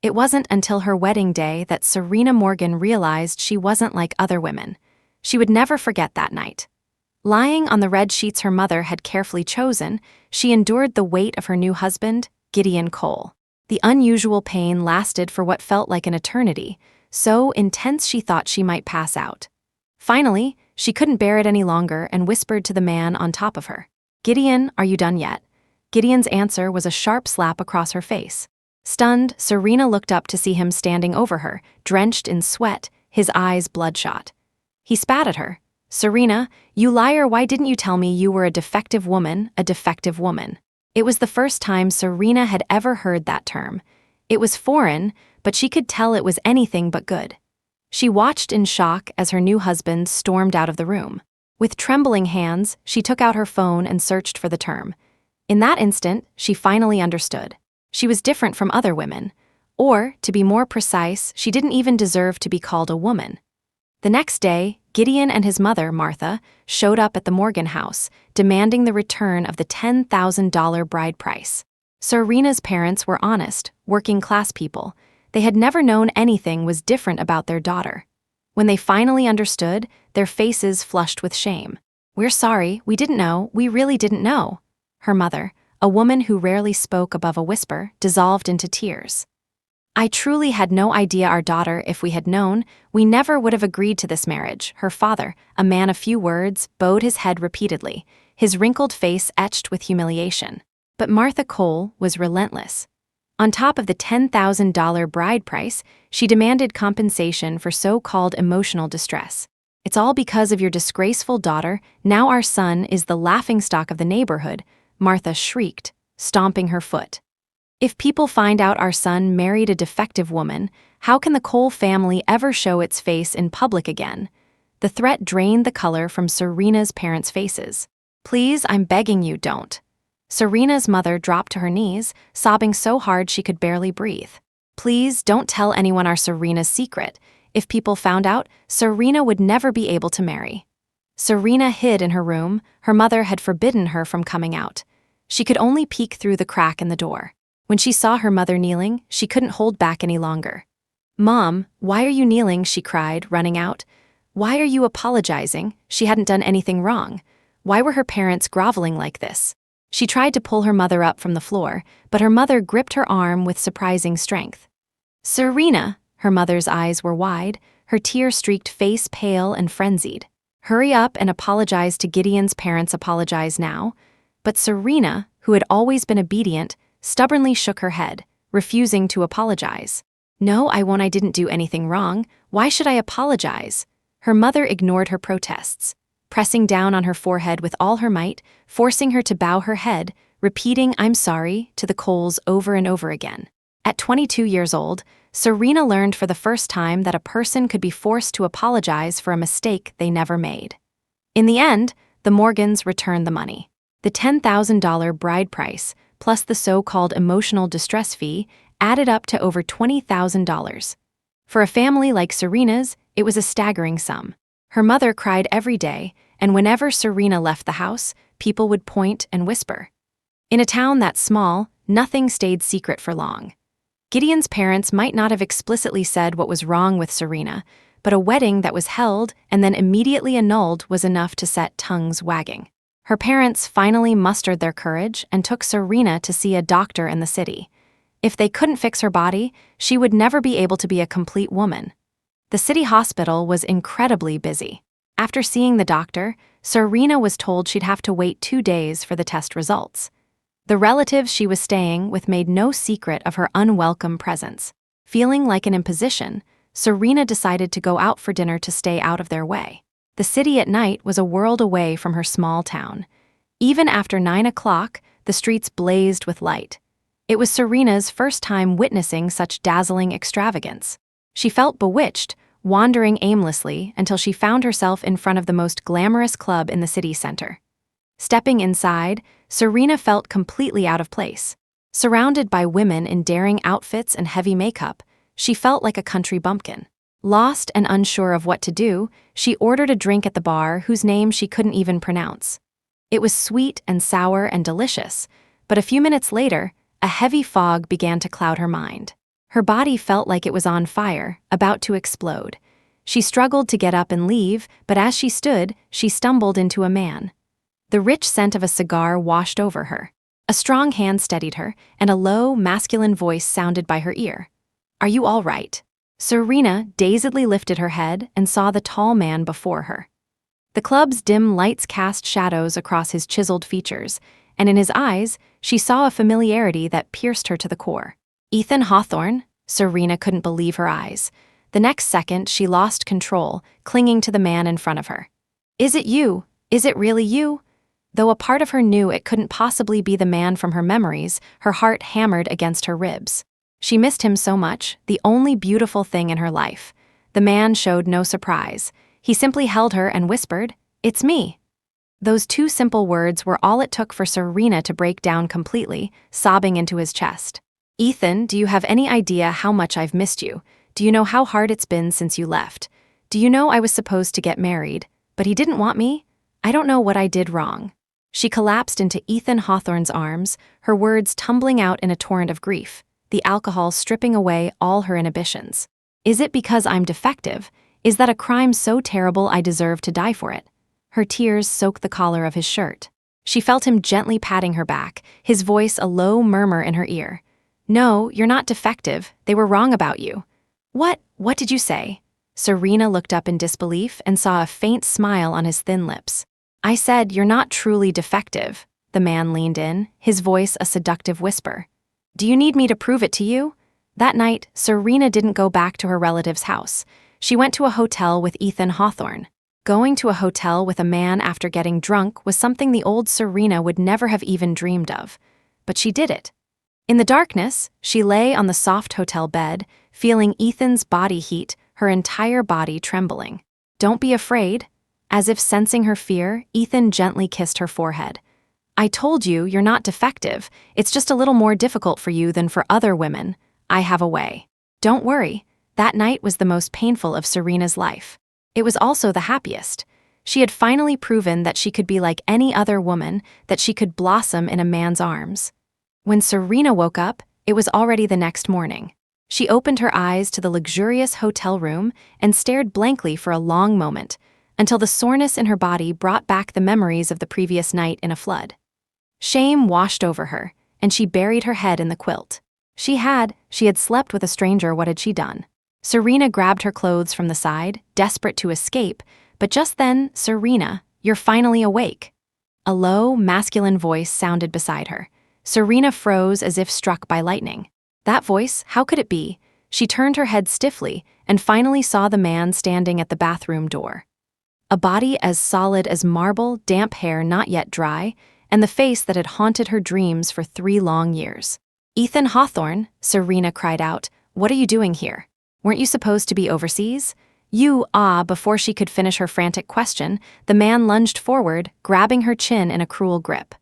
It wasn't until her wedding day that Serena Morgan realized she wasn't like other women. She would never forget that night. Lying on the red sheets her mother had carefully chosen, she endured the weight of her new husband, Gideon Cole. The unusual pain lasted for what felt like an eternity, so intense she thought she might pass out. Finally, she couldn't bear it any longer and whispered to the man on top of her, "Gideon, are you done yet?" Gideon's answer was a sharp slap across her face. Stunned, Serena looked up to see him standing over her, drenched in sweat, his eyes bloodshot. He spat at her. "Serena, you liar, why didn't you tell me you were a defective woman, a defective woman?" It was the first time Serena had ever heard that term. It was foreign, but she could tell it was anything but good. She watched in shock as her new husband stormed out of the room. With trembling hands, she took out her phone and searched for the term. In that instant, she finally understood. She was different from other women. Or, to be more precise, she didn't even deserve to be called a woman. The next day, Gideon and his mother, Martha, showed up at the Morgan house, demanding the return of the $10,000 bride price. Serena's parents were honest, working-class people. They had never known anything was different about their daughter. When they finally understood, their faces flushed with shame. "We're sorry, we didn't know, we really didn't know." Her mother, a woman who rarely spoke above a whisper, dissolved into tears. "I truly had no idea our daughter, if we had known, we never would have agreed to this marriage." Her father, a man of few words, bowed his head repeatedly, his wrinkled face etched with humiliation. But Martha Cole was relentless. On top of the $10,000 bride price, she demanded compensation for so-called emotional distress. "It's all because of your disgraceful daughter, now our son is the laughingstock of the neighborhood," Martha shrieked, stomping her foot. "If people find out our son married a defective woman, how can the Cole family ever show its face in public again?" The threat drained the color from Serena's parents' faces. "Please, I'm begging you, don't." Serena's mother dropped to her knees, sobbing so hard she could barely breathe. "Please, don't tell anyone our Serena's secret. If people found out, Serena would never be able to marry." Serena hid in her room. Her mother had forbidden her from coming out. She could only peek through the crack in the door. When she saw her mother kneeling, she couldn't hold back any longer. "Mom, why are you kneeling?" she cried, running out. "Why are you apologizing? She hadn't done anything wrong. Why were her parents groveling like this?" She tried to pull her mother up from the floor, but her mother gripped her arm with surprising strength. "Serena," her mother's eyes were wide, her tear-streaked face pale and frenzied. "Hurry up and apologize to Gideon's parents. Apologize now." But Serena, who had always been obedient, stubbornly shook her head, refusing to apologize. "No, I won't. I didn't do anything wrong. Why should I apologize?" Her mother ignored her protests, pressing down on her forehead with all her might, forcing her to bow her head, repeating "I'm sorry" to the Coles over and over again. At 22 years old, Serena learned for the first time that a person could be forced to apologize for a mistake they never made. In the end, the Morgans returned the money. The $10,000 bride price, plus the so-called emotional distress fee, added up to over $20,000. For a family like Serena's, it was a staggering sum. Her mother cried every day, and whenever Serena left the house, people would point and whisper. In a town that small, nothing stayed secret for long. Gideon's parents might not have explicitly said what was wrong with Serena, but a wedding that was held and then immediately annulled was enough to set tongues wagging. Her parents finally mustered their courage and took Serena to see a doctor in the city. If they couldn't fix her body, she would never be able to be a complete woman. The city hospital was incredibly busy. After seeing the doctor, Serena was told she'd have to wait 2 days for the test results. The relatives she was staying with made no secret of her unwelcome presence. Feeling like an imposition, Serena decided to go out for dinner to stay out of their way. The city at night was a world away from her small town. Even after 9 o'clock, the streets blazed with light. It was Serena's first time witnessing such dazzling extravagance. She felt bewitched, wandering aimlessly until she found herself in front of the most glamorous club in the city center. Stepping inside, Serena felt completely out of place. Surrounded by women in daring outfits and heavy makeup, she felt like a country bumpkin. Lost and unsure of what to do, she ordered a drink at the bar whose name she couldn't even pronounce. It was sweet and sour and delicious, but a few minutes later, a heavy fog began to cloud her mind. Her body felt like it was on fire, about to explode. She struggled to get up and leave, but as she stood, she stumbled into a man. The rich scent of a cigar washed over her. A strong hand steadied her, and a low, masculine voice sounded by her ear. "Are you all right?" Serena dazedly lifted her head and saw the tall man before her. The club's dim lights cast shadows across his chiseled features, and in his eyes, she saw a familiarity that pierced her to the core. "Ethan Hawthorne?" Serena couldn't believe her eyes. The next second, she lost control, clinging to the man in front of her. "Is it you? Is it really you?" Though a part of her knew it couldn't possibly be the man from her memories, her heart hammered against her ribs. She missed him so much, the only beautiful thing in her life. The man showed no surprise. He simply held her and whispered, "It's me." Those two simple words were all it took for Serena to break down completely, sobbing into his chest. "Ethan, do you have any idea how much I've missed you? Do you know how hard it's been since you left? Do you know I was supposed to get married, but he didn't want me? I don't know what I did wrong." She collapsed into Ethan Hawthorne's arms, her words tumbling out in a torrent of grief, the alcohol stripping away all her inhibitions. "Is it because I'm defective? Is that a crime so terrible I deserve to die for it?" Her tears soaked the collar of his shirt. She felt him gently patting her back, his voice a low murmur in her ear. "No, you're not defective. They were wrong about you." What did you say?" Serena looked up in disbelief and saw a faint smile on his thin lips. "I said you're not truly defective." The man leaned in, his voice a seductive whisper. "Do you need me to prove it to you?" That night, Serena didn't go back to her relative's house. She went to a hotel with Ethan Hawthorne. Going to a hotel with a man after getting drunk was something the old Serena would never have even dreamed of. But she did it. In the darkness, she lay on the soft hotel bed, feeling Ethan's body heat, her entire body trembling. "Don't be afraid." As if sensing her fear, Ethan gently kissed her forehead. "I told you, you're not defective. It's just a little more difficult for you than for other women. I have a way. Don't worry." That night was the most painful of Serena's life. It was also the happiest. She had finally proven that she could be like any other woman, that she could blossom in a man's arms. When Serena woke up, it was already the next morning. She opened her eyes to the luxurious hotel room and stared blankly for a long moment, until the soreness in her body brought back the memories of the previous night in a flood. Shame washed over her, and she buried her head in the quilt. She had slept with a stranger. What had she done? Serena grabbed her clothes from the side, desperate to escape, but just then, "Serena, you're finally awake." A low, masculine voice sounded beside her. Serena froze as if struck by lightning. That voice, how could it be? She turned her head stiffly and finally saw the man standing at the bathroom door. A body as solid as marble, damp hair not yet dry, and the face that had haunted her dreams for 3 long years. "Ethan Hawthorne," Serena cried out, "what are you doing here? Weren't you supposed to be overseas?" Before she could finish her frantic question, the man lunged forward, grabbing her chin in a cruel grip.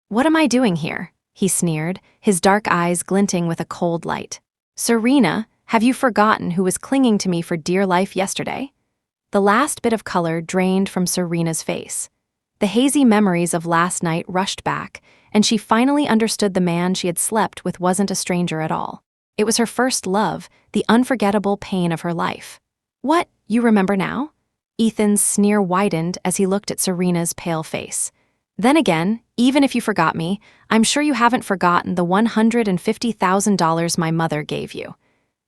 "What am I doing here?" he sneered, his dark eyes glinting with a cold light. "Serena, have you forgotten who was clinging to me for dear life yesterday?" The last bit of color drained from Serena's face. The hazy memories of last night rushed back, and she finally understood the man she had slept with wasn't a stranger at all. It was her first love, the unforgettable pain of her life. "What, you remember now?" Ethan's sneer widened as he looked at Serena's pale face. "Then again, even if you forgot me, I'm sure you haven't forgotten the $150,000 my mother gave you."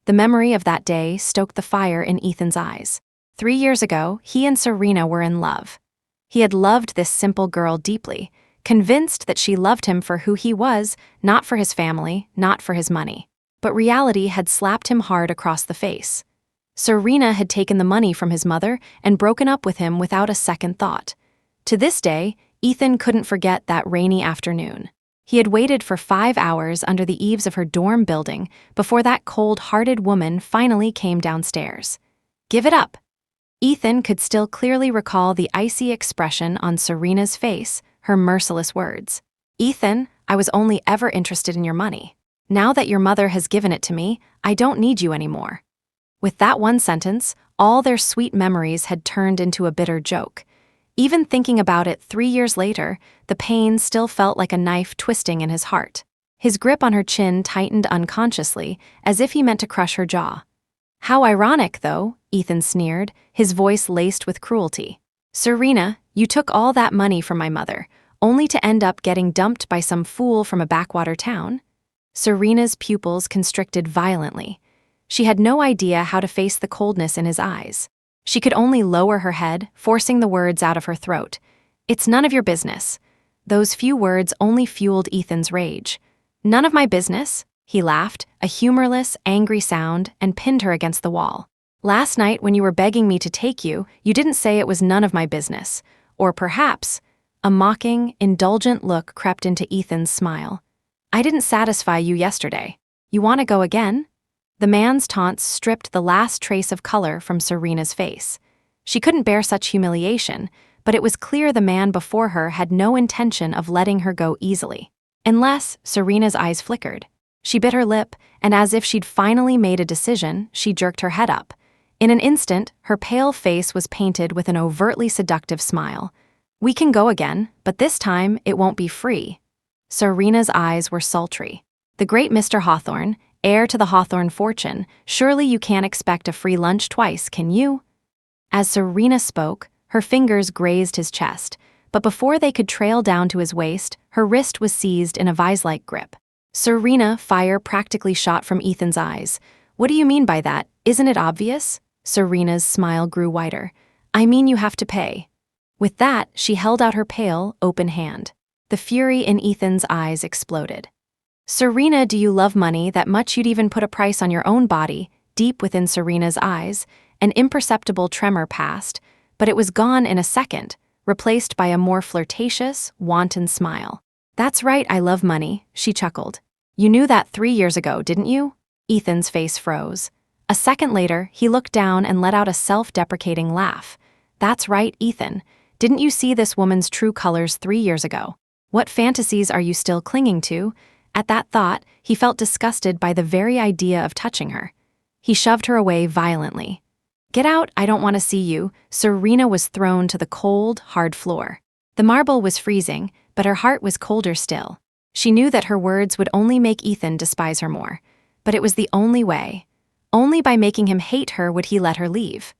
The memory of that day stoked the fire in Ethan's eyes. 3 years ago, he and Serena were in love. He had loved this simple girl deeply, convinced that she loved him for who he was, not for his family, not for his money. But reality had slapped him hard across the face. Serena had taken the money from his mother and broken up with him without a second thought. To this day, Ethan couldn't forget that rainy afternoon. He had waited for 5 hours under the eaves of her dorm building before that cold-hearted woman finally came downstairs. "Give it up." Ethan could still clearly recall the icy expression on Serena's face, her merciless words. "Ethan, I was only ever interested in your money. Now that your mother has given it to me, I don't need you anymore." With that one sentence, all their sweet memories had turned into a bitter joke. Even thinking about it 3 years later, the pain still felt like a knife twisting in his heart. His grip on her chin tightened unconsciously, as if he meant to crush her jaw. "How ironic, though," Ethan sneered, his voice laced with cruelty. "Serena, you took all that money from my mother, only to end up getting dumped by some fool from a backwater town?" Serena's pupils constricted violently. She had no idea how to face the coldness in his eyes. She could only lower her head, forcing the words out of her throat. "It's none of your business." Those few words only fueled Ethan's rage. "None of my business?" He laughed, a humorless, angry sound, and pinned her against the wall. "Last night when you were begging me to take you, you didn't say it was none of my business. Or perhaps—" a mocking, indulgent look crept into Ethan's smile. "I didn't satisfy you yesterday. You want to go again?" The man's taunts stripped the last trace of color from Serena's face. She couldn't bear such humiliation, but it was clear the man before her had no intention of letting her go easily. Unless, Serena's eyes flickered. She bit her lip, and as if she'd finally made a decision, she jerked her head up. In an instant, her pale face was painted with an overtly seductive smile. "We can go again, but this time it won't be free." Serena's eyes were sultry. "The great Mr. Hawthorne, heir to the Hawthorne fortune, surely you can't expect a free lunch twice, can you?" As Serena spoke, her fingers grazed his chest, but before they could trail down to his waist, her wrist was seized in a vise-like grip. Serena, fire practically shot from Ethan's eyes. "What do you mean by that? Isn't it obvious?" Serena's smile grew wider. "I mean you have to pay." With that, she held out her pale, open hand. The fury in Ethan's eyes exploded. "Serena, do you love money that much you'd even put a price on your own body?" Deep within Serena's eyes, an imperceptible tremor passed, but it was gone in a second, replaced by a more flirtatious, wanton smile. "That's right, I love money," she chuckled. "You knew that 3 years ago, didn't you?" Ethan's face froze. A second later, he looked down and let out a self-deprecating laugh. "That's right, Ethan. Didn't you see this woman's true colors 3 years ago? What fantasies are you still clinging to?" At that thought, he felt disgusted by the very idea of touching her. He shoved her away violently. "Get out, I don't want to see you." Serena was thrown to the cold, hard floor. The marble was freezing, but her heart was colder still. She knew that her words would only make Ethan despise her more. But it was the only way. Only by making him hate her would he let her leave.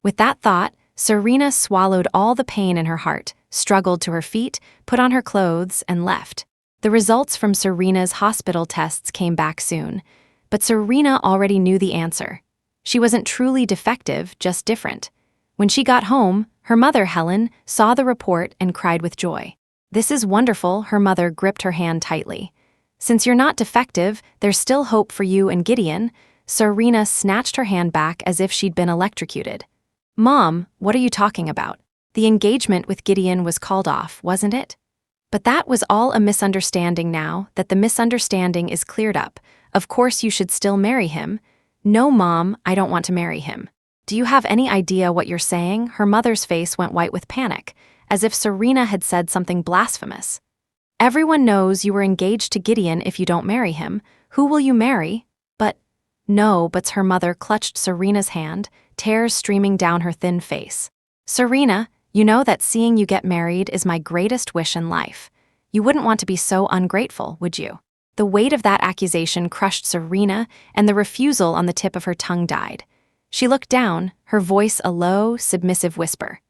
With that thought, Serena swallowed all the pain in her heart, struggled to her feet, put on her clothes, and left. The results from Serena's hospital tests came back soon, but Serena already knew the answer. She wasn't truly defective, just different. When she got home, her mother, Helen, saw the report and cried with joy. "This is wonderful," her mother gripped her hand tightly. "Since you're not defective, there's still hope for you and Gideon." Serena snatched her hand back as if she'd been electrocuted. "Mom, what are you talking about? The engagement with Gideon was called off, wasn't it?" But that was all a misunderstanding now that the misunderstanding is cleared up. "Of course you should still marry him." "No, Mom, I don't want to marry him." "Do you have any idea what you're saying?" Her mother's face went white with panic, as if Serena had said something blasphemous. "Everyone knows you were engaged to Gideon. If you don't marry him, who will you marry?" "But—" "No, but," her mother clutched Serena's hand, tears streaming down her thin face. "Serena, you know that seeing you get married is my greatest wish in life. You wouldn't want to be so ungrateful, would you?" The weight of that accusation crushed Serena, and the refusal on the tip of her tongue died. She looked down, her voice a low, submissive whisper.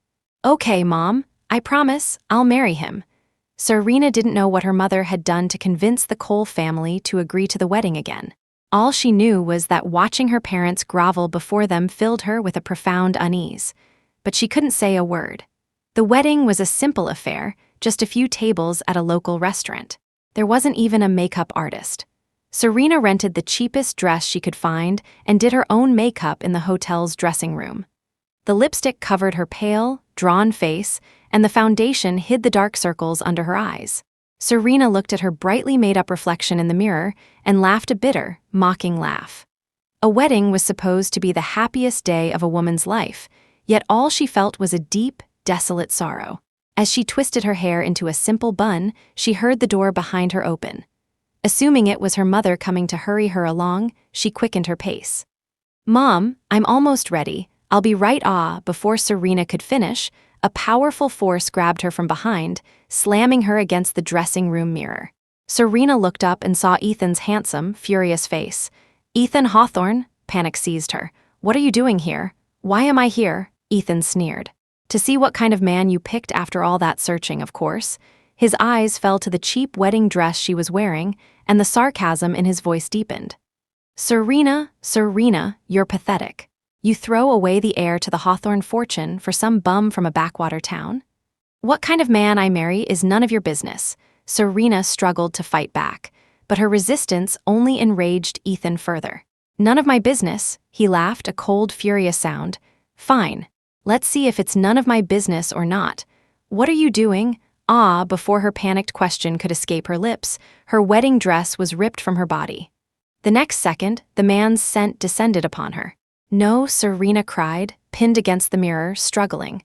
"Okay, Mom, I promise, I'll marry him." Serena didn't know what her mother had done to convince the Cole family to agree to the wedding again. All she knew was that watching her parents grovel before them filled her with a profound unease. But she couldn't say a word. The wedding was a simple affair, just a few tables at a local restaurant. There wasn't even a makeup artist. Serena rented the cheapest dress she could find and did her own makeup in the hotel's dressing room. The lipstick covered her pale, drawn face, and the foundation hid the dark circles under her eyes. Serena looked at her brightly made-up reflection in the mirror and laughed a bitter, mocking laugh. A wedding was supposed to be the happiest day of a woman's life, yet all she felt was a deep, desolate sorrow. As she twisted her hair into a simple bun, she heard the door behind her open. Assuming it was her mother coming to hurry her along, she quickened her pace. "Mom, I'm almost ready. I'll be right ah." Before Serena could finish, a powerful force grabbed her from behind, slamming her against the dressing room mirror. Serena looked up and saw Ethan's handsome, furious face. "Ethan Hawthorne?" Panic seized her. "What are you doing here?" "Why am I here?" Ethan sneered. "To see what kind of man you picked after all that searching, of course." His eyes fell to the cheap wedding dress she was wearing, and the sarcasm in his voice deepened. "Serena, Serena, you're pathetic. You throw away the heir to the Hawthorne fortune for some bum from a backwater town? What kind of man I marry is none of your business." Serena struggled to fight back, but her resistance only enraged Ethan further. "None of my business," he laughed, a cold, furious sound. "Fine. Let's see if it's none of my business or not. What are you doing?" Before her panicked question could escape her lips, her wedding dress was ripped from her body. The next second, the man's scent descended upon her. "No," Serena cried, pinned against the mirror, struggling.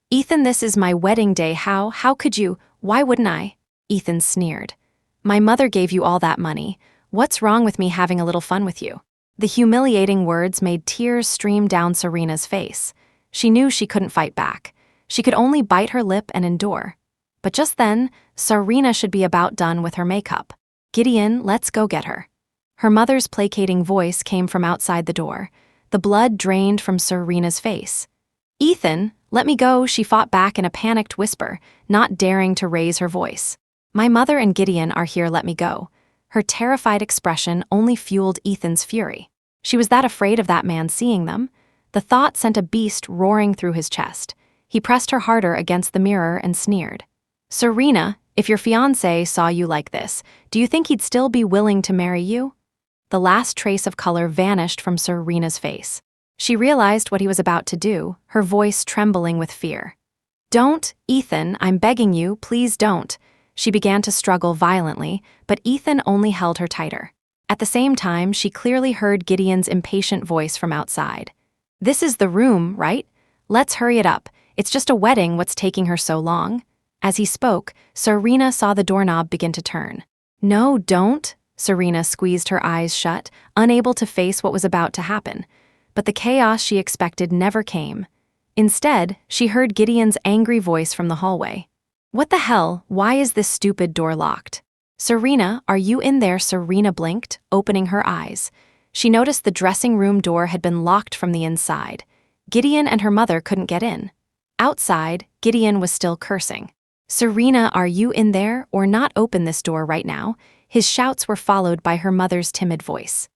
"Ethan, this is my wedding day. How could you? Why wouldn't I?" Ethan sneered. "My mother gave you all that money. What's wrong with me having a little fun with you?" The humiliating words made tears stream down Serena's face. She knew she couldn't fight back. She could only bite her lip and endure. But just then, Serena should be about done with her makeup. "Gideon, let's go get her." Her mother's placating voice came from outside the door. The blood drained from Serena's face. "Ethan, let me go," she fought back in a panicked whisper, not daring to raise her voice. "My mother and Gideon are here, let me go." Her terrified expression only fueled Ethan's fury. She was that afraid of that man seeing them. The thought sent a beast roaring through his chest. He pressed her harder against the mirror and sneered. "Serena, if your fiancé saw you like this, do you think he'd still be willing to marry you?" The last trace of color vanished from Serena's face. She realized what he was about to do, her voice trembling with fear. "Don't, Ethan, I'm begging you, please don't." She began to struggle violently, but Ethan only held her tighter. At the same time, she clearly heard Gideon's impatient voice from outside. "This is the room, right? Let's hurry it up. It's just a wedding, what's taking her so long?" As he spoke, Serena saw the doorknob begin to turn. "No, don't." Serena squeezed her eyes shut, unable to face what was about to happen. But the chaos she expected never came. Instead, she heard Gideon's angry voice from the hallway. "What the hell? Why is this stupid door locked?" "Serena, are you in there?" Serena blinked, opening her eyes. She noticed the dressing room door had been locked from the inside. Gideon and her mother couldn't get in. Outside, Gideon was still cursing. "Serena, are you in there? Or not open this door right now?" His shouts were followed by her mother's timid voice.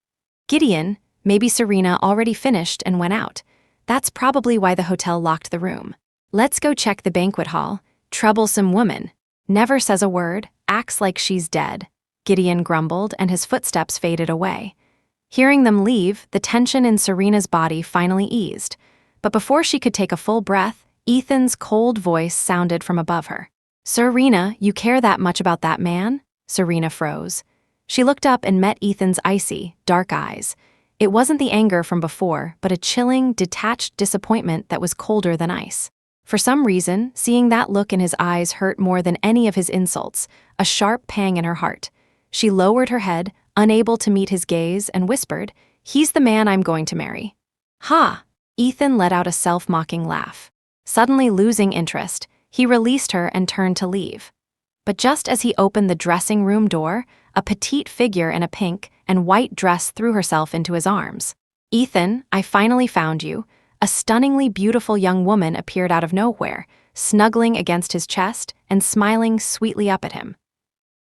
"Gideon, maybe Serena already finished and went out. That's probably why the hotel locked the room. Let's go check the banquet hall." "Troublesome woman. Never says a word, acts like she's dead." Gideon grumbled, and his footsteps faded away. Hearing them leave, the tension in Serena's body finally eased. But before she could take a full breath, Ethan's cold voice sounded from above her. "Serena, you care that much about that man?" Serena froze. She looked up and met Ethan's icy, dark eyes. It wasn't the anger from before, but a chilling, detached disappointment that was colder than ice. For some reason, seeing that look in his eyes hurt more than any of his insults, a sharp pang in her heart. She lowered her head, unable to meet his gaze, and whispered, "He's the man I'm going to marry." "Ha!" Ethan let out a self-mocking laugh. Suddenly losing interest, he released her and turned to leave. But just as he opened the dressing room door, a petite figure in a pink and white dress threw herself into his arms. "Ethan, I finally found you." A stunningly beautiful young woman appeared out of nowhere, snuggling against his chest and smiling sweetly up at him.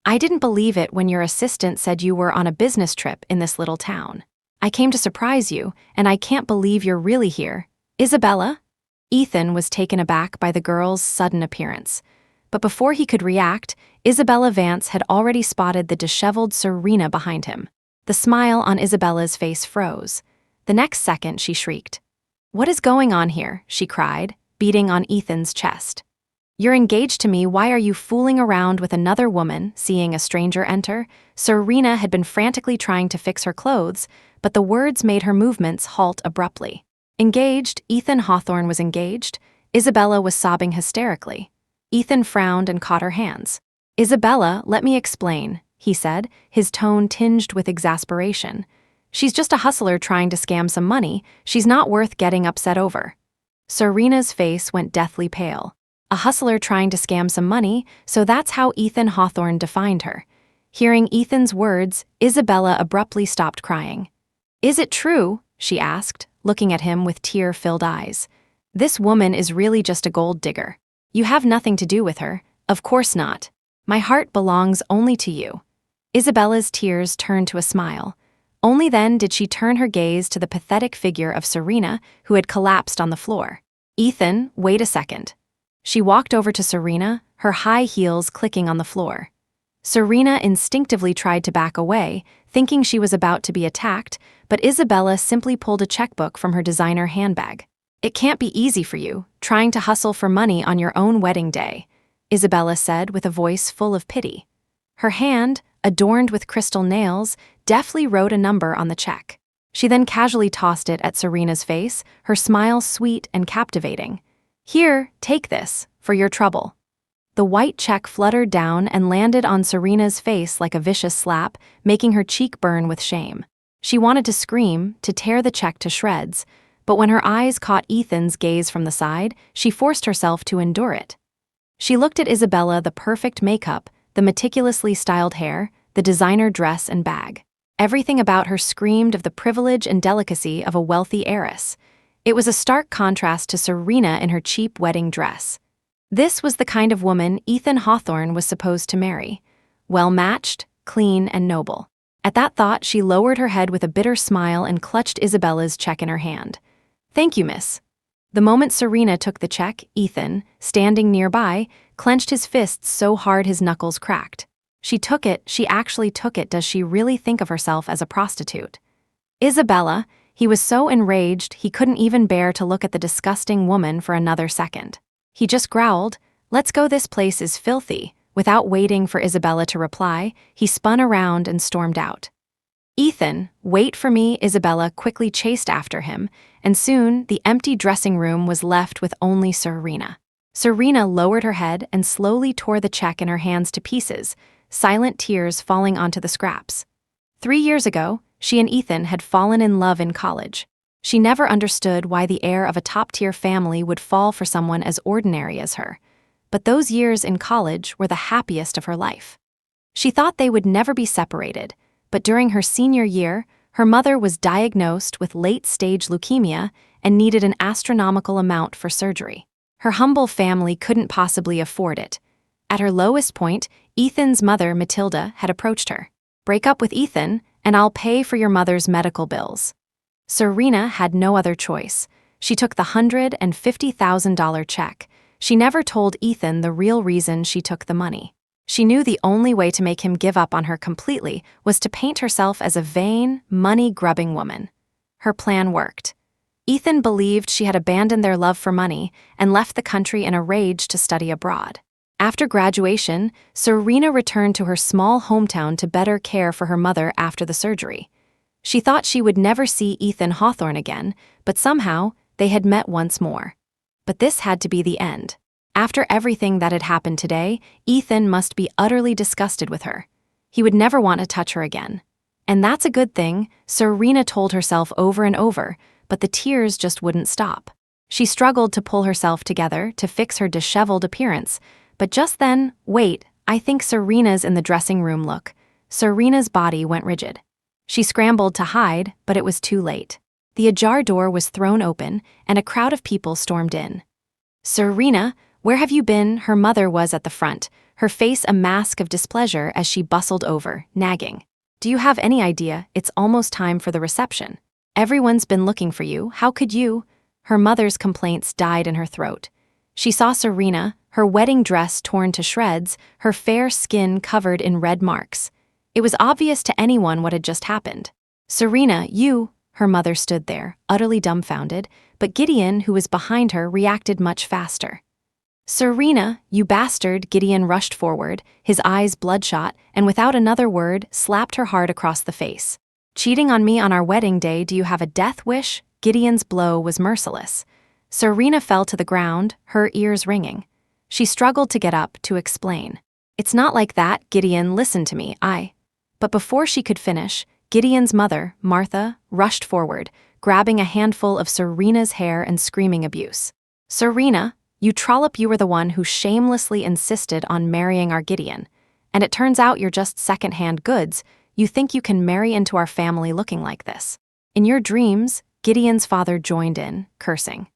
"I didn't believe it when your assistant said you were on a business trip in this little town. I came to surprise you, and I can't believe you're really here. Isabella?" Ethan was taken aback by the girl's sudden appearance. But before he could react, Isabella Vance had already spotted the disheveled Serena behind him. The smile on Isabella's face froze. The next second, she shrieked. "What is going on here?" she cried, beating on Ethan's chest. "You're engaged to me, why are you fooling around with another woman?" Seeing a stranger enter, Serena had been frantically trying to fix her clothes, but the words made her movements halt abruptly. Engaged, Ethan Hawthorne was engaged. Isabella was sobbing hysterically. Ethan frowned and caught her hands. "Isabella, let me explain," he said, his tone tinged with exasperation. "She's just a hustler trying to scam some money. She's not worth getting upset over." Serena's face went deathly pale. A hustler trying to scam some money, so that's how Ethan Hawthorne defined her. Hearing Ethan's words, Isabella abruptly stopped crying. "Is it true?" she asked, looking at him with tear-filled eyes. "This woman is really just a gold digger. You have nothing to do with her." "Of course not. My heart belongs only to you." Isabella's tears turned to a smile. Only then did she turn her gaze to the pathetic figure of Serena, who had collapsed on the floor. "Ethan, wait a second." She walked over to Serena, her high heels clicking on the floor. Serena instinctively tried to back away, thinking she was about to be attacked, but Isabella simply pulled a checkbook from her designer handbag. "It can't be easy for you, trying to hustle for money on your own wedding day," Isabella said with a voice full of pity. Her hand, adorned with crystal nails, deftly wrote a number on the check. She then casually tossed it at Serena's face, her smile sweet and captivating. "Here, take this, for your trouble." The white check fluttered down and landed on Serena's face like a vicious slap, making her cheek burn with shame. She wanted to scream, to tear the check to shreds, but when her eyes caught Ethan's gaze from the side, she forced herself to endure it. She looked at Isabella, the perfect makeup, the meticulously styled hair, the designer dress and bag. Everything about her screamed of the privilege and delicacy of a wealthy heiress. It was a stark contrast to Serena in her cheap wedding dress. This was the kind of woman Ethan Hawthorne was supposed to marry. Well-matched, clean, and noble. At that thought, she lowered her head with a bitter smile and clutched Isabella's check in her hand. "Thank you, miss." The moment Serena took the check, Ethan, standing nearby, clenched his fists so hard his knuckles cracked. She actually took it. Does she really think of herself as a prostitute? Isabella, he was so enraged he couldn't even bear to look at the disgusting woman for another second. He just growled, "Let's go, this place is filthy." Without waiting for Isabella to reply, he spun around and stormed out. "Ethan, wait for me." Isabella quickly chased after him, and soon the empty dressing room was left with only Serena. Serena lowered her head and slowly tore the check in her hands to pieces, silent tears falling onto the scraps. 3 years ago, she and Ethan had fallen in love in college. She never understood why the heir of a top-tier family would fall for someone as ordinary as her. But those years in college were the happiest of her life. She thought they would never be separated, but during her senior year, her mother was diagnosed with late-stage leukemia and needed an astronomical amount for surgery. Her humble family couldn't possibly afford it. At her lowest point, Ethan's mother, Matilda, had approached her. "Break up with Ethan, and I'll pay for your mother's medical bills." Serena had no other choice. She took the $150,000 check. She never told Ethan the real reason she took the money. She knew the only way to make him give up on her completely was to paint herself as a vain, money-grubbing woman. Her plan worked. Ethan believed she had abandoned their love for money and left the country in a rage to study abroad. After graduation, Serena returned to her small hometown to better care for her mother after the surgery. She thought she would never see Ethan Hawthorne again, but somehow they had met once more. But this had to be the end. After everything that had happened today, Ethan must be utterly disgusted with her. He would never want to touch her again. And that's a good thing, Serena told herself over and over, but the tears just wouldn't stop. She struggled to pull herself together to fix her disheveled appearance, but just then, wait, I think Serena's in the dressing room. Look. Serena's body went rigid. She scrambled to hide, but it was too late. The ajar door was thrown open, and a crowd of people stormed in. "Serena, where have you been?" Her mother was at the front, her face a mask of displeasure as she bustled over, nagging. "Do you have any idea it's almost time for the reception? Everyone's been looking for you. How could you?" Her mother's complaints died in her throat. She saw Serena, her wedding dress torn to shreds, her fair skin covered in red marks. It was obvious to anyone what had just happened. "Serena, you..." Her mother stood there, utterly dumbfounded, but Gideon, who was behind her, reacted much faster. "Serena, you bastard!" Gideon rushed forward, his eyes bloodshot, and without another word, slapped her hard across the face. "Cheating on me on our wedding day, do you have a death wish?" Gideon's blow was merciless. Serena fell to the ground, her ears ringing. She struggled to get up, to explain. "It's not like that, Gideon, listen to me, But before she could finish, Gideon's mother, Martha, rushed forward, grabbing a handful of Serena's hair and screaming abuse. "Serena, you trollop, you were the one who shamelessly insisted on marrying our Gideon. And it turns out you're just second-hand goods. You think you can marry into our family looking like this. In your dreams, Gideon's father joined in, cursing.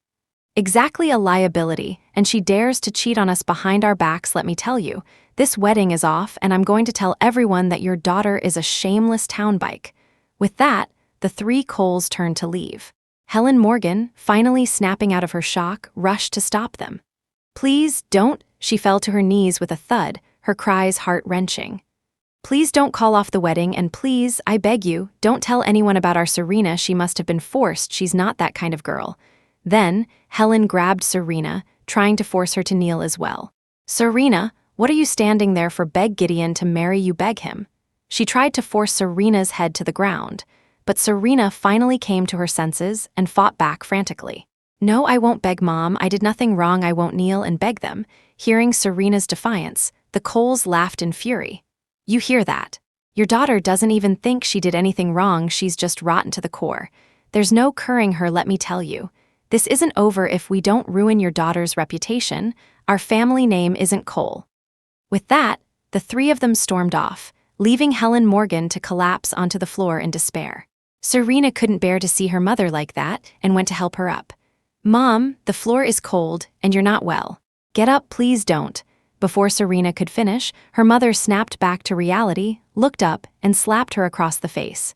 Exactly a liability, and she dares to cheat on us behind our backs, let me tell you. This wedding is off, and I'm going to tell everyone that your daughter is a shameless town bike. With that, the three Coles turned to leave. Helen Morgan, finally snapping out of her shock, rushed to stop them. Please don't, she fell to her knees with a thud, her cries heart-wrenching. Please don't call off the wedding, and please, I beg you, don't tell anyone about our Serena. She must have been forced. She's not that kind of girl. Then, Helen grabbed Serena, trying to force her to kneel as well. Serena, what are you standing there for? Beg Gideon to marry you, beg him. She tried to force Serena's head to the ground, but Serena finally came to her senses and fought back frantically. No, I won't beg, Mom. I did nothing wrong. I won't kneel and beg them. Hearing Serena's defiance, the Coles laughed in fury. You hear that? Your daughter doesn't even think she did anything wrong. She's just rotten to the core. There's no curing her, let me tell you. This isn't over if we don't ruin your daughter's reputation. Our family name isn't Cole. With that, the three of them stormed off, leaving Helen Morgan to collapse onto the floor in despair. Serena couldn't bear to see her mother like that and went to help her up. Mom, the floor is cold and you're not well. Get up, please don't. Before Serena could finish, her mother snapped back to reality, looked up, and slapped her across the face.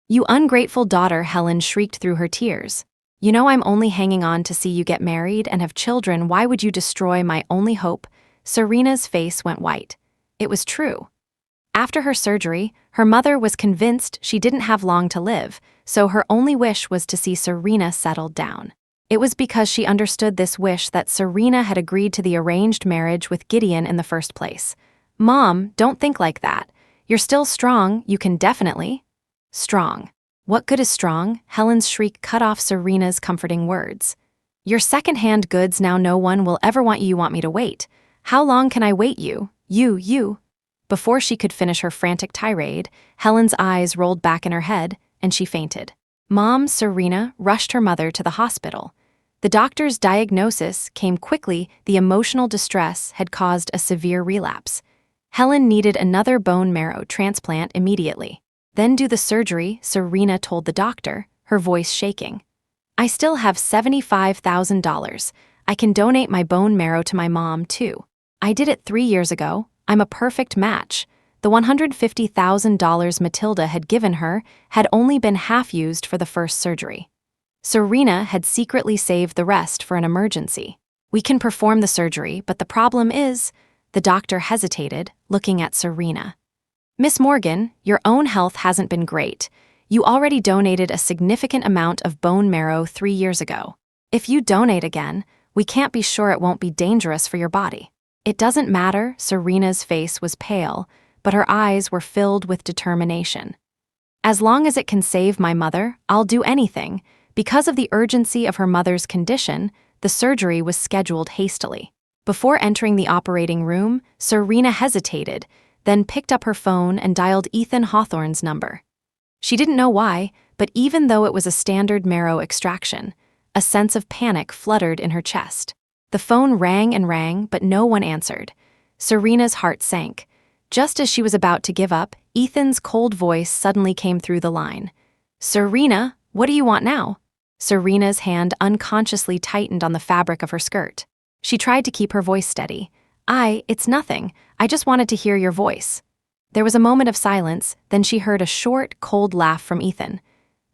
You ungrateful daughter, Helen shrieked through her tears. You know I'm only hanging on to see you get married and have children. Why would you destroy my only hope? Serena's face went white. It was true. After her surgery, her mother was convinced she didn't have long to live, so her only wish was to see Serena settled down. It was because she understood this wish that Serena had agreed to the arranged marriage with Gideon in the first place. Mom, don't think like that. You're still strong, you can definitely. Strong. What good is strong? Helen's shriek cut off Serena's comforting words. You're second-hand goods now. No one will ever want you. You want me to wait. How long can I wait you? You. Before she could finish her frantic tirade, Helen's eyes rolled back in her head, and she fainted. Mom, Serena, rushed her mother to the hospital. The doctor's diagnosis came quickly. The emotional distress had caused a severe relapse. Helen needed another bone marrow transplant immediately. Then do the surgery, Serena told the doctor, her voice shaking. I still have $75,000. I can donate my bone marrow to my mom, too. I did it 3 years ago. I'm a perfect match. The $150,000 Matilda had given her had only been half used for the first surgery. Serena had secretly saved the rest for an emergency. We can perform the surgery, but the problem is, the doctor hesitated, looking at Serena. Miss Morgan, your own health hasn't been great. You already donated a significant amount of bone marrow 3 years ago. If you donate again, we can't be sure it won't be dangerous for your body. It doesn't matter. Serena's face was pale, but her eyes were filled with determination. As long as it can save my mother, I'll do anything. Because of the urgency of her mother's condition, the surgery was scheduled hastily. Before entering the operating room, Serena hesitated, then picked up her phone and dialed Ethan Hawthorne's number. She didn't know why, but even though it was a standard marrow extraction, a sense of panic fluttered in her chest. The phone rang and rang, but no one answered. Serena's heart sank. Just as she was about to give up, Ethan's cold voice suddenly came through the line. Serena, what do you want now? Serena's hand unconsciously tightened on the fabric of her skirt. She tried to keep her voice steady. It's nothing. I just wanted to hear your voice. There was a moment of silence, then she heard a short, cold laugh from Ethan.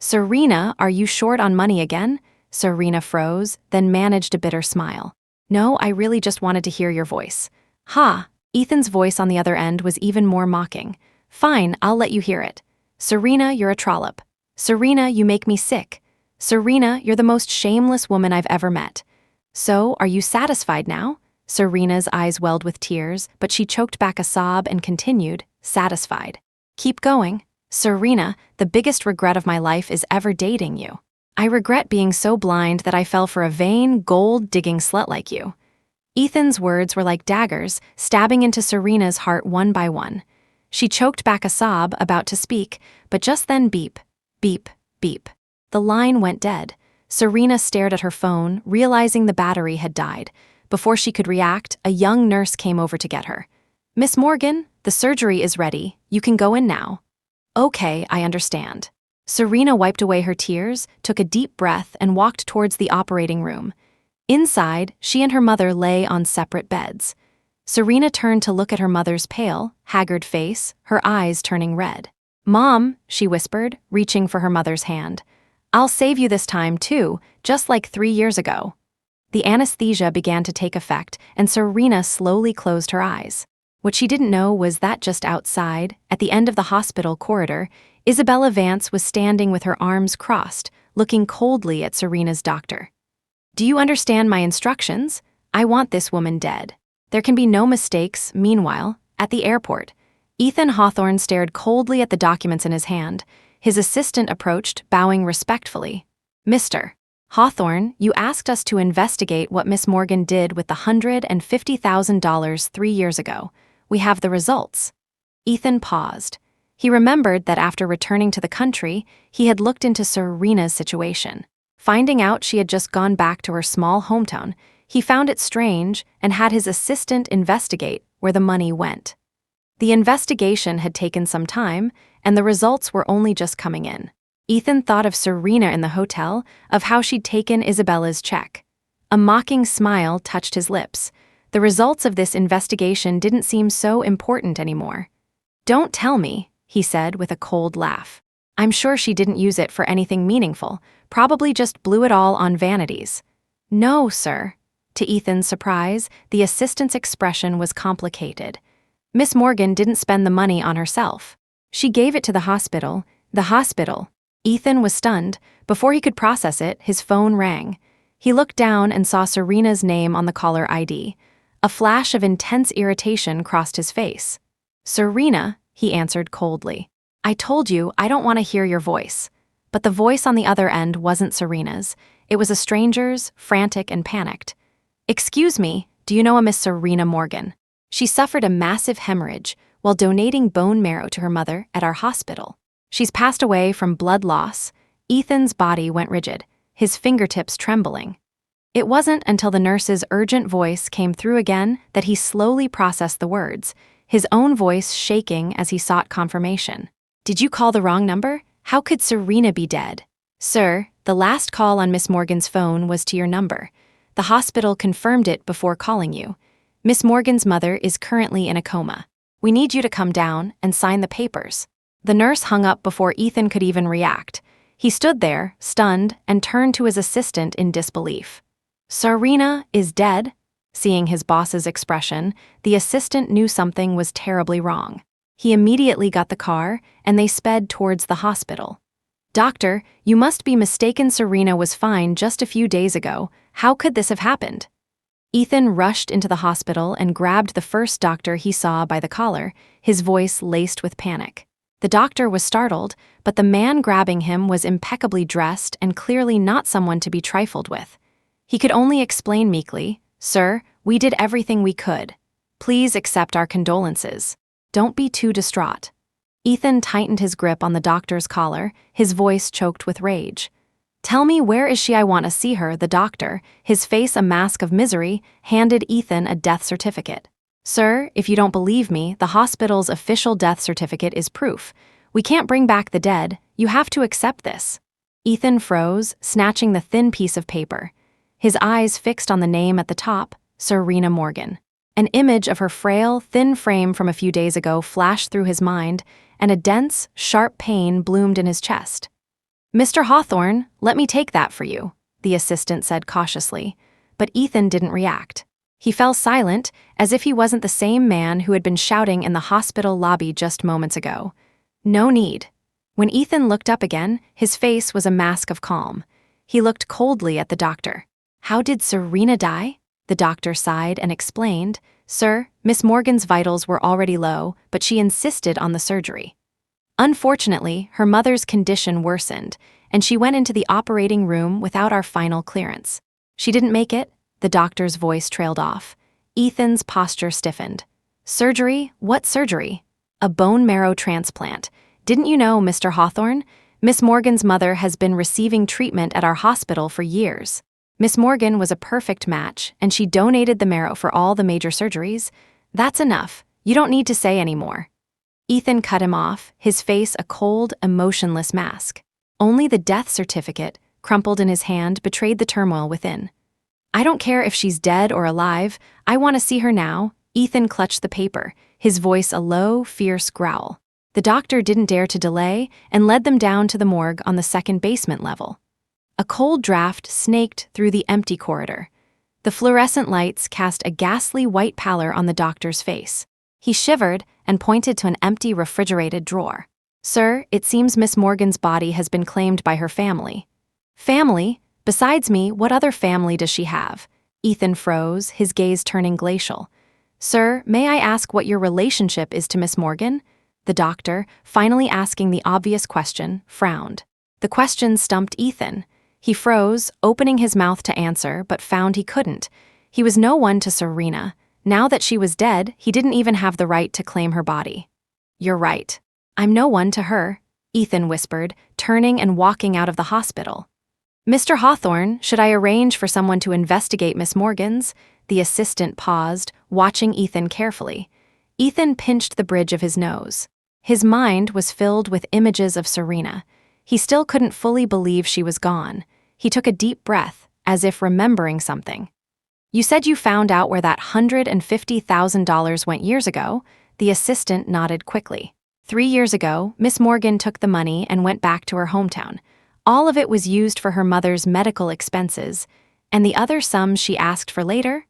Serena, are you short on money again? Serena froze, then managed a bitter smile. No, I really just wanted to hear your voice. Ha! Ethan's voice on the other end was even more mocking. Fine, I'll let you hear it. Serena, you're a trollop. Serena, you make me sick. Serena, you're the most shameless woman I've ever met. So, are you satisfied now? Serena's eyes welled with tears, but she choked back a sob and continued, satisfied. Keep going. Serena, the biggest regret of my life is ever dating you. I regret being so blind that I fell for a vain, gold-digging slut like you. Ethan's words were like daggers, stabbing into Serena's heart one by one. She choked back a sob, about to speak, but just then beep, beep, beep. The line went dead. Serena stared at her phone, realizing the battery had died. Before she could react, a young nurse came over to get her. Miss Morgan, the The surgery is ready. You can go in now. Okay, I understand. Serena wiped away her tears, took a deep breath, and walked towards the operating room. Inside, she and her mother lay on separate beds. Serena turned to look at her mother's pale, haggard face, her eyes turning red. "Mom," she whispered, reaching for her mother's hand. "I'll save you this time, too, just like 3 years ago." The anesthesia began to take effect, and Serena slowly closed her eyes. What she didn't know was that just outside, at the end of the hospital corridor, Isabella Vance was standing with her arms crossed, looking coldly at Serena's doctor. "Do you understand my instructions? I want this woman dead. There can be no mistakes." Meanwhile, at the airport, Ethan Hawthorne stared coldly at the documents in his hand. His assistant approached, bowing respectfully. "Mr. Hawthorne, you asked us to investigate what Miss Morgan did with the $150,000 3 years ago. We have the results." Ethan paused. He remembered that after returning to the country, he had looked into Serena's situation. Finding out she had just gone back to her small hometown, he found it strange and had his assistant investigate where the money went. The investigation had taken some time, and the results were only just coming in. Ethan thought of Serena in the hotel, of how she'd taken Isabella's check. A mocking smile touched his lips. The results of this investigation didn't seem so important anymore. "Don't tell me," he said with a cold laugh. "I'm sure she didn't use it for anything meaningful, probably just blew it all on vanities." "No, sir." To Ethan's surprise, the assistant's expression was complicated. "Miss Morgan didn't spend the money on herself. She gave it to the hospital." The hospital. Ethan was stunned. Before he could process it, his phone rang. He looked down and saw Serena's name on the caller ID. A flash of intense irritation crossed his face. "Serena," he answered coldly. "I told you I don't want to hear your voice." But the voice on the other end wasn't Serena's. It was a stranger's, frantic and panicked. "Excuse me, do you know a Miss Serena Morgan? She suffered a massive hemorrhage while donating bone marrow to her mother at our hospital. She's passed away from blood loss." Ethan's body went rigid, his fingertips trembling. It wasn't until the nurse's urgent voice came through again that he slowly processed the words, his own voice shaking as he sought confirmation. "Did you call the wrong number? How could Serena be dead?" "Sir, the last call on Miss Morgan's phone was to your number. The hospital confirmed it before calling you. Miss Morgan's mother is currently in a coma. We need you to come down and sign the papers." The nurse hung up before Ethan could even react. He stood there, stunned, and turned to his assistant in disbelief. "Serena is dead?" Seeing his boss's expression, the assistant knew something was terribly wrong. He immediately got the car, and they sped towards the hospital. "Doctor, you must be mistaken. Serena was fine just a few days ago. How could this have happened?" Ethan rushed into the hospital and grabbed the first doctor he saw by the collar, his voice laced with panic. The doctor was startled, but the man grabbing him was impeccably dressed and clearly not someone to be trifled with. He could only explain meekly, "Sir, we did everything we could. Please accept our condolences. Don't be too distraught." Ethan tightened his grip on the doctor's collar, his voice choked with rage. "Tell me, where is she? I want to see her." The doctor, his face a mask of misery, handed Ethan a death certificate. "Sir, if you don't believe me, the hospital's official death certificate is proof. We can't bring back the dead. You have to accept this." Ethan froze, snatching the thin piece of paper. His eyes fixed on the name at the top, Serena Morgan. An image of her frail, thin frame from a few days ago flashed through his mind, and a dense, sharp pain bloomed in his chest. "Mr. Hawthorne, let me take that for you," the assistant said cautiously, but Ethan didn't react. He fell silent, as if he wasn't the same man who had been shouting in the hospital lobby just moments ago. "No need." When Ethan looked up again, his face was a mask of calm. He looked coldly at the doctor. "How did Serena die?" The doctor sighed and explained, "Sir, Miss Morgan's vitals were already low, but she insisted on the surgery. Unfortunately, her mother's condition worsened, and she went into the operating room without our final clearance. She didn't make it." The doctor's voice trailed off. Ethan's posture stiffened. "Surgery? What surgery?" "A bone marrow transplant. Didn't you know, Mr. Hawthorne? Miss Morgan's mother has been receiving treatment at our hospital for years. Miss Morgan was a perfect match, and she donated the marrow for all the major surgeries. That's enough. You don't need to say any more. Ethan cut him off, his face a cold, emotionless mask. Only the death certificate, crumpled in his hand, betrayed the turmoil within. I don't care if she's dead or alive, I want to see her now. Ethan clutched the paper, his voice a low, fierce growl. The doctor didn't dare to delay and led them down to the morgue on the second basement level. A cold draft snaked through the empty corridor. The fluorescent lights cast a ghastly white pallor on the doctor's face. He shivered and pointed to an empty refrigerated drawer. Sir, it seems Miss Morgan's body has been claimed by her family. Family? Besides me, what other family does she have? Ethan froze, his gaze turning glacial. Sir, may I ask what your relationship is to Miss Morgan? The doctor, finally asking the obvious question, frowned. The question stumped Ethan. He froze, opening his mouth to answer, but found he couldn't. He was no one to Serena. Now that she was dead, he didn't even have the right to claim her body. You're right. I'm no one to her, Ethan whispered, turning and walking out of the hospital. Mr. Hawthorne, should I arrange for someone to investigate Miss Morgan's? The assistant paused, watching Ethan carefully. Ethan pinched the bridge of his nose. His mind was filled with images of Serena. He still couldn't fully believe she was gone. He took a deep breath, as if remembering something. You said you found out where that $150,000 went years ago? The assistant nodded quickly. 3 years ago, Miss Morgan took the money and went back to her hometown. All of it was used for her mother's medical expenses, and the other sums she asked for later?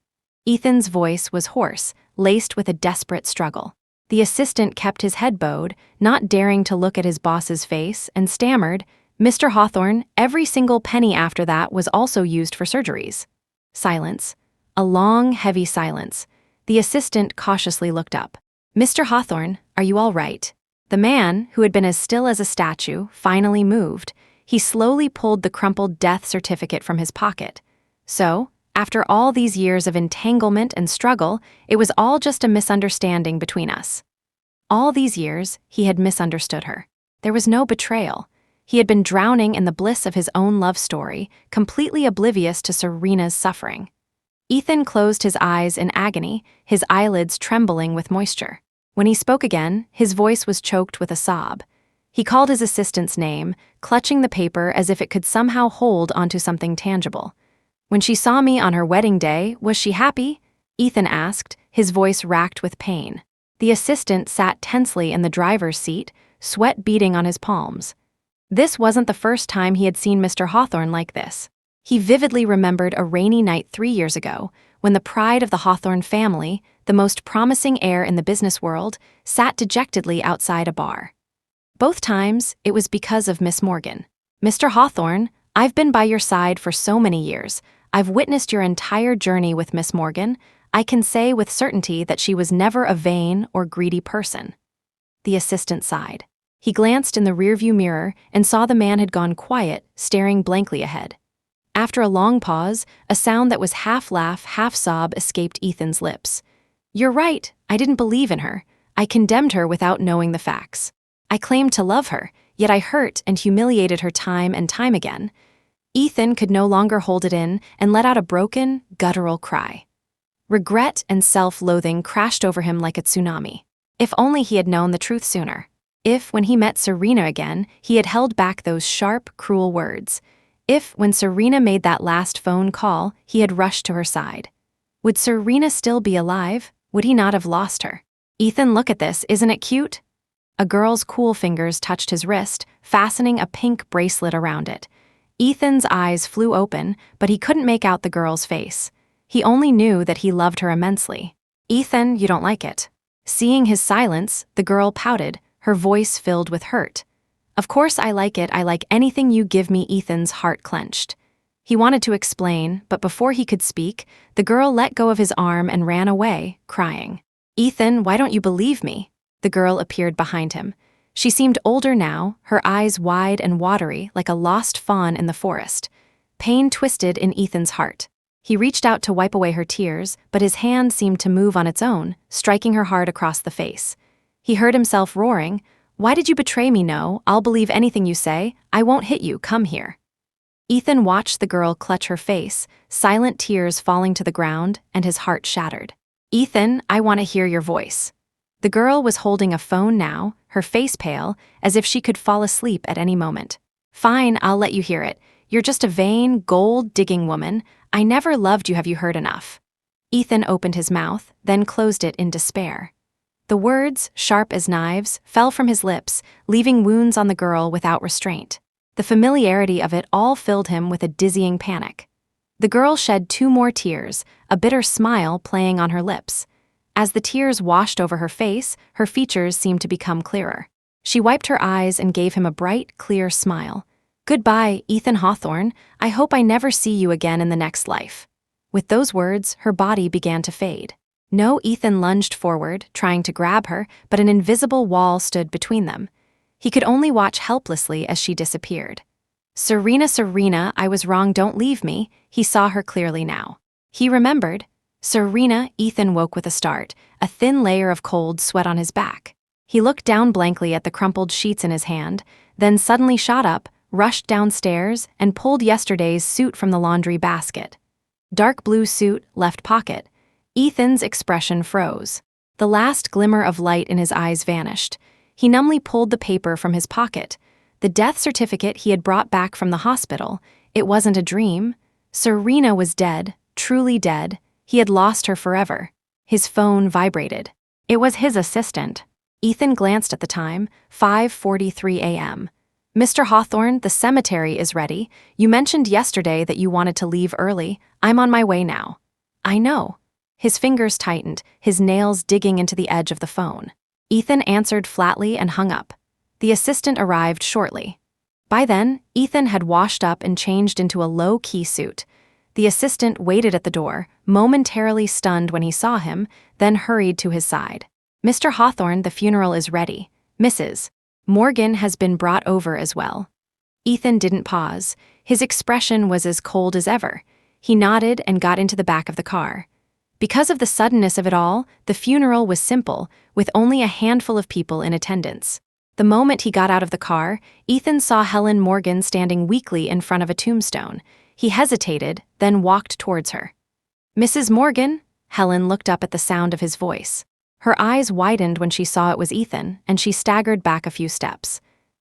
Ethan's voice was hoarse, laced with a desperate struggle. The assistant kept his head bowed, not daring to look at his boss's face, and stammered, Mr. Hawthorne, every single penny after that was also used for surgeries. Silence. A long, heavy silence. The assistant cautiously looked up. Mr. Hawthorne, are you all right? The man, who had been as still as a statue, finally moved. He slowly pulled the crumpled death certificate from his pocket. So, after all these years of entanglement and struggle, it was all just a misunderstanding between us. All these years, he had misunderstood her. There was no betrayal. He had been drowning in the bliss of his own love story, completely oblivious to Serena's suffering. Ethan closed his eyes in agony, his eyelids trembling with moisture. When he spoke again, his voice was choked with a sob. He called his assistant's name, clutching the paper as if it could somehow hold onto something tangible. When she saw me on her wedding day, was she happy? Ethan asked, his voice racked with pain. The assistant sat tensely in the driver's seat, sweat beading on his palms. This wasn't the first time he had seen Mr. Hawthorne like this. He vividly remembered a rainy night 3 years ago, when the pride of the Hawthorne family, the most promising heir in the business world, sat dejectedly outside a bar. Both times, it was because of Miss Morgan. Mr. Hawthorne, I've been by your side for so many years. I've witnessed your entire journey with Miss Morgan. I can say with certainty that she was never a vain or greedy person. The assistant sighed. He glanced in the rearview mirror and saw the man had gone quiet, staring blankly ahead. After a long pause, a sound that was half laugh, half sob escaped Ethan's lips. You're right, I didn't believe in her. I condemned her without knowing the facts. I claimed to love her, yet I hurt and humiliated her time and time again. Ethan could no longer hold it in and let out a broken, guttural cry. Regret and self-loathing crashed over him like a tsunami. If only he had known the truth sooner. If, when he met Serena again, he had held back those sharp, cruel words. If, when Serena made that last phone call, he had rushed to her side. Would Serena still be alive? Would he not have lost her? Ethan, look at this, isn't it cute? A girl's cool fingers touched his wrist, fastening a pink bracelet around it. Ethan's eyes flew open, but he couldn't make out the girl's face. He only knew that he loved her immensely. Ethan, you don't like it. Seeing his silence, the girl pouted, her voice filled with hurt. Of course I like it, I like anything you give me. Ethan's heart clenched. He wanted to explain, but before he could speak, the girl let go of his arm and ran away, crying. Ethan, why don't you believe me? The girl appeared behind him. She seemed older now, her eyes wide and watery like a lost fawn in the forest. Pain twisted in Ethan's heart. He reached out to wipe away her tears, but his hand seemed to move on its own, striking her hard across the face. He heard himself roaring, Why did you betray me? No, I'll believe anything you say. I won't hit you, come here. Ethan watched the girl clutch her face, silent tears falling to the ground, and his heart shattered. Ethan, I want to hear your voice. The girl was holding a phone now, her face pale, as if she could fall asleep at any moment. "Fine, I'll let you hear it. You're just a vain, gold-digging woman. I never loved you, have you heard enough?" Ethan opened his mouth, then closed it in despair. The words, sharp as knives, fell from his lips, leaving wounds on the girl without restraint. The familiarity of it all filled him with a dizzying panic. The girl shed 2 more tears, a bitter smile playing on her lips. As the tears washed over her face, her features seemed to become clearer. She wiped her eyes and gave him a bright, clear smile. "Goodbye, Ethan Hawthorne. I hope I never see you again in the next life." With those words, her body began to fade. No, Ethan lunged forward, trying to grab her, but an invisible wall stood between them. He could only watch helplessly as she disappeared. "Serena, Serena, I was wrong, don't leave me." He saw her clearly now. He remembered. "Serena," Ethan woke with a start, a thin layer of cold sweat on his back. He looked down blankly at the crumpled sheets in his hand, then suddenly shot up, rushed downstairs, and pulled yesterday's suit from the laundry basket. Dark blue suit, left pocket. Ethan's expression froze. The last glimmer of light in his eyes vanished. He numbly pulled the paper from his pocket. The death certificate he had brought back from the hospital. It wasn't a dream. Serena was dead, truly dead. He had lost her forever. His phone vibrated. It was his assistant. Ethan glanced at the time, 5:43 a.m. "Mr. Hawthorne, the cemetery is ready. You mentioned yesterday that you wanted to leave early. I'm on my way now." "I know." His fingers tightened, his nails digging into the edge of the phone. Ethan answered flatly and hung up. The assistant arrived shortly. By then, Ethan had washed up and changed into a low-key suit. The assistant waited at the door, momentarily stunned when he saw him, then hurried to his side. "Mr. Hawthorne, the funeral is ready. Mrs. Morgan has been brought over as well." Ethan didn't pause. His expression was as cold as ever. He nodded and got into the back of the car. Because of the suddenness of it all, the funeral was simple, with only a handful of people in attendance. The moment he got out of the car, Ethan saw Helen Morgan standing weakly in front of a tombstone. He hesitated, then walked towards her. "Mrs. Morgan?" Helen looked up at the sound of his voice. Her eyes widened when she saw it was Ethan, and she staggered back a few steps.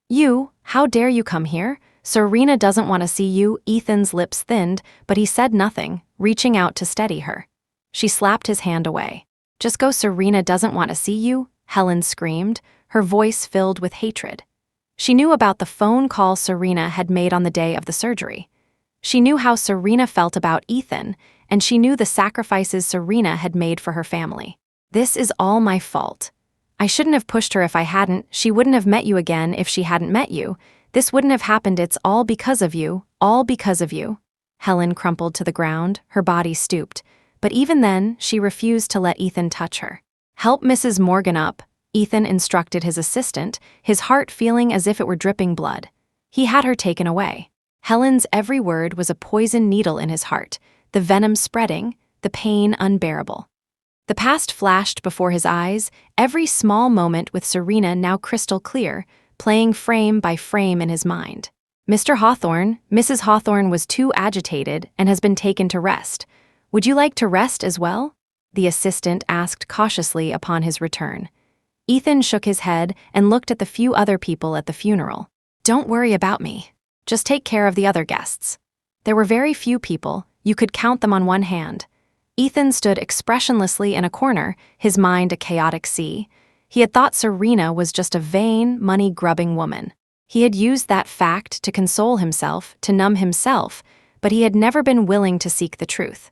"You? How dare you come here? Serena doesn't want to see you." Ethan's lips thinned, but he said nothing, reaching out to steady her. She slapped his hand away. "Just go, Serena doesn't want to see you," Helen screamed, her voice filled with hatred. She knew about the phone call Serena had made on the day of the surgery. She knew how Serena felt about Ethan, and she knew the sacrifices Serena had made for her family. "This is all my fault. I shouldn't have pushed her if I hadn't. She wouldn't have met you again if she hadn't met you. This wouldn't have happened. It's all because of you, all because of you." Helen crumpled to the ground, her body stooped. But even then, she refused to let Ethan touch her. "Help Mrs. Morgan up," Ethan instructed his assistant, his heart feeling as if it were dripping blood. He had her taken away. Helen's every word was a poison needle in his heart, the venom spreading, the pain unbearable. The past flashed before his eyes, every small moment with Serena now crystal clear, playing frame by frame in his mind. "Mr. Hawthorne, Mrs. Hawthorne was too agitated and has been taken to rest. Would you like to rest as well?" the assistant asked cautiously upon his return. Ethan shook his head and looked at the few other people at the funeral. "Don't worry about me. Just take care of the other guests." There were very few people, you could count them on one hand. Ethan stood expressionlessly in a corner, his mind a chaotic sea. He had thought Serena was just a vain, money-grubbing woman. He had used that fact to console himself, to numb himself, but he had never been willing to seek the truth.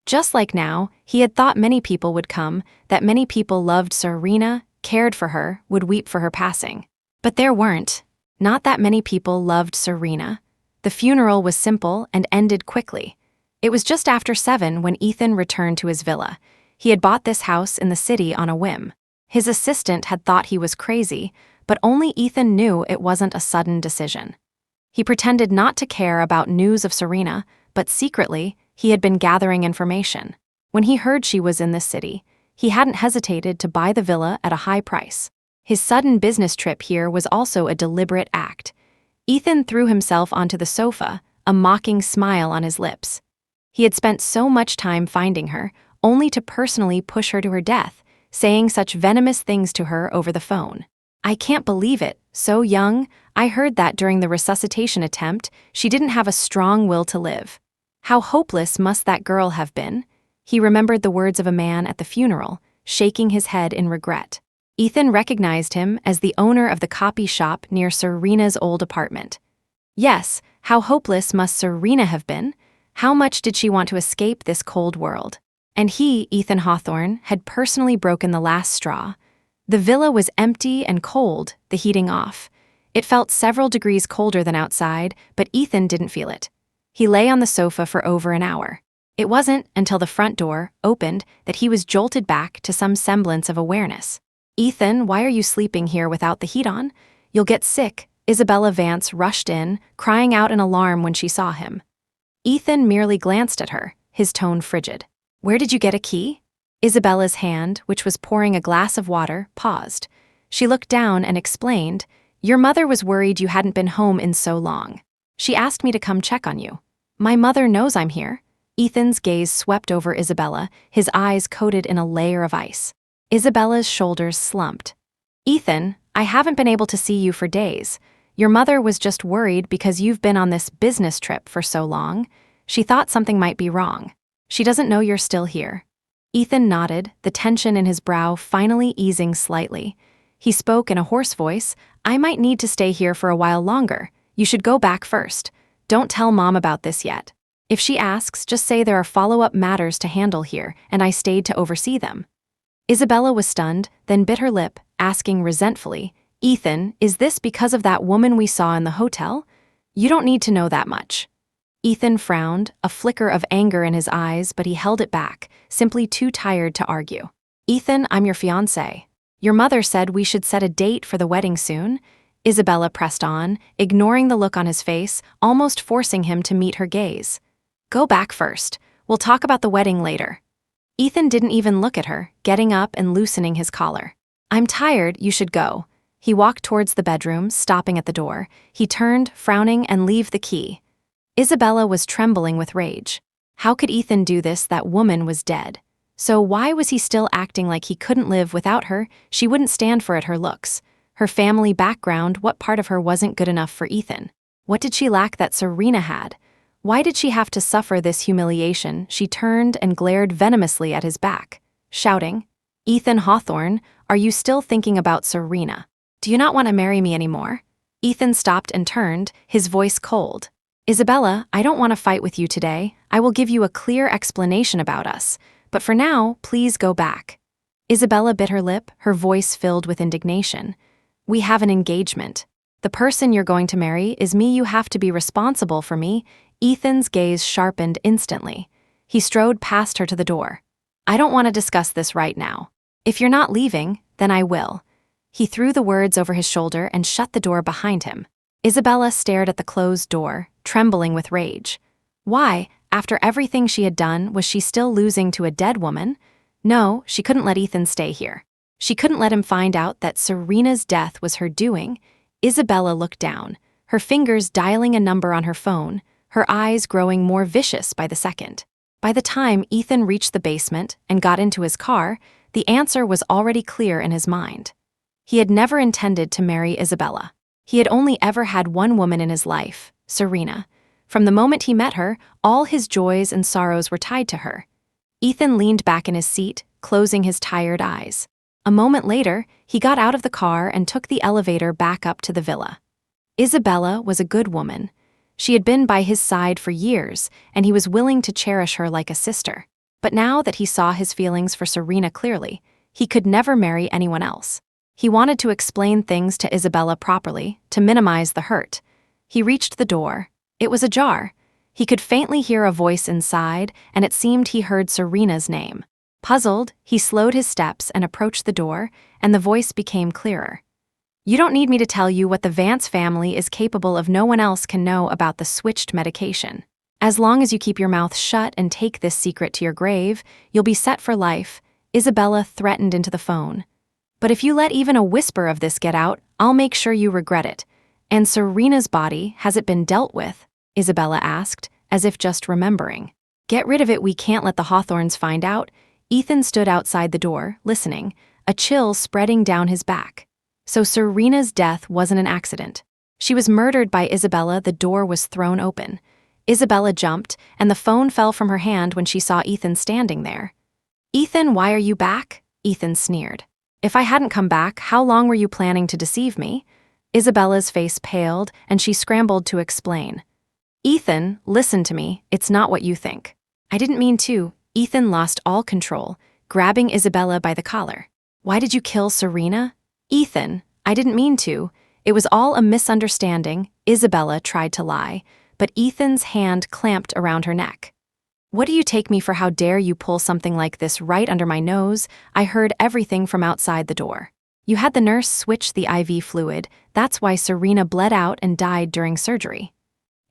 Just like now, he had thought many people would come, that many people loved Serena, cared for her, would weep for her passing. But there weren't. Not that many people loved Serena. The funeral was simple and ended quickly. It was just after 7 when Ethan returned to his villa. He had bought this house in the city on a whim. His assistant had thought he was crazy, but only Ethan knew it wasn't a sudden decision. He pretended not to care about news of Serena, but secretly, he had been gathering information. When he heard she was in this city, he hadn't hesitated to buy the villa at a high price. His sudden business trip here was also a deliberate act. Ethan threw himself onto the sofa, a mocking smile on his lips. He had spent so much time finding her, only to personally push her to her death, saying such venomous things to her over the phone. I can't believe it, so young. I heard that during the resuscitation attempt, she didn't have a strong will to live. How hopeless must that girl have been? He remembered the words of a man at the funeral, shaking his head in regret. Ethan recognized him as the owner of the copy shop near Serena's old apartment. Yes, how hopeless must Serena have been? How much did she want to escape this cold world? And he, Ethan Hawthorne, had personally broken the last straw. The villa was empty and cold, the heating off. It felt several degrees colder than outside, but Ethan didn't feel it. He lay on the sofa for over an hour. It wasn't until the front door opened that he was jolted back to some semblance of awareness. "Ethan, why are you sleeping here without the heat on? You'll get sick." Isabella Vance rushed in, crying out in alarm when she saw him. Ethan merely glanced at her, his tone frigid. "Where did you get a key?" Isabella's hand, which was pouring a glass of water, paused. She looked down and explained, "Your mother was worried you hadn't been home in so long. She asked me to come check on you." "My mother knows I'm here." Ethan's gaze swept over Isabella, his eyes coated in a layer of ice. Isabella's shoulders slumped. "Ethan, I haven't been able to see you for days. Your mother was just worried because you've been on this business trip for so long. She thought something might be wrong. She doesn't know you're still here." Ethan nodded, the tension in his brow finally easing slightly. He spoke in a hoarse voice, "I might need to stay here for a while longer. You should go back first. Don't tell Mom about this yet. If she asks, just say there are follow-up matters to handle here, and I stayed to oversee them." Isabella was stunned, then bit her lip, asking resentfully, "Ethan, is this because of that woman we saw in the hotel? You don't need to know that much." Ethan frowned, a flicker of anger in his eyes, but he held it back, simply too tired to argue. "Ethan, I'm your fiancé. Your mother said we should set a date for the wedding soon." Isabella pressed on, ignoring the look on his face, almost forcing him to meet her gaze. "Go back first. We'll talk about the wedding later." Ethan didn't even look at her, getting up and loosening his collar. "I'm tired, you should go." He walked towards the bedroom, stopping at the door. He turned, frowning, and leave the key. Isabella was trembling with rage. How could Ethan do this? That woman was dead. So why was he still acting like he couldn't live without her? She wouldn't stand for it, her looks. Her family background, what part of her wasn't good enough for Ethan? What did she lack that Serena had? Why did she have to suffer this humiliation? She turned and glared venomously at his back, shouting, "Ethan Hawthorne, are you still thinking about Serena? Do you not want to marry me anymore?" Ethan stopped and turned, his voice cold. "Isabella, I don't want to fight with you today. I will give you a clear explanation about us. But for now, please go back." Isabella bit her lip, her voice filled with indignation. "We have an engagement. The person you're going to marry is me. You have to be responsible for me." Ethan's gaze sharpened instantly. He strode past her to the door. "I don't want to discuss this right now. If you're not leaving, then I will." He threw the words over his shoulder and shut the door behind him. Isabella stared at the closed door, trembling with rage. Why, after everything she had done, was she still losing to a dead woman? No, she couldn't let Ethan stay here. She couldn't let him find out that Serena's death was her doing. Isabella looked down, her fingers dialing a number on her phone, her eyes growing more vicious by the second. By the time Ethan reached the basement and got into his car, the answer was already clear in his mind. He had never intended to marry Isabella. He had only ever had one woman in his life, Serena. From the moment he met her, all his joys and sorrows were tied to her. Ethan leaned back in his seat, closing his tired eyes. A moment later, he got out of the car and took the elevator back up to the villa. Isabella was a good woman. She had been by his side for years, and he was willing to cherish her like a sister. But now that he saw his feelings for Serena clearly, he could never marry anyone else. He wanted to explain things to Isabella properly, to minimize the hurt. He reached the door. It was ajar. He could faintly hear a voice inside, and it seemed he heard Serena's name. Puzzled, he slowed his steps and approached the door, and the voice became clearer. "You don't need me to tell you what the Vance family is capable of. No one else can know about the switched medication. As long as you keep your mouth shut and take this secret to your grave, you'll be set for life," Isabella threatened into the phone. "But if you let even a whisper of this get out, I'll make sure you regret it." "And Serena's body, has it been dealt with?" Isabella asked, as if just remembering. "Get rid of it. We can't let the Hawthorns find out." Ethan stood outside the door, listening, a chill spreading down his back. So Serena's death wasn't an accident. She was murdered by Isabella. The door was thrown open. Isabella jumped, and the phone fell from her hand when she saw Ethan standing there. "Ethan, why are you back?" Ethan sneered. "If I hadn't come back, how long were you planning to deceive me?" Isabella's face paled, and she scrambled to explain. "Ethan, listen to me, it's not what you think." "I didn't mean to." Ethan lost all control, grabbing Isabella by the collar. "Why did you kill Serena?" "Ethan, I didn't mean to. It was all a misunderstanding." Isabella tried to lie, but Ethan's hand clamped around her neck. "What do you take me for? How dare you pull something like this right under my nose?" I heard everything from outside the door. "You had the nurse switch the IV fluid. That's why Serena bled out and died during surgery."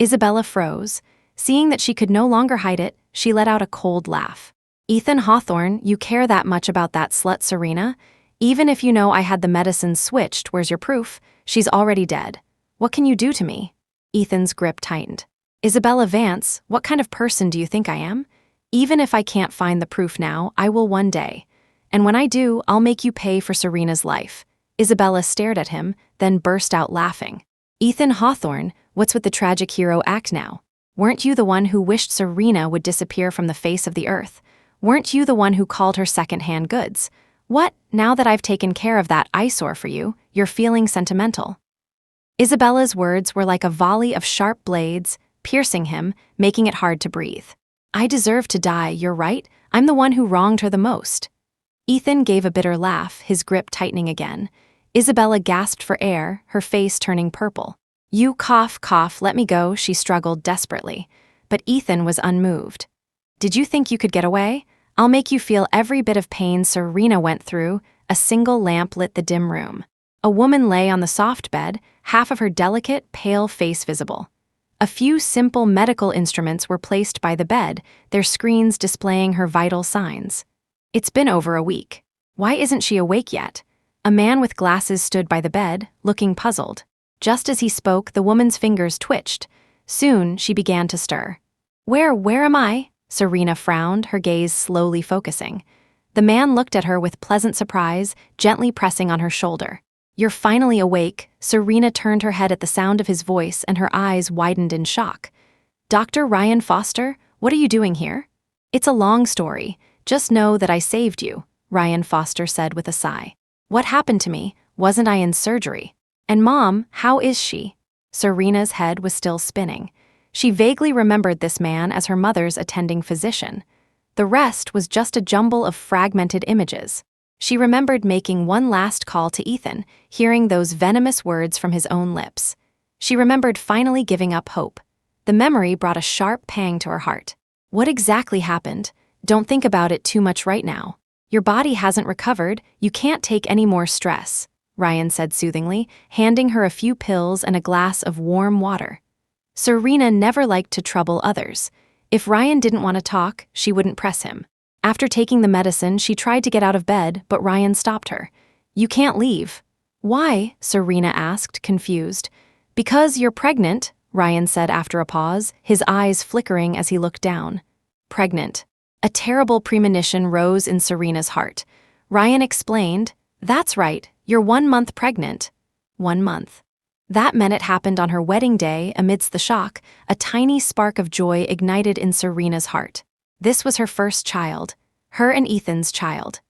Isabella froze. Seeing that she could no longer hide it, she let out a cold laugh. "Ethan Hawthorne, you care that much about that slut Serena? Even if you know I had the medicine switched, where's your proof? She's already dead. What can you do to me?" Ethan's grip tightened. "Isabella Vance, what kind of person do you think I am? Even if I can't find the proof now, I will one day. And when I do, I'll make you pay for Serena's life." Isabella stared at him, then burst out laughing. "Ethan Hawthorne, what's with the tragic hero act now? Weren't you the one who wished Serena would disappear from the face of the earth? Weren't you the one who called her second-hand goods? What, now that I've taken care of that eyesore for you, you're feeling sentimental?" Isabella's words were like a volley of sharp blades, piercing him, making it hard to breathe. "I deserve to die, you're right. I'm the one who wronged her the most." Ethan gave a bitter laugh, his grip tightening again. Isabella gasped for air, her face turning purple. "You cough, let me go," she struggled desperately. But Ethan was unmoved. "Did you think you could get away? I'll make you feel every bit of pain Serena went through." A single lamp lit the dim room. A woman lay on the soft bed, half of her delicate, pale face visible. A few simple medical instruments were placed by the bed, their screens displaying her vital signs. "It's been over a week. Why isn't she awake yet?" A man with glasses stood by the bed, looking puzzled. Just as he spoke, the woman's fingers twitched. Soon, she began to stir. Where am I?" Serena frowned, her gaze slowly focusing. The man looked at her with pleasant surprise, gently pressing on her shoulder. "You're finally awake." Serena turned her head at the sound of his voice, and her eyes widened in shock. "Dr. Ryan Foster, what are you doing here?" "It's a long story. Just know that I saved you," Ryan Foster said with a sigh. "What happened to me? Wasn't I in surgery? And Mom, how is she?" Serena's head was still spinning. She vaguely remembered this man as her mother's attending physician. The rest was just a jumble of fragmented images. She remembered making one last call to Ethan, hearing those venomous words from his own lips. She remembered finally giving up hope. The memory brought a sharp pang to her heart. What exactly happened? Don't think about it too much right now. Your body hasn't recovered, you can't take any more stress, Ryan said soothingly, handing her a few pills and a glass of warm water. Serena never liked to trouble others. If Ryan didn't want to talk, she wouldn't press him. After taking the medicine, she tried to get out of bed, but Ryan stopped her. "You can't leave." "Why?" Serena asked, confused. "Because you're pregnant," Ryan said after a pause, his eyes flickering as he looked down. Pregnant. A terrible premonition rose in Serena's heart. Ryan explained, "That's right, you're 1 month pregnant." 1 month. That meant it happened on her wedding day. Amidst the shock, a tiny spark of joy ignited in Serena's heart. This was her first child. Her and Ethan's child.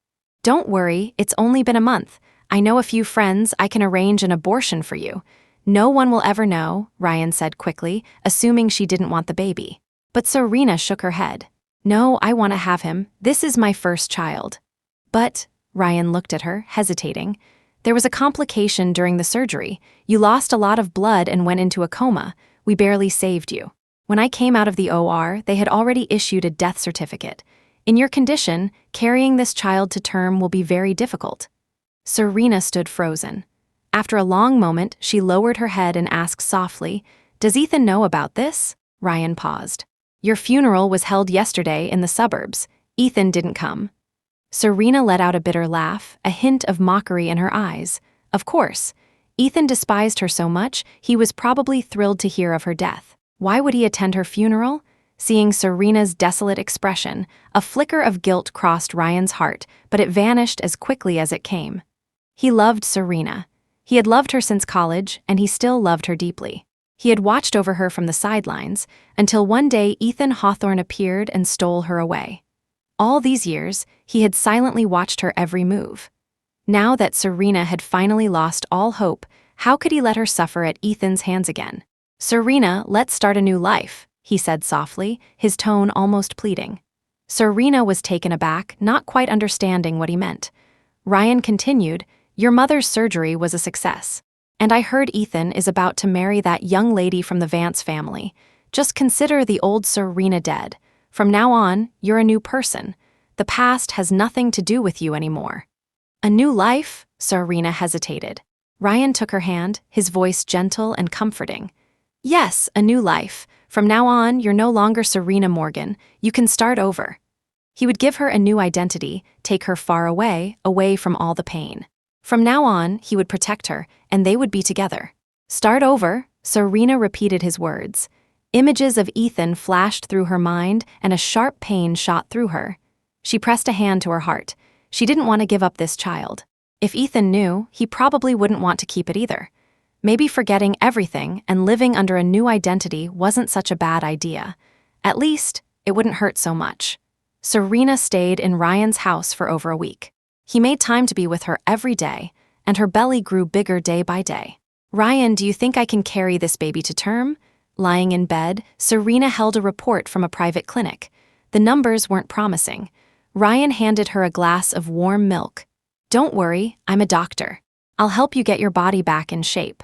"Don't worry, it's only been a month. I know a few friends. I can arrange an abortion for you. No one will ever know," Ryan said quickly, assuming she didn't want the baby. But Serena shook her head. "No, I want to have him. This is my first child." "But," Ryan looked at her, hesitating, "there was a complication during the surgery. You lost a lot of blood and went into a coma. We barely saved you. When I came out of the OR, they had already issued a death certificate. In your condition, carrying this child to term will be very difficult." Serena stood frozen. After a long moment, she lowered her head and asked softly, "Does Ethan know about this?" Ryan paused. "Your funeral was held yesterday in the suburbs. Ethan didn't come." Serena let out a bitter laugh, a hint of mockery in her eyes. Of course. Ethan despised her so much, he was probably thrilled to hear of her death. Why would he attend her funeral? seeing Serena's desolate expression. A flicker of guilt crossed Ryan's heart, but it vanished as quickly as it came. He loved Serena. He had loved her since college, and he still loved her deeply. He had watched over her from the sidelines, until one day Ethan Hawthorne appeared and stole her away. All these years, he had silently watched her every move. Now that Serena had finally lost all hope, how could he let her suffer at Ethan's hands again? "Serena, let's start a new life," he said softly, his tone almost pleading. Serena was taken aback, not quite understanding what he meant. Ryan continued, "Your mother's surgery was a success. And I heard Ethan is about to marry that young lady from the Vance family. Just consider the old Serena dead. From now on, you're a new person. The past has nothing to do with you anymore." "A new life?" Serena hesitated. Ryan took her hand, his voice gentle and comforting. "Yes, a new life. From now on, you're no longer Serena Morgan. You can start over." He would give her a new identity, take her far away, away from all the pain. From now on, he would protect her, and they would be together. "Start over," Serena repeated his words. Images of Ethan flashed through her mind, and a sharp pain shot through her. She pressed a hand to her heart. She didn't want to give up this child. If Ethan knew, he probably wouldn't want to keep it either. Maybe forgetting everything and living under a new identity wasn't such a bad idea. At least, it wouldn't hurt so much. Serena stayed in Ryan's house for over a week. He made time to be with her every day, and her belly grew bigger day by day. "Ryan, do you think I can carry this baby to term?" Lying in bed, Serena held a report from a private clinic. The numbers weren't promising. Ryan handed her a glass of warm milk. "Don't worry, I'm a doctor. I'll help you get your body back in shape."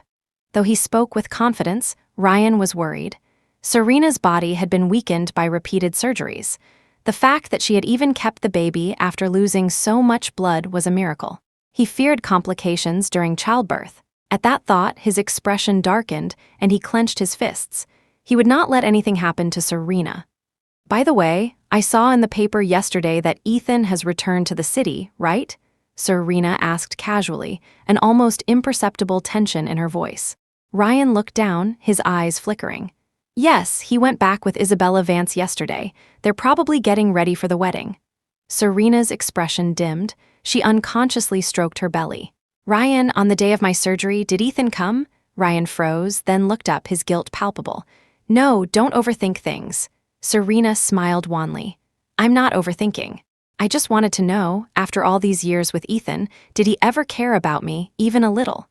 Though he spoke with confidence, Ryan was worried. Serena's body had been weakened by repeated surgeries. The fact that she had even kept the baby after losing so much blood was a miracle. He feared complications during childbirth. At that thought, his expression darkened, and he clenched his fists. He would not let anything happen to Serena. "By the way, I saw in the paper yesterday that Ethan has returned to the city, right?" Serena asked casually, an almost imperceptible tension in her voice. Ryan looked down, his eyes flickering. "Yes, he went back with Isabella Vance yesterday. They're probably getting ready for the wedding." Serena's expression dimmed. She unconsciously stroked her belly. "Ryan, on the day of my surgery, did Ethan come?" Ryan froze, then looked up, his guilt palpable. "No, don't overthink things." Serena smiled wanly. "I'm not overthinking. I just wanted to know, after all these years with Ethan, did he ever care about me, even a little?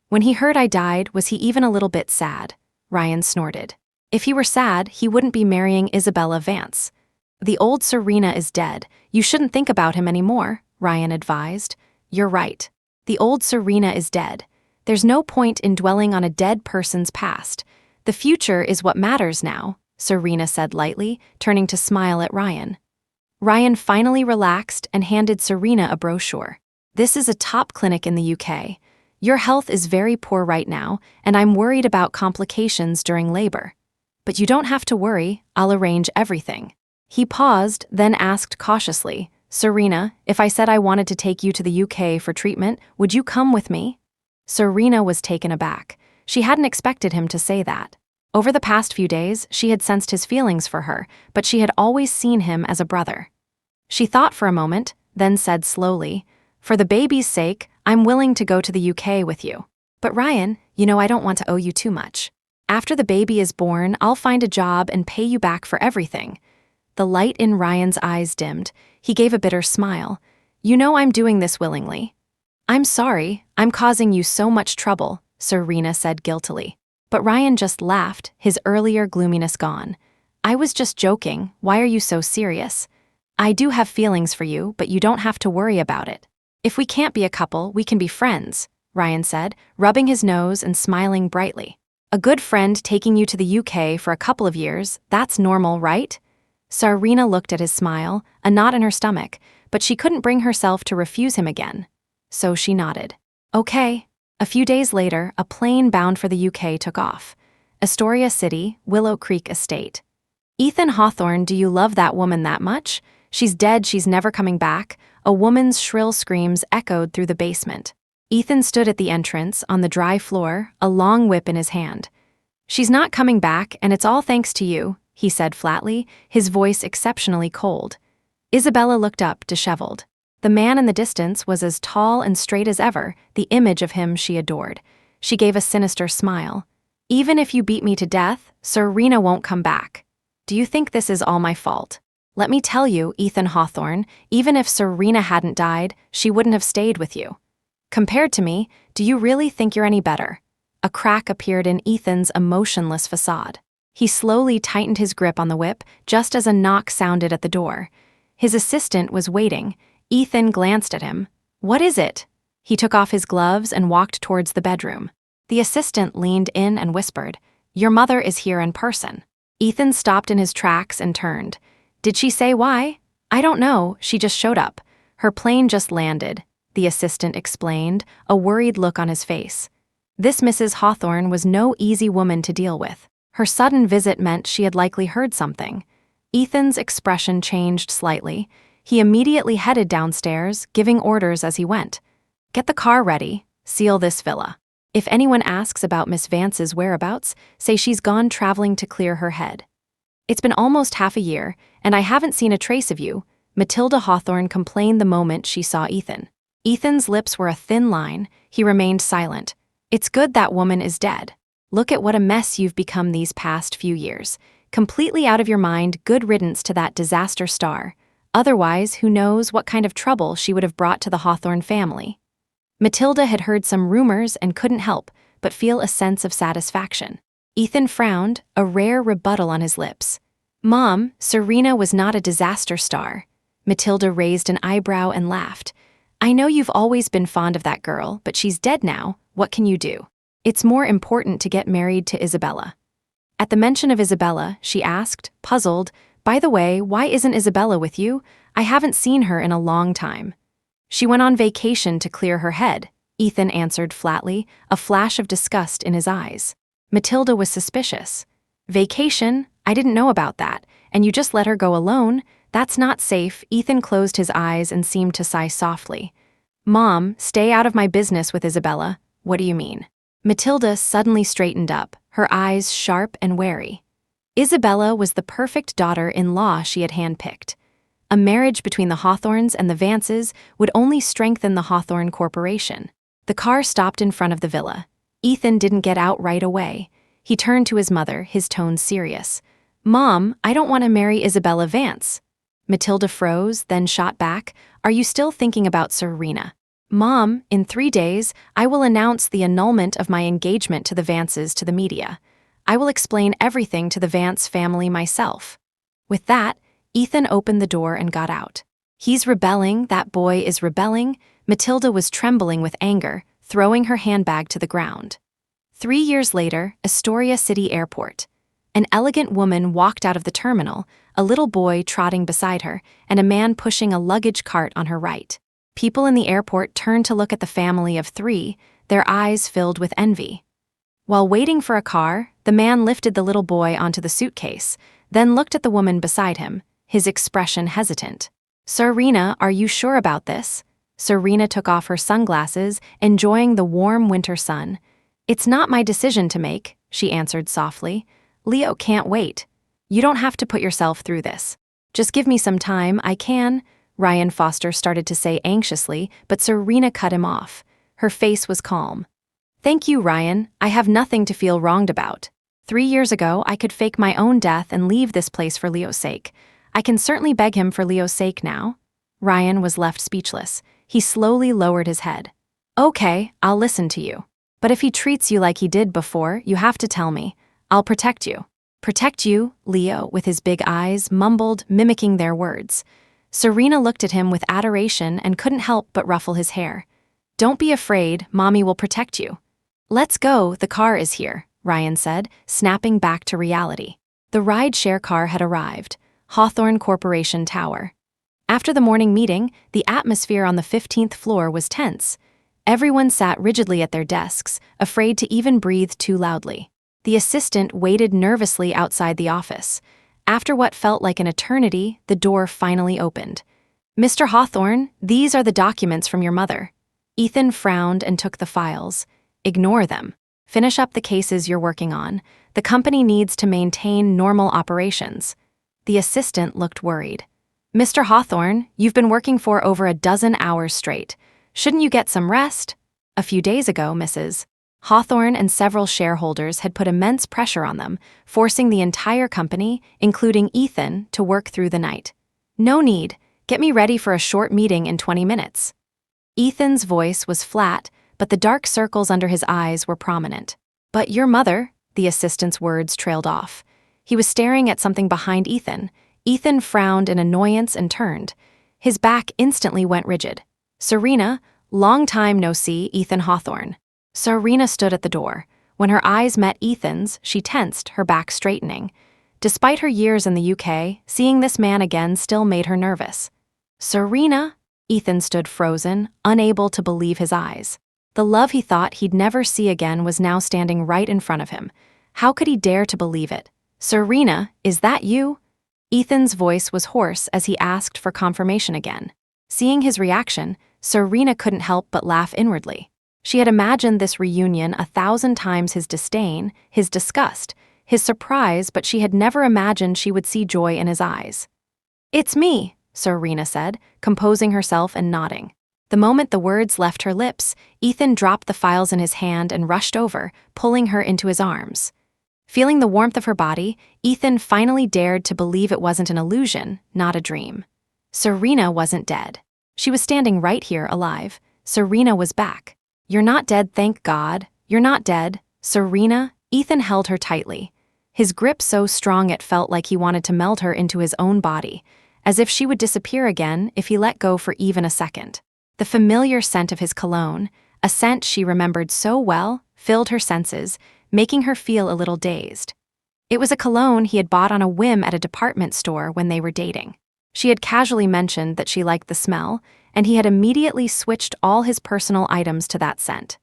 When he heard I died, was he even a little bit sad?" Ryan snorted. "If he were sad, he wouldn't be marrying Isabella Vance." "The old Serena is dead. You shouldn't think about him anymore," Ryan advised. "You're right. The old Serena is dead. There's no point in dwelling on a dead person's past. The future is what matters now," Serena said lightly, turning to smile at Ryan. Ryan finally relaxed and handed Serena a brochure. "This is a top clinic in the UK. Your health is very poor right now, and I'm worried about complications during labor. But you don't have to worry, I'll arrange everything." He paused, then asked cautiously, "Serena, if I said I wanted to take you to the UK for treatment, would you come with me?" Serena was taken aback. She hadn't expected him to say that. Over the past few days, she had sensed his feelings for her, but she had always seen him as a brother. She thought for a moment, then said slowly, "For the baby's sake, I'm willing to go to the UK with you. But Ryan, you know I don't want to owe you too much. After the baby is born, I'll find a job and pay you back for everything." The light in Ryan's eyes dimmed. He gave a bitter smile. "You know I'm doing this willingly." "I'm sorry, I'm causing you so much trouble," Serena said guiltily. But Ryan just laughed, his earlier gloominess gone. "I was just joking, why are you so serious? I do have feelings for you, but you don't have to worry about it. If we can't be a couple, we can be friends," Ryan said, rubbing his nose and smiling brightly. "A good friend taking you to the UK for a couple of years, that's normal, right?" Serena looked at his smile, a knot in her stomach, but she couldn't bring herself to refuse him again. So she nodded. "Okay." A few days later, a plane bound for the UK took off. Astoria City, Willow Creek Estate. "Ethan Hawthorne, do you love that woman that much? She's dead, she's never coming back." A woman's shrill screams echoed through the basement. Ethan stood at the entrance, on the dry floor, a long whip in his hand. "She's not coming back, and it's all thanks to you," he said flatly, his voice exceptionally cold. Isabella looked up, disheveled. The man in the distance was as tall and straight as ever, the image of him she adored. She gave a sinister smile. Even if you beat me to death, Serena won't come back. Do you think this is all my fault? Let me tell you, Ethan Hawthorne, even if Serena hadn't died, she wouldn't have stayed with you. Compared to me, do you really think you're any better? A crack appeared in Ethan's emotionless facade. He slowly tightened his grip on the whip just as a knock sounded at the door. His assistant was waiting. Ethan glanced at him. What is it? He took off his gloves and walked towards the bedroom. The assistant leaned in and whispered, Your mother is here in person. Ethan stopped in his tracks and turned. Did she say why? I don't know, she just showed up. Her plane just landed, the assistant explained, a worried look on his face. This Mrs. Hawthorne was no easy woman to deal with. Her sudden visit meant she had likely heard something. Ethan's expression changed slightly. He immediately headed downstairs, giving orders as he went. Get the car ready, seal this villa. If anyone asks about Miss Vance's whereabouts, say she's gone traveling to clear her head. It's been almost half a year, and I haven't seen a trace of you, Matilda Hawthorne complained the moment she saw Ethan. Ethan's lips were a thin line. He remained silent. It's good that woman is dead. Look at what a mess you've become these past few years. Completely out of your mind, good riddance to that disaster star. Otherwise, who knows what kind of trouble she would have brought to the Hawthorne family. Matilda had heard some rumors and couldn't help but feel a sense of satisfaction. Ethan frowned, a rare rebuttal on his lips. Mom, Serena was not a disaster star. Matilda raised an eyebrow and laughed. I know you've always been fond of that girl, but she's dead now. What can you do? It's more important to get married to Isabella. At the mention of Isabella, she asked, puzzled, By the way, why isn't Isabella with you? I haven't seen her in a long time. She went on vacation to clear her head, Ethan answered flatly, a flash of disgust in his eyes. Matilda was suspicious. Vacation? I didn't know about that. And you just let her go alone? That's not safe. Ethan closed his eyes and seemed to sigh softly. Mom, stay out of my business with Isabella. What do you mean? Matilda suddenly straightened up, her eyes sharp and wary. Isabella was the perfect daughter-in-law she had handpicked. A marriage between the Hawthornes and the Vances would only strengthen the Hawthorne Corporation. The car stopped in front of the villa. Ethan didn't get out right away. He turned to his mother, his tone serious. Mom, I don't want to marry Isabella Vance. Matilda froze, then shot back. Are you still thinking about Serena? Mom, in 3 days, I will announce the annulment of my engagement to the Vances to the media. I will explain everything to the Vance family myself. With that, Ethan opened the door and got out. He's rebelling, that boy is rebelling. Matilda was trembling with anger, throwing her handbag to the ground. 3 years later, Astoria City Airport. An elegant woman walked out of the terminal, a little boy trotting beside her, and a man pushing a luggage cart on her right. People in the airport turned to look at the family of 3, their eyes filled with envy. While waiting for a car, the man lifted the little boy onto the suitcase, then looked at the woman beside him, his expression hesitant. Serena, are you sure about this? Serena took off her sunglasses, enjoying the warm winter sun. It's not my decision to make, she answered softly. Leo can't wait. You don't have to put yourself through this. Just give me some time, I can. Ryan Foster started to say anxiously, but Serena cut him off. Her face was calm. Thank you, Ryan. I have nothing to feel wronged about. 3 years ago, I could fake my own death and leave this place for Leo's sake. I can certainly beg him for Leo's sake now. Ryan was left speechless. He slowly lowered his head. Okay, I'll listen to you. But if he treats you like he did before, you have to tell me. I'll protect you. Protect you, Leo, with his big eyes, mumbled, mimicking their words. Serena looked at him with adoration and couldn't help but ruffle his hair. Don't be afraid, Mommy will protect you. Let's go, the car is here, Ryan said, snapping back to reality. The ride-share car had arrived, Hawthorne Corporation Tower. After the morning meeting, the atmosphere on the 15th floor was tense. Everyone sat rigidly at their desks, afraid to even breathe too loudly. The assistant waited nervously outside the office. After what felt like an eternity, the door finally opened. Mr. Hawthorne, these are the documents from your mother. Ethan frowned and took the files. Ignore them. Finish up the cases you're working on. The company needs to maintain normal operations." The assistant looked worried. "Mr. Hawthorne, you've been working for over a dozen hours straight. Shouldn't you get some rest?" A few days ago, Mrs. Hawthorne and several shareholders had put immense pressure on them, forcing the entire company, including Ethan, to work through the night. "No need. Get me ready for a short meeting in 20 minutes. Ethan's voice was flat, but the dark circles under his eyes were prominent. "But your mother," the assistant's words trailed off. He was staring at something behind Ethan. Ethan frowned in annoyance and turned. His back instantly went rigid. "Serena, long time no see, Ethan Hawthorne." Serena stood at the door. When her eyes met Ethan's, she tensed, her back straightening. Despite her years in the UK, seeing this man again still made her nervous. "Serena?" Ethan stood frozen, unable to believe his eyes. The love he thought he'd never see again was now standing right in front of him. How could he dare to believe it? "Serena, is that you?" Ethan's voice was hoarse as he asked for confirmation again. Seeing his reaction, Serena couldn't help but laugh inwardly. She had imagined this reunion 1,000 times his disdain, his disgust, his surprise, but she had never imagined she would see joy in his eyes. "It's me," Serena said, composing herself and nodding. The moment the words left her lips, Ethan dropped the files in his hand and rushed over, pulling her into his arms. Feeling the warmth of her body, Ethan finally dared to believe it wasn't an illusion, not a dream. Serena wasn't dead. She was standing right here, alive. Serena was back. "You're not dead, thank God. You're not dead. Serena." Ethan held her tightly. His grip so strong it felt like he wanted to melt her into his own body, as if she would disappear again if he let go for even a second. The familiar scent of his cologne, a scent she remembered so well, filled her senses, making her feel a little dazed. It was a cologne he had bought on a whim at a department store when they were dating. She had casually mentioned that she liked the smell, and he had immediately switched all his personal items to that scent.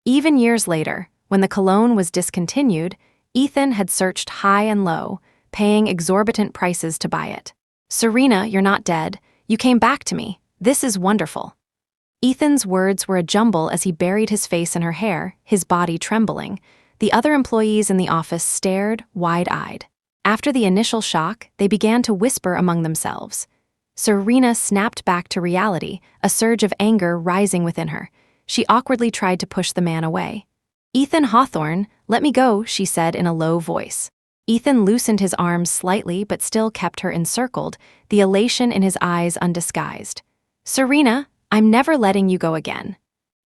Even years later, when the cologne was discontinued, Ethan had searched high and low, paying exorbitant prices to buy it. "Serena, you're not dead. You came back to me. This is wonderful." Ethan's words were a jumble as he buried his face in her hair, his body trembling. The other employees in the office stared, wide-eyed. After the initial shock, they began to whisper among themselves. Serena snapped back to reality, a surge of anger rising within her. She awkwardly tried to push the man away. "Ethan Hawthorne, let me go," she said in a low voice. Ethan loosened his arms slightly but still kept her encircled, the elation in his eyes undisguised. "Serena, I'm never letting you go again."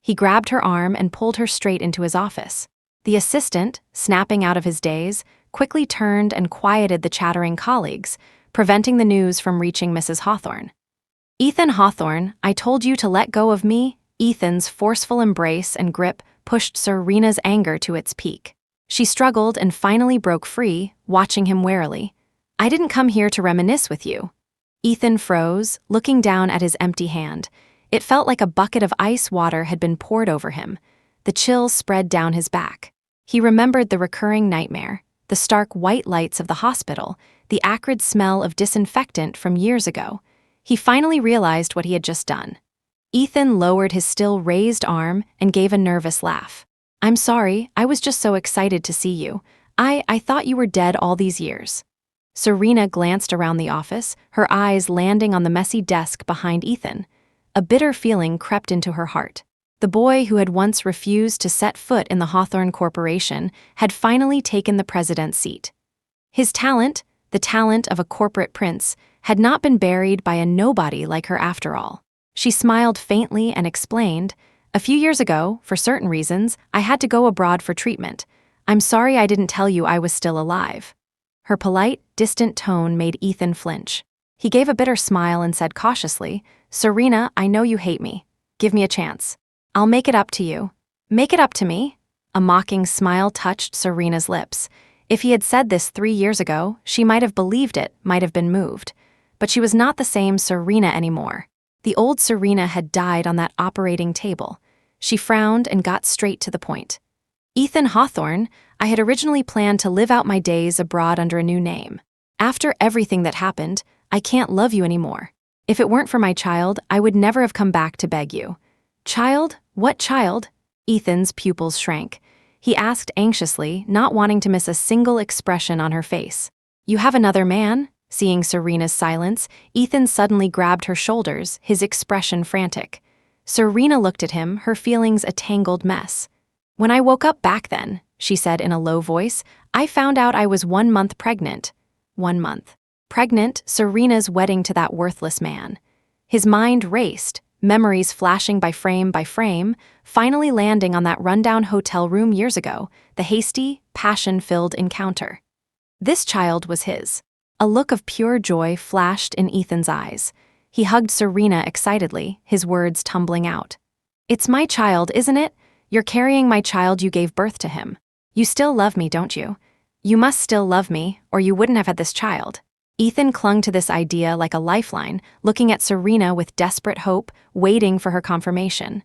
He grabbed her arm and pulled her straight into his office. The assistant, snapping out of his daze, quickly turned and quieted the chattering colleagues, preventing the news from reaching Mrs. Hawthorne. "Ethan Hawthorne, I told you to let go of me." Ethan's forceful embrace and grip pushed Serena's anger to its peak. She struggled and finally broke free, watching him warily. "I didn't come here to reminisce with you." Ethan froze, looking down at his empty hand. It felt like a bucket of ice water had been poured over him. The chills spread down his back. He remembered the recurring nightmare, the stark white lights of the hospital, the acrid smell of disinfectant from years ago. He finally realized what he had just done. Ethan lowered his still raised arm and gave a nervous laugh. "I'm sorry, I was just so excited to see you. I thought you were dead all these years." Serena glanced around the office, her eyes landing on the messy desk behind Ethan. A bitter feeling crept into her heart. The boy who had once refused to set foot in the Hawthorne Corporation had finally taken the president's seat. His talent, the talent of a corporate prince, had not been buried by a nobody like her after all. She smiled faintly and explained, "A few years ago, for certain reasons, I had to go abroad for treatment. I'm sorry I didn't tell you I was still alive." Her polite, distant tone made Ethan flinch. He gave a bitter smile and said cautiously, "Serena, I know you hate me. Give me a chance. I'll make it up to you." "Make it up to me?" A mocking smile touched Serena's lips. If he had said this 3 years ago, she might have believed it, might have been moved. But she was not the same Serena anymore. The old Serena had died on that operating table. She frowned and got straight to the point. "Ethan Hawthorne, I had originally planned to live out my days abroad under a new name. After everything that happened, I can't love you anymore. If it weren't for my child, I would never have come back to beg you." "Child? What child?" Ethan's pupils shrank. he asked anxiously, not wanting to miss a single expression on her face. "You have another man?" Seeing Serena's silence, Ethan suddenly grabbed her shoulders, his expression frantic. Serena looked at him, her feelings a tangled mess. "When I woke up back then," she said in a low voice, "I found out I was 1 month pregnant." 1 month. Pregnant, Serena's wedding to that worthless man. His mind raced, memories flashing by frame, finally landing on that rundown hotel room years ago, the hasty, passion-filled encounter. This child was his. A look of pure joy flashed in Ethan's eyes. He hugged Serena excitedly, his words tumbling out. "It's my child, isn't it? You're carrying my child, you gave birth to him. You still love me, don't you? You must still love me, or you wouldn't have had this child." Ethan clung to this idea like a lifeline, looking at Serena with desperate hope, waiting for her confirmation.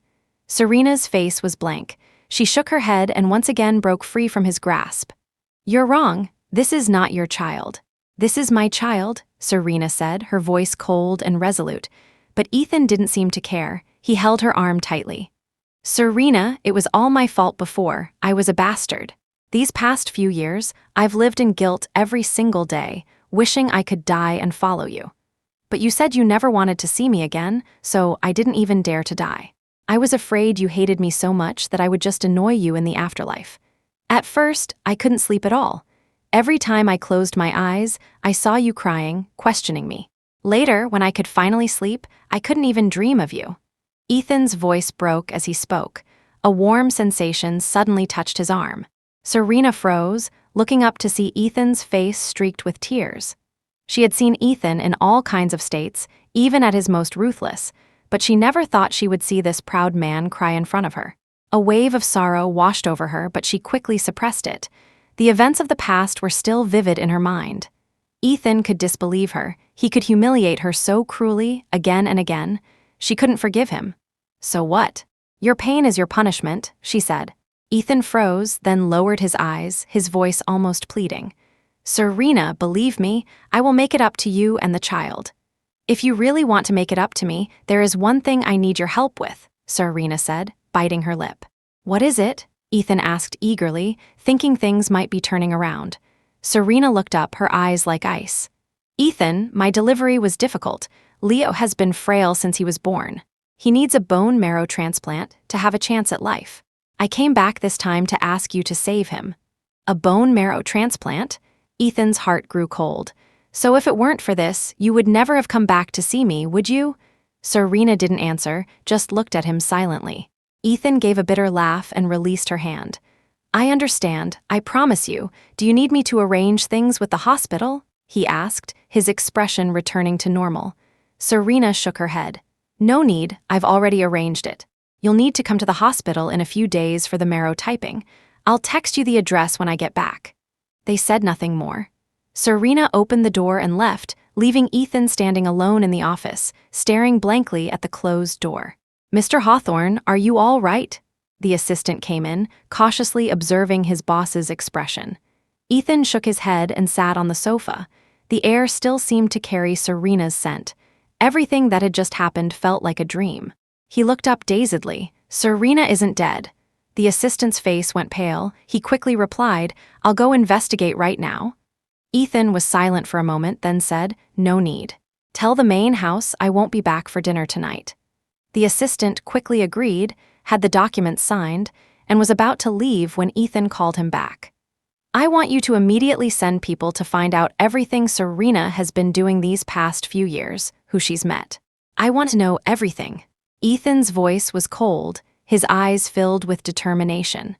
Serena's face was blank. She shook her head and once again broke free from his grasp. "You're wrong. This is not your child." "This is my child," Serena said, her voice cold and resolute. But Ethan didn't seem to care. He held her arm tightly. "Serena, it was all my fault before. I was a bastard. These past few years, I've lived in guilt every single day, wishing I could die and follow you. But you said you never wanted to see me again, so I didn't even dare to die. I was afraid you hated me so much that I would just annoy you in the afterlife. At first, I couldn't sleep at all. Every time I closed my eyes, I saw you crying, questioning me. Later, when I could finally sleep, I couldn't even dream of you." Ethan's voice broke as he spoke. A warm sensation suddenly touched his arm. Serena froze, looking up to see Ethan's face streaked with tears. She had seen Ethan in all kinds of states, even at his most ruthless, but she never thought she would see this proud man cry in front of her. A wave of sorrow washed over her, but she quickly suppressed it. The events of the past were still vivid in her mind. Ethan could disbelieve her. He could humiliate her so cruelly, again and again. She couldn't forgive him. "So what? Your pain is your punishment," she said. Ethan froze, then lowered his eyes, his voice almost pleading. "Serena, believe me, I will make it up to you and the child. If you really want to make it up to me, there is one thing I need your help with," Serena said, biting her lip. "What is it?" Ethan asked eagerly, thinking things might be turning around. Serena looked up, her eyes like ice. "Ethan, my delivery was difficult. Leo has been frail since he was born. He needs a bone marrow transplant to have a chance at life. I came back this time to ask you to save him." "A bone marrow transplant?" Ethan's heart grew cold. "So if it weren't for this, you would never have come back to see me, would you?" Serena didn't answer, just looked at him silently. Ethan gave a bitter laugh and released her hand. "I understand, I promise you. Do you need me to arrange things with the hospital?" he asked, his expression returning to normal. Serena shook her head. "No need, I've already arranged it. You'll need to come to the hospital in a few days for the marrow typing. I'll text you the address when I get back." They said nothing more. Serena opened the door and left, leaving Ethan standing alone in the office, staring blankly at the closed door. "Mr. Hawthorne, are you all right?" The assistant came in, cautiously observing his boss's expression. Ethan shook his head and sat on the sofa. The air still seemed to carry Serena's scent. Everything that had just happened felt like a dream. He looked up dazedly. "Serena isn't dead." The assistant's face went pale. He quickly replied, "I'll go investigate right now." Ethan was silent for a moment, then said, "No need. Tell the main house I won't be back for dinner tonight." The assistant quickly agreed, had the documents signed, and was about to leave when Ethan called him back. "I want you to immediately send people to find out everything Serena has been doing these past few years, who she's met. I want to know everything." Ethan's voice was cold, his eyes filled with determination.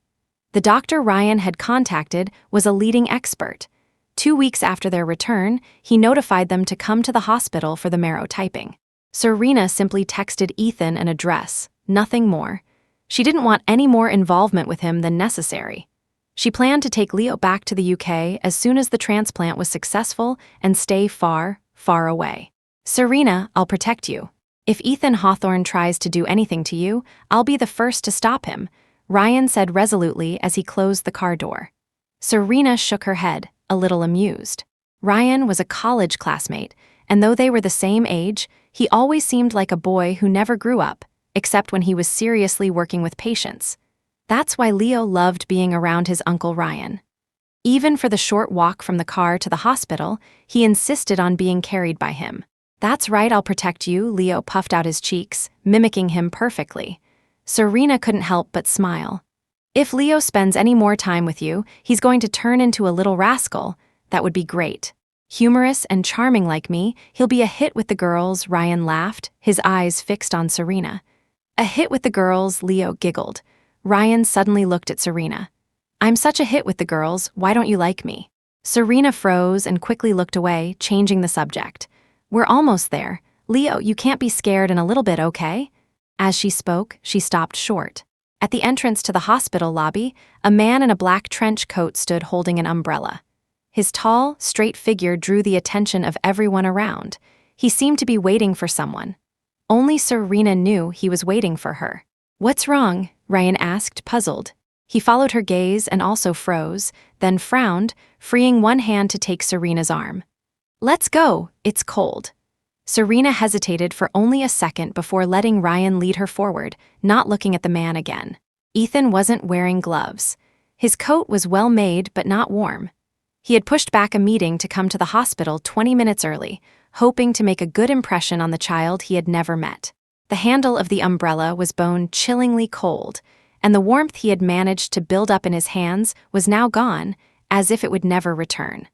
The doctor Ryan had contacted was a leading expert. 2 weeks after their return, he notified them to come to the hospital for the marrow typing. Serena simply texted Ethan an address, nothing more. She didn't want any more involvement with him than necessary. She planned to take Leo back to the UK as soon as the transplant was successful and stay far, far away. "Serena, I'll protect you. If Ethan Hawthorne tries to do anything to you, I'll be the first to stop him," Ryan said resolutely as he closed the car door. Serena shook her head, a little amused. Ryan was a college classmate, and though they were the same age, he always seemed like a boy who never grew up, except when he was seriously working with patients. That's why Leo loved being around his Uncle Ryan. Even for the short walk from the car to the hospital, he insisted on being carried by him. "That's right, I'll protect you," Leo puffed out his cheeks, mimicking him perfectly. Serena couldn't help but smile. "If Leo spends any more time with you, he's going to turn into a little rascal. That would be great. Humorous and charming like me, he'll be a hit with the girls," Ryan laughed, his eyes fixed on Serena. "A hit with the girls," Leo giggled. Ryan suddenly looked at Serena. "I'm such a hit with the girls, why don't you like me?" Serena froze and quickly looked away, changing the subject. "We're almost there. Leo, you can't be scared in a little bit, okay?" As she spoke, she stopped short. At the entrance to the hospital lobby, a man in a black trench coat stood holding an umbrella. His tall, straight figure drew the attention of everyone around. He seemed to be waiting for someone. Only Serena knew he was waiting for her. "What's wrong?" Ryan asked, puzzled. He followed her gaze and also froze, then frowned, freeing one hand to take Serena's arm. "Let's go, it's cold." Serena hesitated for only a second before letting Ryan lead her forward, not looking at the man again. Ethan wasn't wearing gloves. His coat was well made but not warm. He had pushed back a meeting to come to the hospital 20 minutes early, hoping to make a good impression on the child he had never met. The handle of the umbrella was bone-chillingly cold, and the warmth he had managed to build up in his hands was now gone, as if it would never return.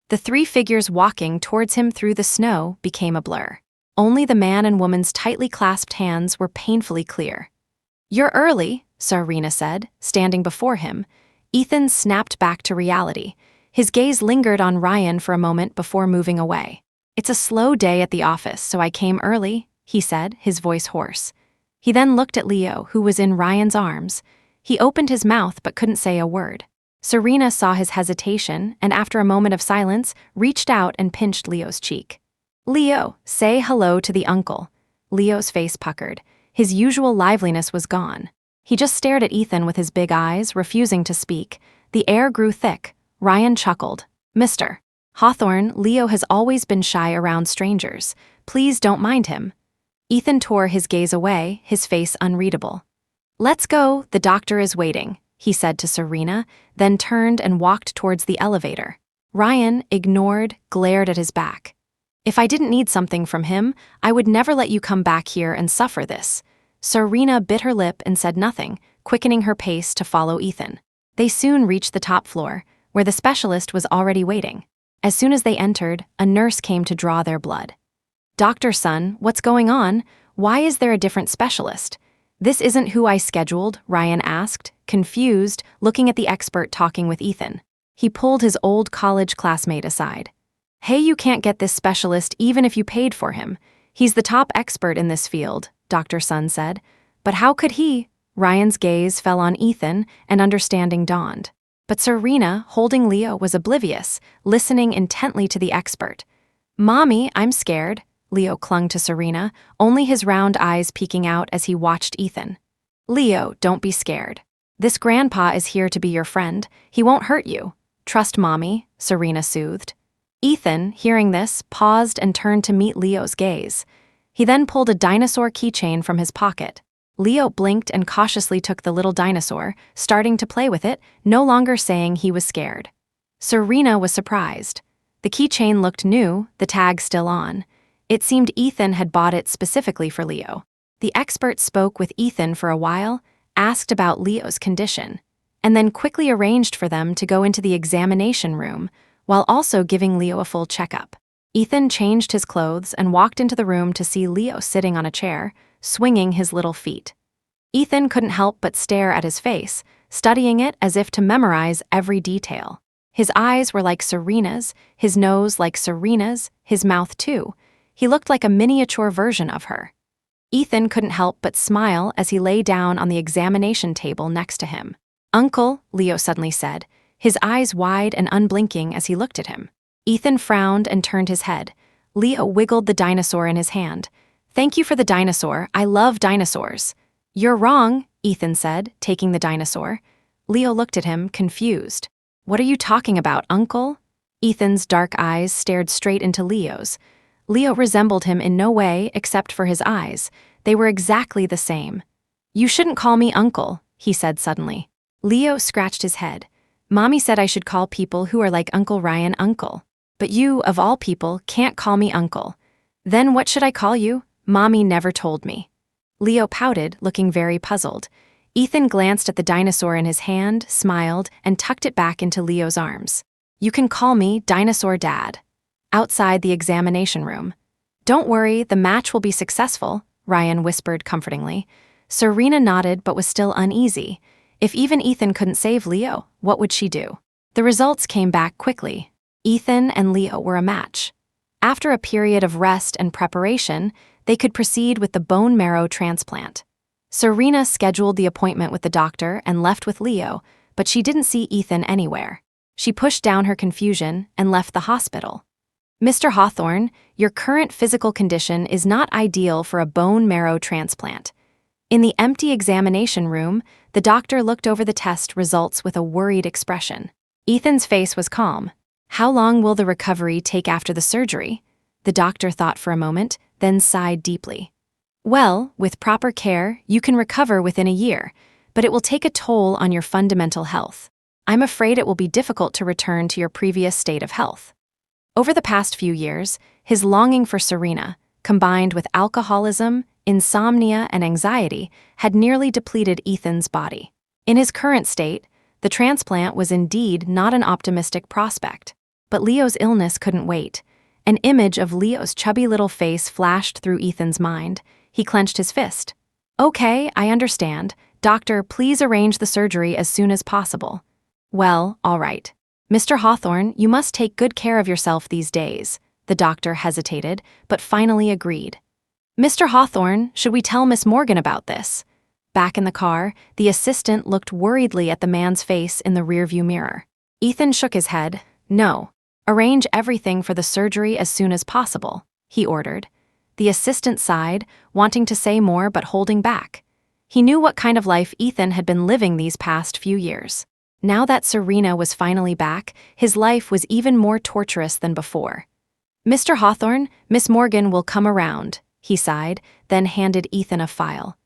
The three figures walking towards him through the snow became a blur. Only the man and woman's tightly clasped hands were painfully clear. "You're early," Serena said, standing before him. Ethan snapped back to reality. His gaze lingered on Ryan for a moment before moving away. "It's a slow day at the office, so I came early," he said, his voice hoarse. He then looked at Leo, who was in Ryan's arms. He opened his mouth but couldn't say a word. Serena saw his hesitation and, after a moment of silence, reached out and pinched Leo's cheek. "Leo, say hello to the uncle." Leo's face puckered. His usual liveliness was gone. He just stared at Ethan with his big eyes, refusing to speak. The air grew thick. Ryan chuckled. "Mr. Hawthorne, Leo has always been shy around strangers. Please don't mind him." Ethan tore his gaze away, his face unreadable. "Let's go, the doctor is waiting," he said to Serena, then turned and walked towards the elevator. Ryan, ignored, glared at his back. "If I didn't need something from him, I would never let you come back here and suffer this." Serena bit her lip and said nothing, quickening her pace to follow Ethan. They soon reached the top floor, where the specialist was already waiting. As soon as they entered, a nurse came to draw their blood. "Doctor Son, what's going on? Why is there a different specialist?" "This isn't who I scheduled," Ryan asked, confused, looking at the expert talking with Ethan. He pulled his old college classmate aside. "Hey, you can't get this specialist even if you paid for him. He's the top expert in this field," Dr. Sun said. "But how could he?" Ryan's gaze fell on Ethan, and understanding dawned. But Serena, holding Leo, was oblivious, listening intently to the expert. "Mommy, I'm scared." Leo clung to Serena, only his round eyes peeking out as he watched Ethan. "Leo, don't be scared. This grandpa is here to be your friend. He won't hurt you. Trust Mommy," Serena soothed. Ethan, hearing this, paused and turned to meet Leo's gaze. He then pulled a dinosaur keychain from his pocket. Leo blinked and cautiously took the little dinosaur, starting to play with it, no longer saying he was scared. Serena was surprised. The keychain looked new, the tag still on. It seemed Ethan had bought it specifically for Leo. The expert spoke with Ethan for a while, asked about Leo's condition, and then quickly arranged for them to go into the examination room, while also giving Leo a full checkup. Ethan changed his clothes and walked into the room to see Leo sitting on a chair, swinging his little feet. Ethan couldn't help but stare at his face, studying it as if to memorize every detail. His eyes were like Serena's, his nose like Serena's, his mouth too. He looked like a miniature version of her. Ethan couldn't help but smile as he lay down on the examination table next to him. "Uncle," Leo suddenly said, his eyes wide and unblinking as he looked at him. Ethan frowned and turned his head. Leo wiggled the dinosaur in his hand. "Thank you for the dinosaur. I love dinosaurs." "You're wrong," Ethan said, taking the dinosaur. Leo looked at him, confused. "What are you talking about, Uncle?" Ethan's dark eyes stared straight into Leo's. Leo resembled him in no way except for his eyes. They were exactly the same. "You shouldn't call me Uncle," he said suddenly. Leo scratched his head. Mommy said I should call people who are like Uncle Ryan uncle. But you, of all people, can't call me uncle. Then what should I call you? Mommy never told me. Leo pouted, looking very puzzled. Ethan glanced at the dinosaur in his hand, smiled, and tucked it back into Leo's arms. You can call me Dinosaur Dad. Outside the examination room. Don't worry, the match will be successful, Ryan whispered comfortingly. Serena nodded but was still uneasy. If even Ethan couldn't save Leo, what would she do? The results came back quickly. Ethan and Leo were a match. After a period of rest and preparation, they could proceed with the bone marrow transplant. Serena scheduled the appointment with the doctor and left with Leo, but she didn't see Ethan anywhere. She pushed down her confusion and left the hospital. Mr. Hawthorne, your current physical condition is not ideal for a bone marrow transplant. In the empty examination room, the doctor looked over the test results with a worried expression. Ethan's face was calm. How long will the recovery take after the surgery? The doctor thought for a moment, then sighed deeply. Well, with proper care, you can recover within a year, but it will take a toll on your fundamental health. I'm afraid it will be difficult to return to your previous state of health. Over the past few years, his longing for Serena, combined with alcoholism, insomnia, and anxiety, had nearly depleted Ethan's body. In his current state, the transplant was indeed not an optimistic prospect. But Leo's illness couldn't wait. An image of Leo's chubby little face flashed through Ethan's mind. He clenched his fist. Okay, I understand. Doctor, please arrange the surgery as soon as possible. Well, all right. Mr. Hawthorne, you must take good care of yourself these days. The doctor hesitated, but finally agreed. Mr. Hawthorne, should we tell Miss Morgan about this? Back in the car, the assistant looked worriedly at the man's face in the rearview mirror. Ethan shook his head. No. Arrange everything for the surgery as soon as possible, he ordered. The assistant sighed, wanting to say more but holding back. He knew what kind of life Ethan had been living these past few years. Now that Serena was finally back, his life was even more torturous than before. Mr. Hawthorne, Miss Morgan will come around, he sighed, then handed Ethan a file.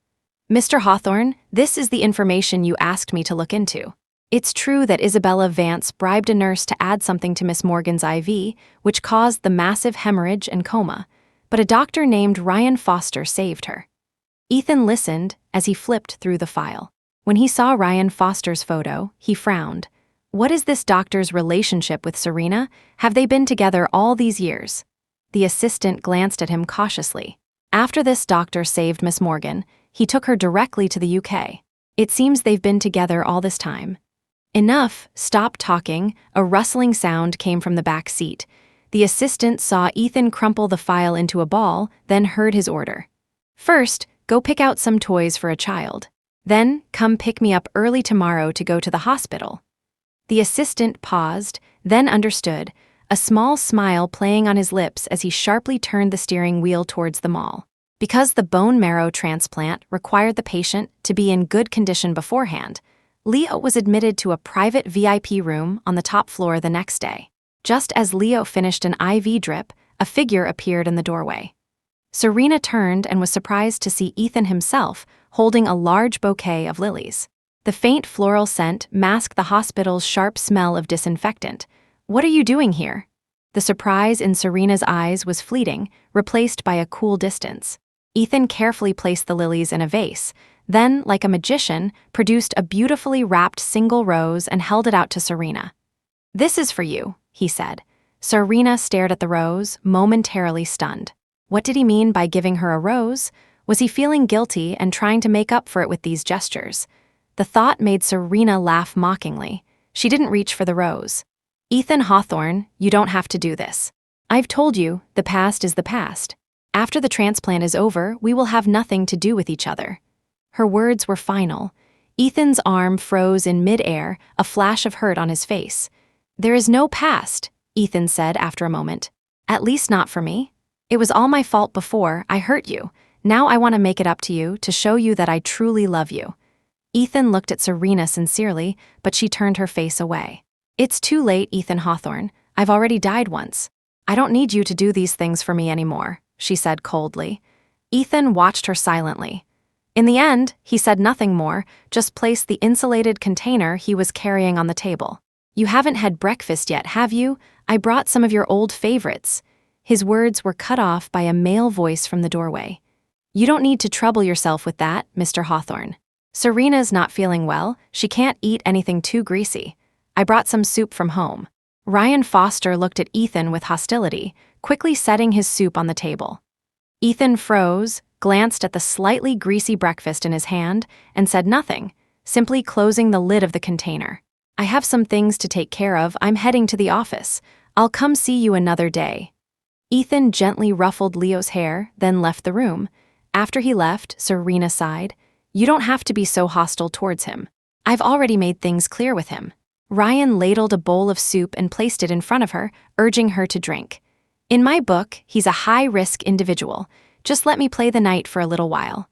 Mr. Hawthorne, this is the information you asked me to look into. It's true that Isabella Vance bribed a nurse to add something to Miss Morgan's IV, which caused the massive hemorrhage and coma, but a doctor named Ryan Foster saved her. Ethan listened as he flipped through the file. When he saw Ryan Foster's photo, he frowned. What is this doctor's relationship with Serena? Have they been together all these years? The assistant glanced at him cautiously. After this doctor saved Miss Morgan, he took her directly to the UK. It seems they've been together all this time. Enough, stop talking. A rustling sound came from the back seat. The assistant saw Ethan crumple the file into a ball, then heard his order. First, go pick out some toys for a child. Then, come pick me up early tomorrow to go to the hospital. The assistant paused, then understood, a small smile playing on his lips as he sharply turned the steering wheel towards the mall. Because the bone marrow transplant required the patient to be in good condition beforehand, Leo was admitted to a private VIP room on the top floor the next day. Just as Leo finished an IV drip, a figure appeared in the doorway. Serena turned and was surprised to see Ethan himself holding a large bouquet of lilies. The faint floral scent masked the hospital's sharp smell of disinfectant. What are you doing here? The surprise in Serena's eyes was fleeting, replaced by a cool distance. Ethan carefully placed the lilies in a vase, then, like a magician, produced a beautifully wrapped single rose and held it out to Serena. This is for you, he said. Serena stared at the rose, momentarily stunned. What did he mean by giving her a rose? Was he feeling guilty and trying to make up for it with these gestures? The thought made Serena laugh mockingly. She didn't reach for the rose. Ethan Hawthorne, you don't have to do this. I've told you, the past is the past. After the transplant is over, we will have nothing to do with each other. Her words were final. Ethan's arm froze in mid-air, a flash of hurt on his face. There is no past, Ethan said after a moment. At least not for me. It was all my fault before, I hurt you. Now I want to make it up to you, to show you that I truly love you. Ethan looked at Serena sincerely, but she turned her face away. It's too late, Ethan Hawthorne. I've already died once. I don't need you to do these things for me anymore, she said coldly. Ethan watched her silently. In the end, he said nothing more, just placed the insulated container he was carrying on the table. "You haven't had breakfast yet, have you? I brought some of your old favorites." His words were cut off by a male voice from the doorway. "You don't need to trouble yourself with that, Mr. Hawthorne. Serena's not feeling well, she can't eat anything too greasy. I brought some soup from home." Ryan Foster looked at Ethan with hostility, quickly setting his soup on the table. Ethan froze, glanced at the slightly greasy breakfast in his hand, and said nothing, simply closing the lid of the container. "I have some things to take care of, I'm heading to the office. I'll come see you another day." Ethan gently ruffled Leo's hair, then left the room. After he left, Serena sighed. "You don't have to be so hostile towards him. I've already made things clear with him." Ryan ladled a bowl of soup and placed it in front of her, urging her to drink. "In my book, he's a high-risk individual. Just let me play the night for a little while."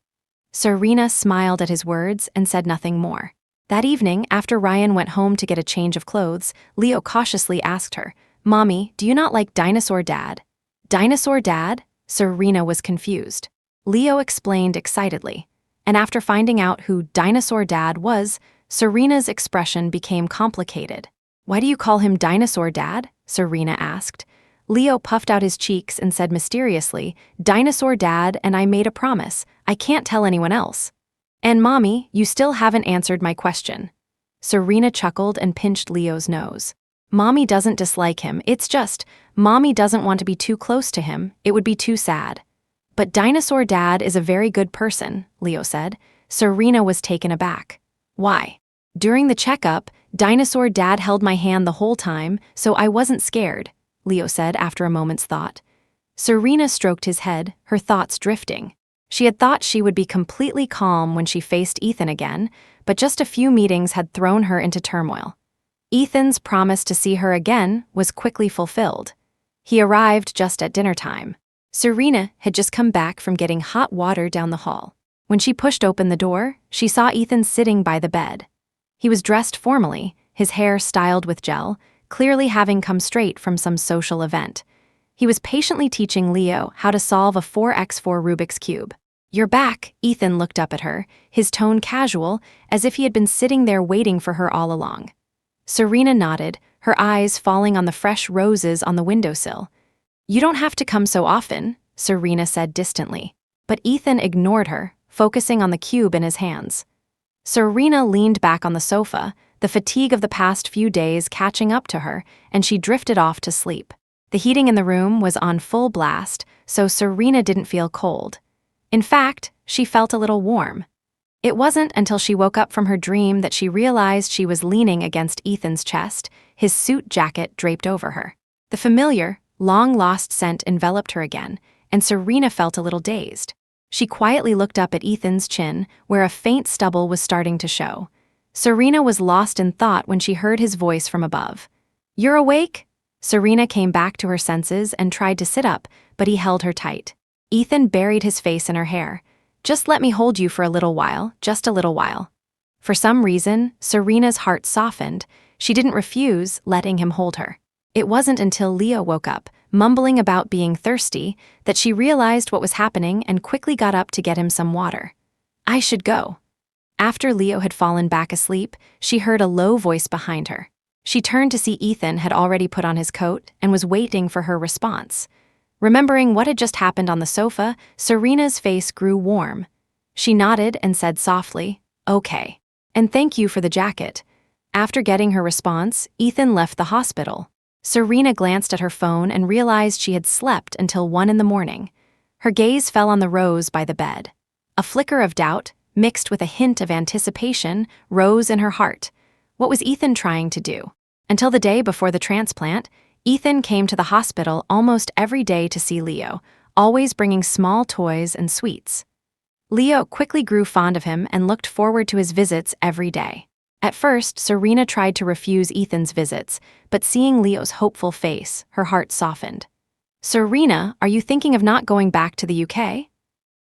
Serena smiled at his words and said nothing more. That evening, after Ryan went home to get a change of clothes, Leo cautiously asked her, "Mommy, do you not like Dinosaur Dad?" "Dinosaur Dad?" Serena was confused. Leo explained excitedly. And after finding out who Dinosaur Dad was, Serena's expression became complicated. "Why do you call him Dinosaur Dad?" Serena asked. Leo puffed out his cheeks and said mysteriously, "Dinosaur Dad and I made a promise. I can't tell anyone else." "And Mommy, you still haven't answered my question." Serena chuckled and pinched Leo's nose. "Mommy doesn't dislike him, it's just, Mommy doesn't want to be too close to him, it would be too sad." "But Dinosaur Dad is a very good person," Leo said. Serena was taken aback. "Why?" "During the checkup, Dinosaur Dad held my hand the whole time, so I wasn't scared," Leo said after a moment's thought. Serena stroked his head, her thoughts drifting. She had thought she would be completely calm when she faced Ethan again, but just a few meetings had thrown her into turmoil. Ethan's promise to see her again was quickly fulfilled. He arrived just at dinner time. Serena had just come back from getting hot water down the hall. When she pushed open the door, she saw Ethan sitting by the bed. He was dressed formally, his hair styled with gel, clearly having come straight from some social event. He was patiently teaching Leo how to solve a 4x4 Rubik's Cube. "You're back," Ethan looked up at her, his tone casual, as if he had been sitting there waiting for her all along. Serena nodded, her eyes falling on the fresh roses on the windowsill. "You don't have to come so often," Serena said distantly. But Ethan ignored her, focusing on the cube in his hands. Serena leaned back on the sofa, the fatigue of the past few days catching up to her, and she drifted off to sleep. The heating in the room was on full blast, so Serena didn't feel cold. In fact, she felt a little warm. It wasn't until she woke up from her dream that she realized she was leaning against Ethan's chest, his suit jacket draped over her. The familiar, long-lost scent enveloped her again, and Serena felt a little dazed. She quietly looked up at Ethan's chin, where a faint stubble was starting to show. Serena was lost in thought when she heard his voice from above. "You're awake?" Serena came back to her senses and tried to sit up, but he held her tight. Ethan buried his face in her hair. "Just let me hold you for a little while, just a little while." For some reason, Serena's heart softened. She didn't refuse letting him hold her. It wasn't until Leo woke up, mumbling about being thirsty, that she realized what was happening and quickly got up to get him some water. "I should go." After Leo had fallen back asleep, she heard a low voice behind her. She turned to see Ethan had already put on his coat and was waiting for her response. Remembering what had just happened on the sofa, Serena's face grew warm. She nodded and said softly, "Okay. And thank you for the jacket." After getting her response, Ethan left the hospital. Serena glanced at her phone and realized she had slept until 1 in the morning. Her gaze fell on the rose by the bed. A flicker of doubt, mixed with a hint of anticipation, rose in her heart. What was Ethan trying to do? Until the day before the transplant, Ethan came to the hospital almost every day to see Leo, always bringing small toys and sweets. Leo quickly grew fond of him and looked forward to his visits every day. At first, Serena tried to refuse Ethan's visits, but seeing Leo's hopeful face, her heart softened. "Serena, are you thinking of not going back to the UK?"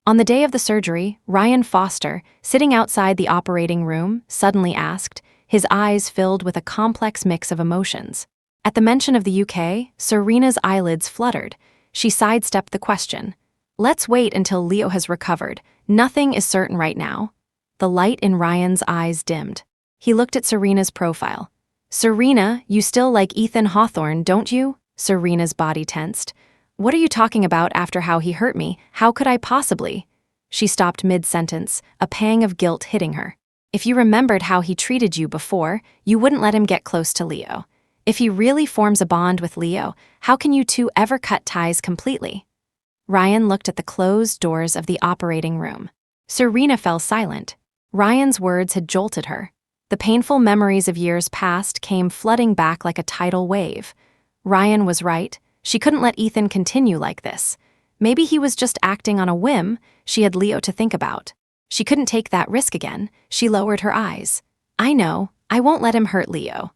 On the day of the surgery, Ryan Foster, sitting outside the operating room, suddenly asked, his eyes filled with a complex mix of emotions. At the mention of the UK, Serena's eyelids fluttered. She sidestepped the question. Let's wait until Leo has recovered. Nothing is certain right now. The light in Ryan's eyes dimmed. He looked at Serena's profile. Serena, you still like Ethan Hawthorne, don't you? Serena's body tensed. What are you talking about after how he hurt me? How could I possibly? She stopped mid-sentence, a pang of guilt hitting her. If you remembered how he treated you before, you wouldn't let him get close to Leo. If he really forms a bond with Leo, how can you two ever cut ties completely? Ryan looked at the closed doors of the operating room. Serena fell silent. Ryan's words had jolted her. The painful memories of years past came flooding back like a tidal wave. Ryan was right. She couldn't let Ethan continue like this. Maybe he was just acting on a whim. She had Leo to think about. She couldn't take that risk again. She lowered her eyes. I know. I won't let him hurt Leo.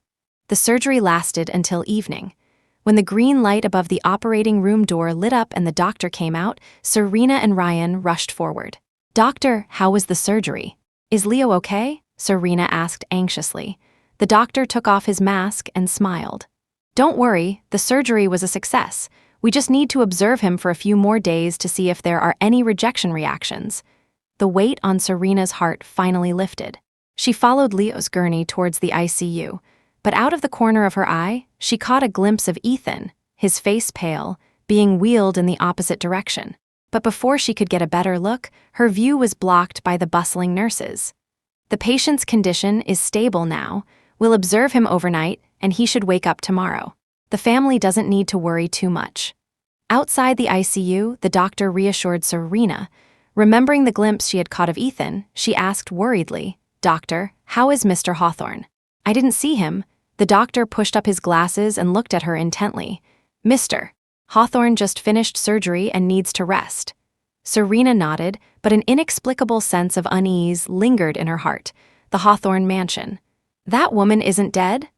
The surgery lasted until evening. When the green light above the operating room door lit up and the doctor came out, Serena and Ryan rushed forward. Doctor, how was the surgery? Is Leo okay? Serena asked anxiously. The doctor took off his mask and smiled. Don't worry, the surgery was a success. We just need to observe him for a few more days to see if there are any rejection reactions. The weight on Serena's heart finally lifted. She followed Leo's gurney towards the ICU, but out of the corner of her eye, she caught a glimpse of Ethan, his face pale, being wheeled in the opposite direction. But before she could get a better look, her view was blocked by the bustling nurses. The patient's condition is stable now. We'll observe him overnight, and he should wake up tomorrow. The family doesn't need to worry too much. Outside the ICU, the doctor reassured Serena. Remembering the glimpse she had caught of Ethan, she asked worriedly, Doctor, how is Mr. Hawthorne? I didn't see him. The doctor pushed up his glasses and looked at her intently. Mr. Hawthorne just finished surgery and needs to rest. Serena nodded, but an inexplicable sense of unease lingered in her heart. The Hawthorne mansion. That woman isn't dead?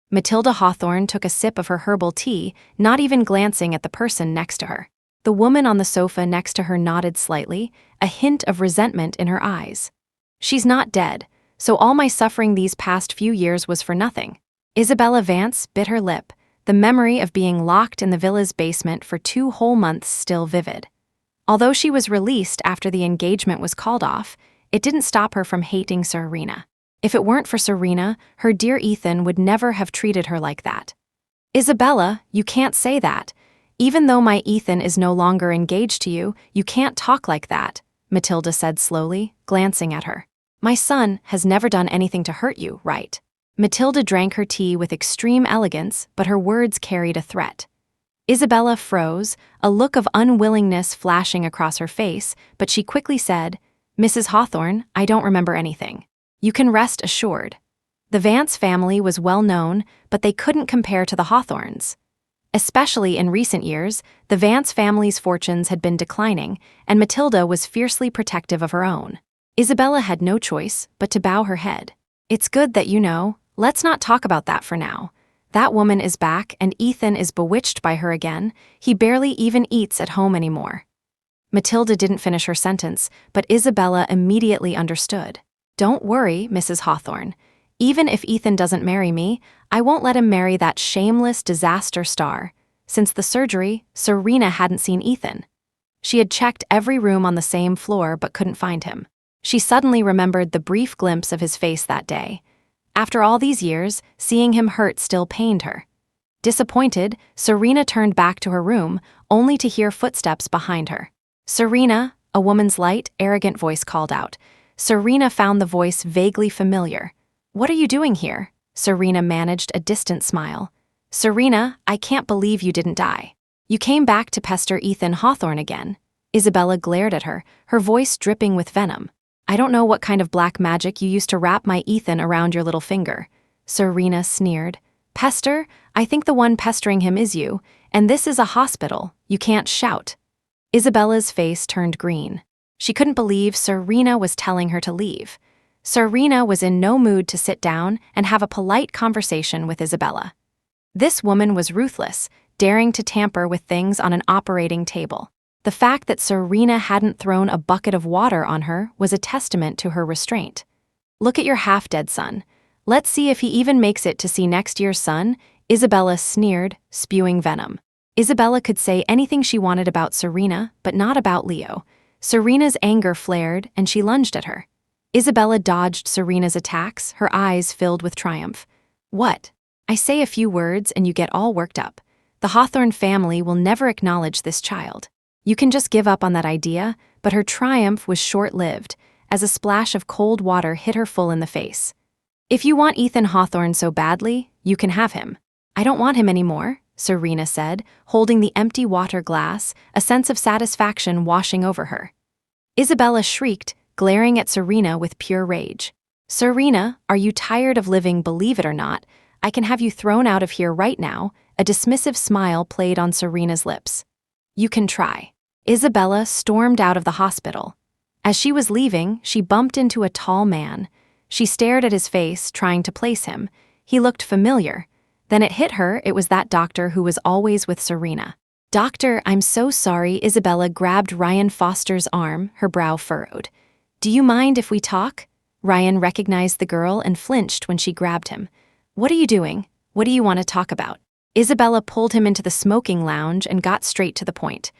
Matilda Hawthorne took a sip of her herbal tea, not even glancing at the person next to her. The woman on the sofa next to her nodded slightly, a hint of resentment in her eyes. She's not dead, so all my suffering these past few years was for nothing. Isabella Vance bit her lip, the memory of being locked in the villa's basement for 2 whole months still vivid. Although she was released after the engagement was called off, it didn't stop her from hating Serena. If it weren't for Serena, her dear Ethan would never have treated her like that. Isabella, you can't say that. Even though my Ethan is no longer engaged to you, you can't talk like that, Matilda said slowly, glancing at her. My son has never done anything to hurt you, right? Matilda drank her tea with extreme elegance, but her words carried a threat. Isabella froze, a look of unwillingness flashing across her face, but she quickly said, Mrs. Hawthorne, I don't remember anything. You can rest assured. The Vance family was well known, but they couldn't compare to the Hawthornes. Especially in recent years, the Vance family's fortunes had been declining, and Matilda was fiercely protective of her own. Isabella had no choice but to bow her head. It's good that you know. Let's not talk about that for now. That woman is back, and Ethan is bewitched by her again. He barely even eats at home anymore. Matilda didn't finish her sentence, but Isabella immediately understood. Don't worry, Mrs. Hawthorne. Even if Ethan doesn't marry me, I won't let him marry that shameless disaster star. Since the surgery, Serena hadn't seen Ethan. She had checked every room on the same floor but couldn't find him. She suddenly remembered the brief glimpse of his face that day. After all these years, seeing him hurt still pained her. Disappointed, Serena turned back to her room, only to hear footsteps behind her. Serena, a woman's light, arrogant voice called out. Serena found the voice vaguely familiar. What are you doing here? Serena managed a distant smile. Serena, I can't believe you didn't die. You came back to pester Ethan Hawthorne again. Isabella glared at her, her voice dripping with venom. I don't know what kind of black magic you used to wrap my Ethan around your little finger. Serena sneered. Pester? I think the one pestering him is you, and this is a hospital. You can't shout. Isabella's face turned green. She couldn't believe Serena was telling her to leave. Serena was in no mood to sit down and have a polite conversation with Isabella. This woman was ruthless, daring to tamper with things on an operating table. The fact that Serena hadn't thrown a bucket of water on her was a testament to her restraint. Look at your half-dead son. Let's see if he even makes it to see next year's sun, Isabella sneered, spewing venom. Isabella could say anything she wanted about Serena, but not about Leo. Serena's anger flared, and she lunged at her. Isabella dodged Serena's attacks, her eyes filled with triumph. What? I say a few words and you get all worked up. The Hawthorne family will never acknowledge this child. You can just give up on that idea, but her triumph was short-lived, as a splash of cold water hit her full in the face. If you want Ethan Hawthorne so badly, you can have him. I don't want him anymore, Serena said, holding the empty water glass, a sense of satisfaction washing over her. Isabella shrieked, glaring at Serena with pure rage. Serena, are you tired of living? Believe it or not, I can have you thrown out of here right now. A dismissive smile played on Serena's lips. You can try. Isabella stormed out of the hospital. As she was leaving, she bumped into a tall man. She stared at his face, trying to place him. He looked familiar. Then it hit her it was that doctor who was always with Serena. Doctor, I'm so sorry. Isabella grabbed Ryan Foster's arm, her brow furrowed. Do you mind if we talk? Ryan recognized the girl and flinched when she grabbed him. What are you doing? What do you want to talk about? Isabella pulled him into the smoking lounge and got straight to the point.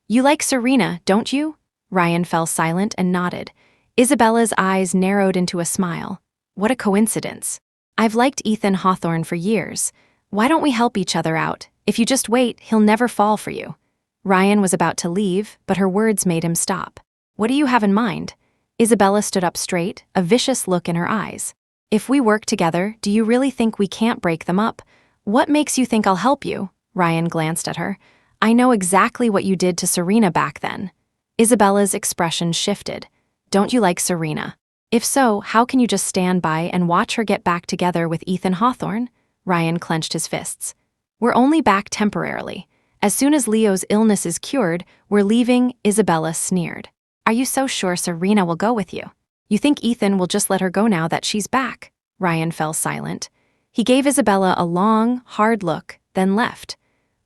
You like Serena, don't you? Ryan fell silent and nodded. Isabella's eyes narrowed into a smile. What a coincidence. I've liked Ethan Hawthorne for years. Why don't we help each other out? If you just wait, he'll never fall for you. Ryan was about to leave, but her words made him stop. What do you have in mind? Isabella stood up straight, a vicious look in her eyes. If we work together, do you really think we can't break them up? What makes you think I'll help you? Ryan glanced at her. I know exactly what you did to Serena back then. Isabella's expression shifted. Don't you like Serena? If so, how can you just stand by and watch her get back together with Ethan Hawthorne? Ryan clenched his fists. We're only back temporarily. As soon as Leo's illness is cured, we're leaving, Isabella sneered. Are you so sure Serena will go with you? You think Ethan will just let her go now that she's back? Ryan fell silent. He gave Isabella a long, hard look, then left.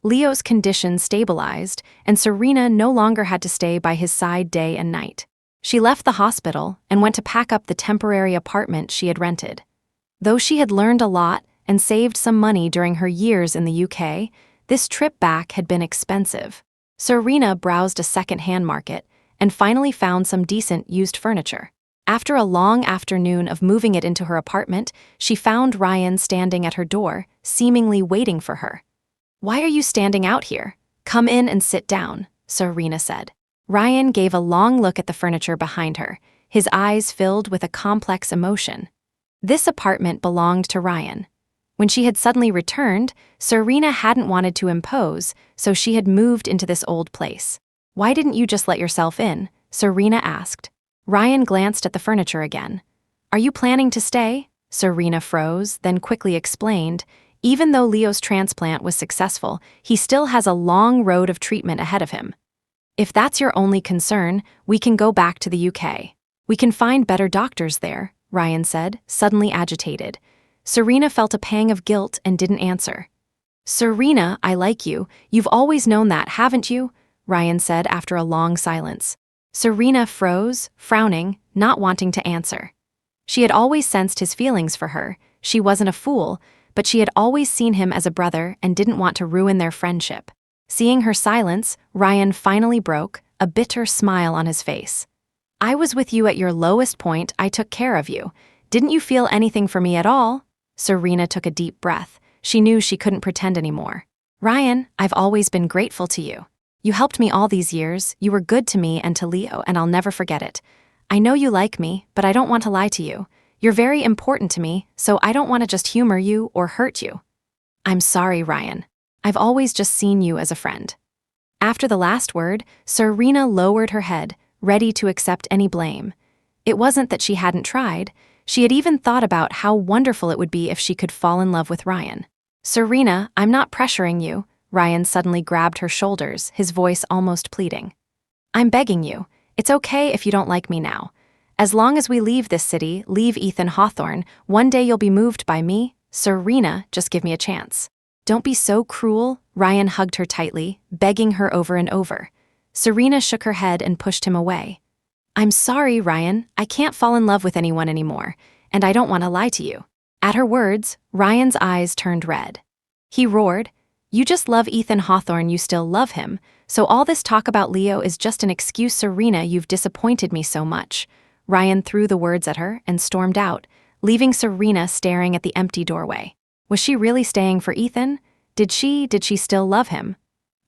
Leo's condition stabilized, and Serena no longer had to stay by his side day and night. She left the hospital and went to pack up the temporary apartment she had rented. Though she had learned a lot and saved some money during her years in the UK, this trip back had been expensive. Serena browsed a second-hand market and finally found some decent used furniture. After a long afternoon of moving it into her apartment, she found Ryan standing at her door, seemingly waiting for her. Why are you standing out here? Come in and sit down, Serena said. Ryan gave a long look at the furniture behind her, his eyes filled with a complex emotion. This apartment belonged to Ryan. When she had suddenly returned, Serena hadn't wanted to impose, so she had moved into this old place. Why didn't you just let yourself in? Serena asked. Ryan glanced at the furniture again. Are you planning to stay? Serena froze, then quickly explained. Even though Leo's transplant was successful, he still has a long road of treatment ahead of him. If that's your only concern, we can go back to the UK. We can find better doctors there, Ryan said, suddenly agitated. Serena felt a pang of guilt and didn't answer. Serena, I like you. You've always known that, haven't you? Ryan said after a long silence. Serena froze, frowning, not wanting to answer. She had always sensed his feelings for her. She wasn't a fool, but she had always seen him as a brother and didn't want to ruin their friendship. Seeing her silence, Ryan finally broke, a bitter smile on his face. I was with you at your lowest point. I took care of you. Didn't you feel anything for me at all? Serena took a deep breath. She knew she couldn't pretend anymore. Ryan, I've always been grateful to you. You helped me all these years. You were good to me and to Leo, and I'll never forget it. I know you like me, but I don't want to lie to you. You're very important to me, so I don't want to just humor you or hurt you. I'm sorry, Ryan. I've always just seen you as a friend. After the last word, Serena lowered her head, ready to accept any blame. It wasn't that she hadn't tried. She had even thought about how wonderful it would be if she could fall in love with Ryan. Serena, I'm not pressuring you. Ryan suddenly grabbed her shoulders, his voice almost pleading. I'm begging you. It's okay if you don't like me now. As long as we leave this city, leave Ethan Hawthorne, one day you'll be moved by me. Serena, just give me a chance. Don't be so cruel. Ryan hugged her tightly, begging her over and over. Serena shook her head and pushed him away. I'm sorry, Ryan. I can't fall in love with anyone anymore, and I don't want to lie to you. At her words, Ryan's eyes turned red. He roared, You just love Ethan Hawthorne, you still love him, so all this talk about Leo is just an excuse. Serena, you've disappointed me so much. Ryan threw the words at her and stormed out, leaving Serena staring at the empty doorway. Was she really staying for Ethan? Did she still love him?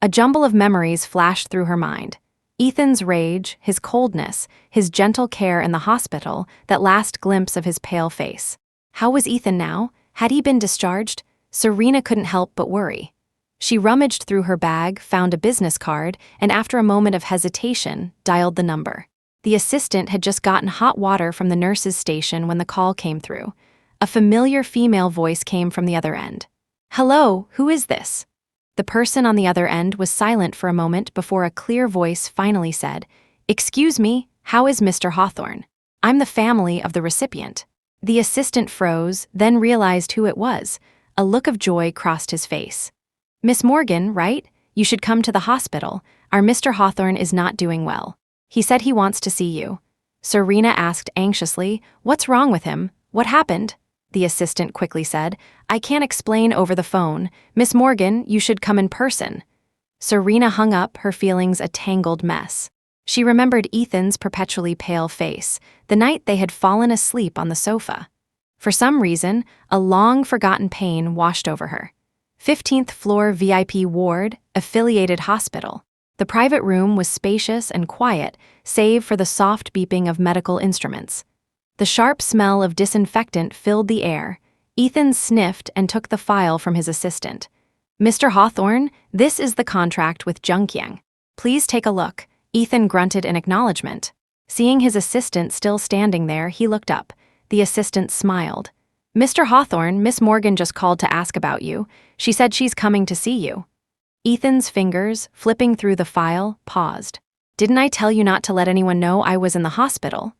A jumble of memories flashed through her mind. Ethan's rage, his coldness, his gentle care in the hospital, that last glimpse of his pale face. How was Ethan now? Had he been discharged? Serena couldn't help but worry. She rummaged through her bag, found a business card, and after a moment of hesitation, dialed the number. The assistant had just gotten hot water from the nurse's station when the call came through. A familiar female voice came from the other end. "Hello, who is this?" The person on the other end was silent for a moment before a clear voice finally said, "Excuse me, how is Mr. Hawthorne? I'm the family of the recipient." The assistant froze, then realized who it was. A look of joy crossed his face. "Miss Morgan, right? You should come to the hospital. Our Mr. Hawthorne is not doing well. He said he wants to see you." Serena asked anxiously, "What's wrong with him? What happened?" The assistant quickly said, "I can't explain over the phone. Miss Morgan, you should come in person." Serena hung up, her feelings a tangled mess. She remembered Ethan's perpetually pale face, the night they had fallen asleep on the sofa. For some reason, a long-forgotten pain washed over her. 15th floor VIP ward, affiliated hospital. The private room was spacious and quiet, save for the soft beeping of medical instruments. The sharp smell of disinfectant filled the air. Ethan sniffed and took the file from his assistant. "Mr. Hawthorne, this is the contract with Junkyang. Please take a look." Ethan grunted in acknowledgement. Seeing his assistant still standing there, he looked up. The assistant smiled. "Mr. Hawthorne, Miss Morgan just called to ask about you. She said she's coming to see you." Ethan's fingers, flipping through the file, paused. "Didn't I tell you not to let anyone know I was in the hospital?"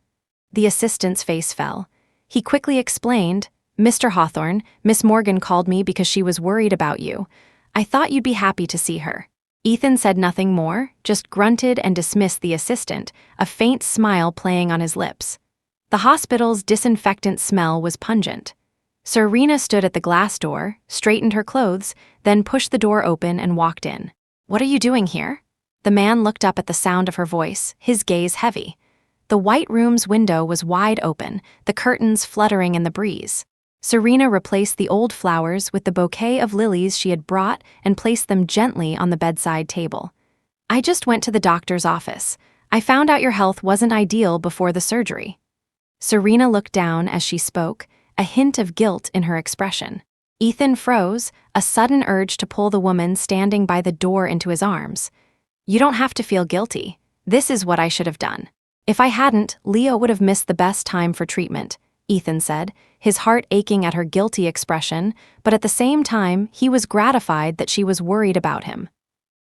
The assistant's face fell. He quickly explained, "Mr. Hawthorne, Miss Morgan called me because she was worried about you. I thought you'd be happy to see her." Ethan said nothing more, just grunted and dismissed the assistant, a faint smile playing on his lips. The hospital's disinfectant smell was pungent. Serena stood at the glass door, straightened her clothes, then pushed the door open and walked in. "What are you doing here?" The man looked up at the sound of her voice, his gaze heavy. The white room's window was wide open, the curtains fluttering in the breeze. Serena replaced the old flowers with the bouquet of lilies she had brought and placed them gently on the bedside table. "I just went to the doctor's office. I found out your health wasn't ideal before the surgery." Serena looked down as she spoke, a hint of guilt in her expression. Ethan froze, a sudden urge to pull the woman standing by the door into his arms. "You don't have to feel guilty. This is what I should have done. If I hadn't, Leo would have missed the best time for treatment," Ethan said, his heart aching at her guilty expression, but at the same time, he was gratified that she was worried about him.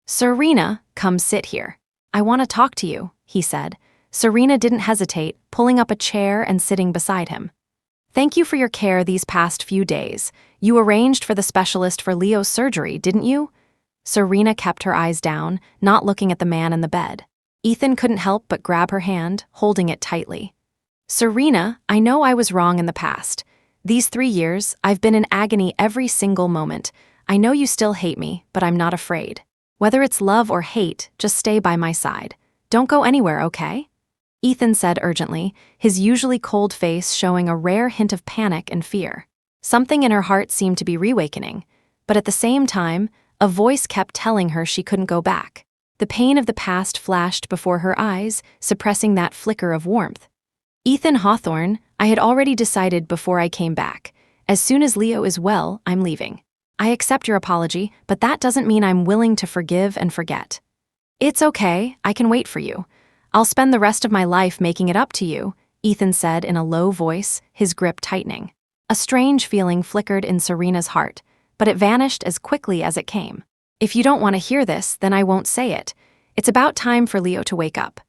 "Serena, come sit here. I want to talk to you," he said. Serena didn't hesitate, pulling up a chair and sitting beside him. "Thank you for your care these past few days. You arranged for the specialist for Leo's surgery, didn't you?" Serena kept her eyes down, not looking at the man in the bed. Ethan couldn't help but grab her hand, holding it tightly. "Serena, I know I was wrong in the past. These 3 years, I've been in agony every single moment. I know you still hate me, but I'm not afraid. Whether it's love or hate, just stay by my side. Don't go anywhere, okay?" Ethan said urgently, his usually cold face showing a rare hint of panic and fear. Something in her heart seemed to be reawakening, but at the same time, a voice kept telling her she couldn't go back. The pain of the past flashed before her eyes, suppressing that flicker of warmth. "Ethan Hawthorne, I had already decided before I came back. As soon as Leo is well, I'm leaving. I accept your apology, but that doesn't mean I'm willing to forgive and forget." "It's okay, I can wait for you. I'll spend the rest of my life making it up to you," Ethan said in a low voice, his grip tightening. A strange feeling flickered in Serena's heart, but it vanished as quickly as it came. "If you don't want to hear this, then I won't say it. It's about time for Leo to wake up.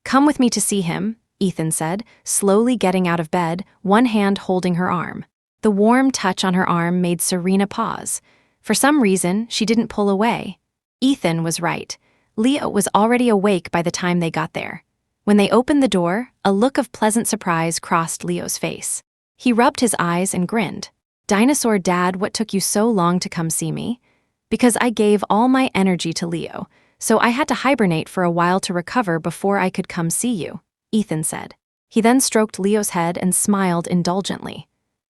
Come with me to see him," Ethan said, slowly getting out of bed, one hand holding her arm. The warm touch on her arm made Serena pause. For some reason, she didn't pull away. Ethan was right. Leo was already awake by the time they got there. When they opened the door, a look of pleasant surprise crossed Leo's face. He rubbed his eyes and grinned. "Dinosaur Dad, what took you so long to come see me?" Because I gave all my energy to Leo, so I had to hibernate for a while to recover before I could come see you, Ethan said. He then stroked Leo's head and smiled indulgently.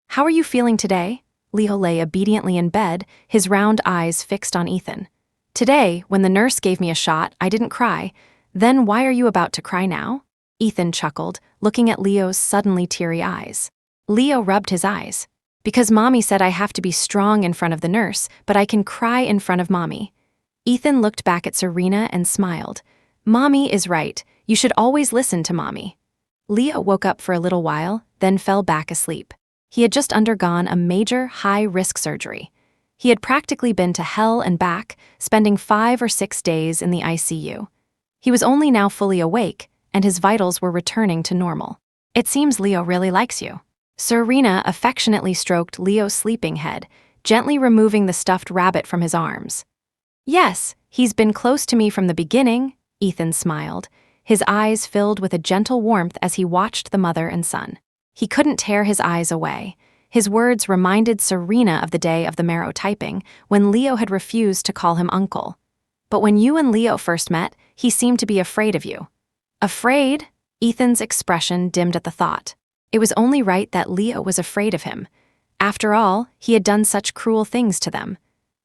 How are you feeling today? Leo lay obediently in bed, his round eyes fixed on Ethan. Today, when the nurse gave me a shot, I didn't cry. Then why are you about to cry now? Ethan chuckled, looking at Leo's suddenly teary eyes. Leo rubbed his eyes. Because Mommy said I have to be strong in front of the nurse, but I can cry in front of Mommy. Ethan looked back at Serena and smiled. Mommy is right. You should always listen to Mommy. Leo woke up for a little while, then fell back asleep. He had just undergone a major, high-risk surgery. He had practically been to hell and back, spending 5 or 6 days in the ICU. He was only now fully awake, and his vitals were returning to normal. It seems Leo really likes you. Serena affectionately stroked Leo's sleeping head, gently removing the stuffed rabbit from his arms. Yes, he's been close to me from the beginning, Ethan smiled, his eyes filled with a gentle warmth as he watched the mother and son. He couldn't tear his eyes away. His words reminded Serena of the day of the marrow typing, when Leo had refused to call him uncle. But when you and Leo first met, he seemed to be afraid of you. Afraid? Ethan's expression dimmed at the thought. It was only right that Leo was afraid of him. After all, he had done such cruel things to them.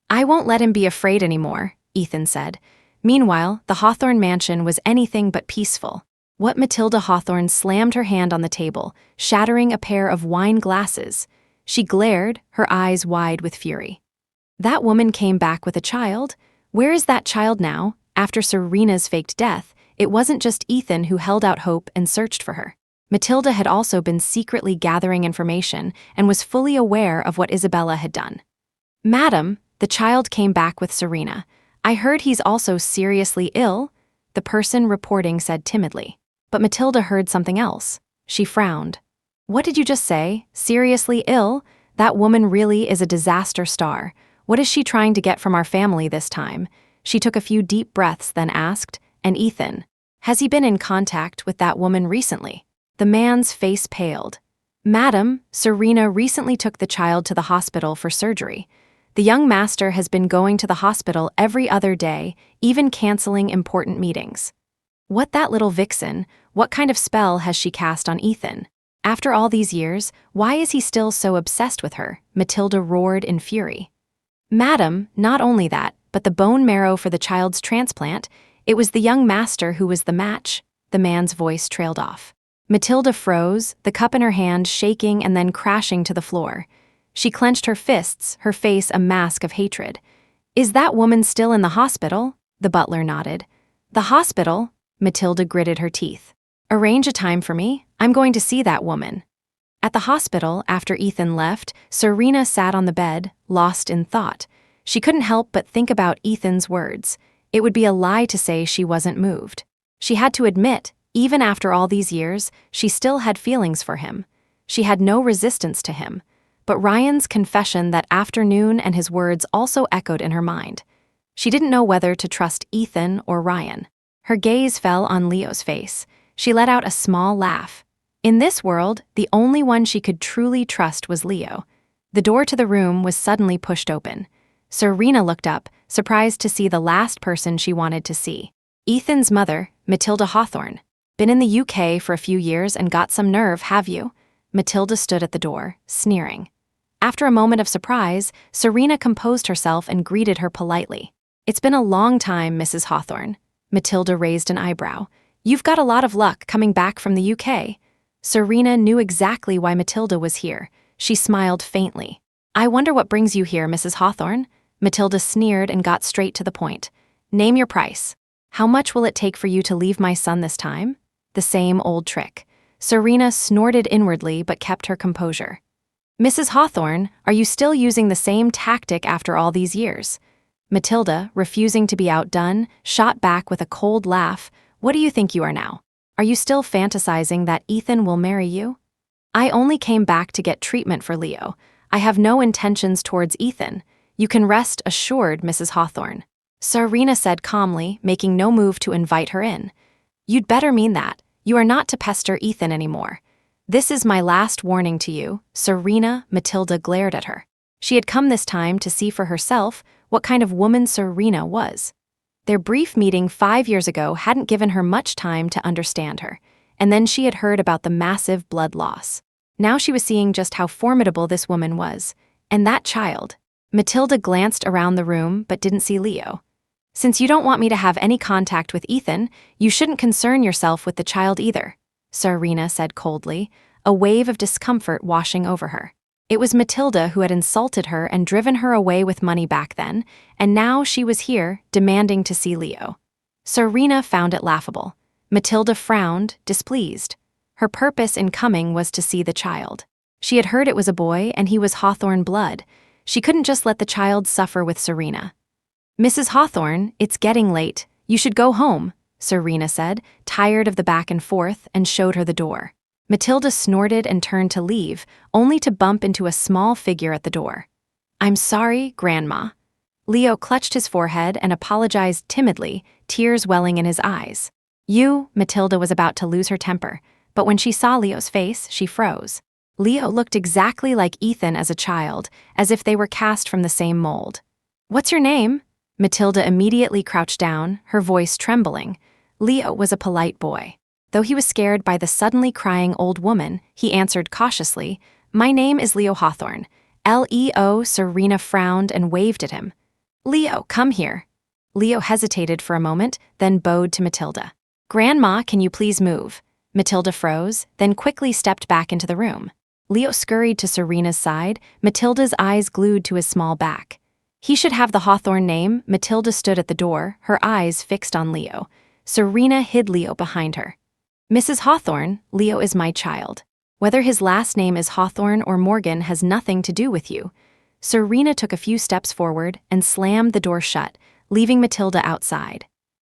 I won't let him be afraid anymore, Ethan said. Meanwhile, the Hawthorne mansion was anything but peaceful. What Matilda Hawthorne slammed her hand on the table, shattering a pair of wine glasses. She glared, her eyes wide with fury. That woman came back with a child? Where is that child now? After Serena's faked death, it wasn't just Ethan who held out hope and searched for her. Matilda had also been secretly gathering information and was fully aware of what Isabella had done. Madam, the child came back with Serena. I heard he's also seriously ill, the person reporting said timidly. But Matilda heard something else. She frowned. What did you just say? Seriously ill? That woman really is a disaster star. What is she trying to get from our family this time? She took a few deep breaths, then asked, and Ethan, has he been in contact with that woman recently? The man's face paled. Madam, Serena recently took the child to the hospital for surgery. The young master has been going to the hospital every other day, even canceling important meetings. What that little vixen, what kind of spell has she cast on Ethan? After all these years, why is he still so obsessed with her? Matilda roared in fury. Madam, not only that, but the bone marrow for the child's transplant, it was the young master who was the match. The man's voice trailed off. Matilda froze, the cup in her hand shaking and then crashing to the floor. She clenched her fists, her face a mask of hatred. Is that woman still in the hospital? The butler nodded. The hospital? Matilda gritted her teeth. Arrange a time for me. I'm going to see that woman. At the hospital, after Ethan left, Serena sat on the bed, lost in thought. She couldn't help but think about Ethan's words. It would be a lie to say she wasn't moved. She had to admit, even after all these years, she still had feelings for him. She had no resistance to him. But Ryan's confession that afternoon and his words also echoed in her mind. She didn't know whether to trust Ethan or Ryan. Her gaze fell on Leo's face. She let out a small laugh. In this world, the only one she could truly trust was Leo. The door to the room was suddenly pushed open. Serena looked up, surprised to see the last person she wanted to see. Ethan's mother, Matilda Hawthorne. Been in the UK for a few years and got some nerve, have you? Matilda stood at the door, sneering. After a moment of surprise, Serena composed herself and greeted her politely. It's been a long time, Mrs. Hawthorne. Matilda raised an eyebrow. You've got a lot of luck coming back from the UK. Serena knew exactly why Matilda was here. She smiled faintly. I wonder what brings you here, Mrs. Hawthorne? Matilda sneered and got straight to the point. Name your price. How much will it take for you to leave my son this time? The same old trick. Serena snorted inwardly but kept her composure. Mrs. Hawthorne, are you still using the same tactic after all these years? Matilda, refusing to be outdone, shot back with a cold laugh. What do you think you are now? Are you still fantasizing that Ethan will marry you? I only came back to get treatment for Leo. I have no intentions towards Ethan. You can rest assured, Mrs. Hawthorne. Serena said calmly, making no move to invite her in. You'd better mean that. You are not to pester Ethan anymore. This is my last warning to you. Serena, Matilda glared at her. She had come this time to see for herself what kind of woman Serena was. Their brief meeting 5 years ago hadn't given her much time to understand her, and then she had heard about the massive blood loss. Now she was seeing just how formidable this woman was. And that child. Matilda glanced around the room but didn't see Leo. Since you don't want me to have any contact with Ethan, you shouldn't concern yourself with the child either, Serena said coldly, a wave of discomfort washing over her. It was Matilda who had insulted her and driven her away with money back then, and now she was here, demanding to see Leo. Serena found it laughable. Matilda frowned, displeased. Her purpose in coming was to see the child. She had heard it was a boy and he was Hawthorne blood. She couldn't just let the child suffer with Serena. "Mrs. Hawthorne, it's getting late. You should go home," Serena said, tired of the back and forth, and showed her the door. Matilda snorted and turned to leave, only to bump into a small figure at the door. "I'm sorry, Grandma." Leo clutched his forehead and apologized timidly, tears welling in his eyes. Matilda was about to lose her temper, but when she saw Leo's face, she froze. Leo looked exactly like Ethan as a child, as if they were cast from the same mold. "What's your name?" Matilda immediately crouched down, her voice trembling. Leo was a polite boy. Though he was scared by the suddenly crying old woman, he answered cautiously, "My name is Leo Hawthorne." Leo. Serena frowned and waved at him. "Leo, come here." Leo hesitated for a moment, then bowed to Matilda. "Grandma, can you please move?" Matilda froze, then quickly stepped back into the room. Leo scurried to Serena's side, Matilda's eyes glued to his small back. He should have the Hawthorne name. Matilda stood at the door, her eyes fixed on Leo. Serena hid Leo behind her. "Mrs. Hawthorne, Leo is my child. Whether his last name is Hawthorne or Morgan has nothing to do with you." Serena took a few steps forward and slammed the door shut, leaving Matilda outside.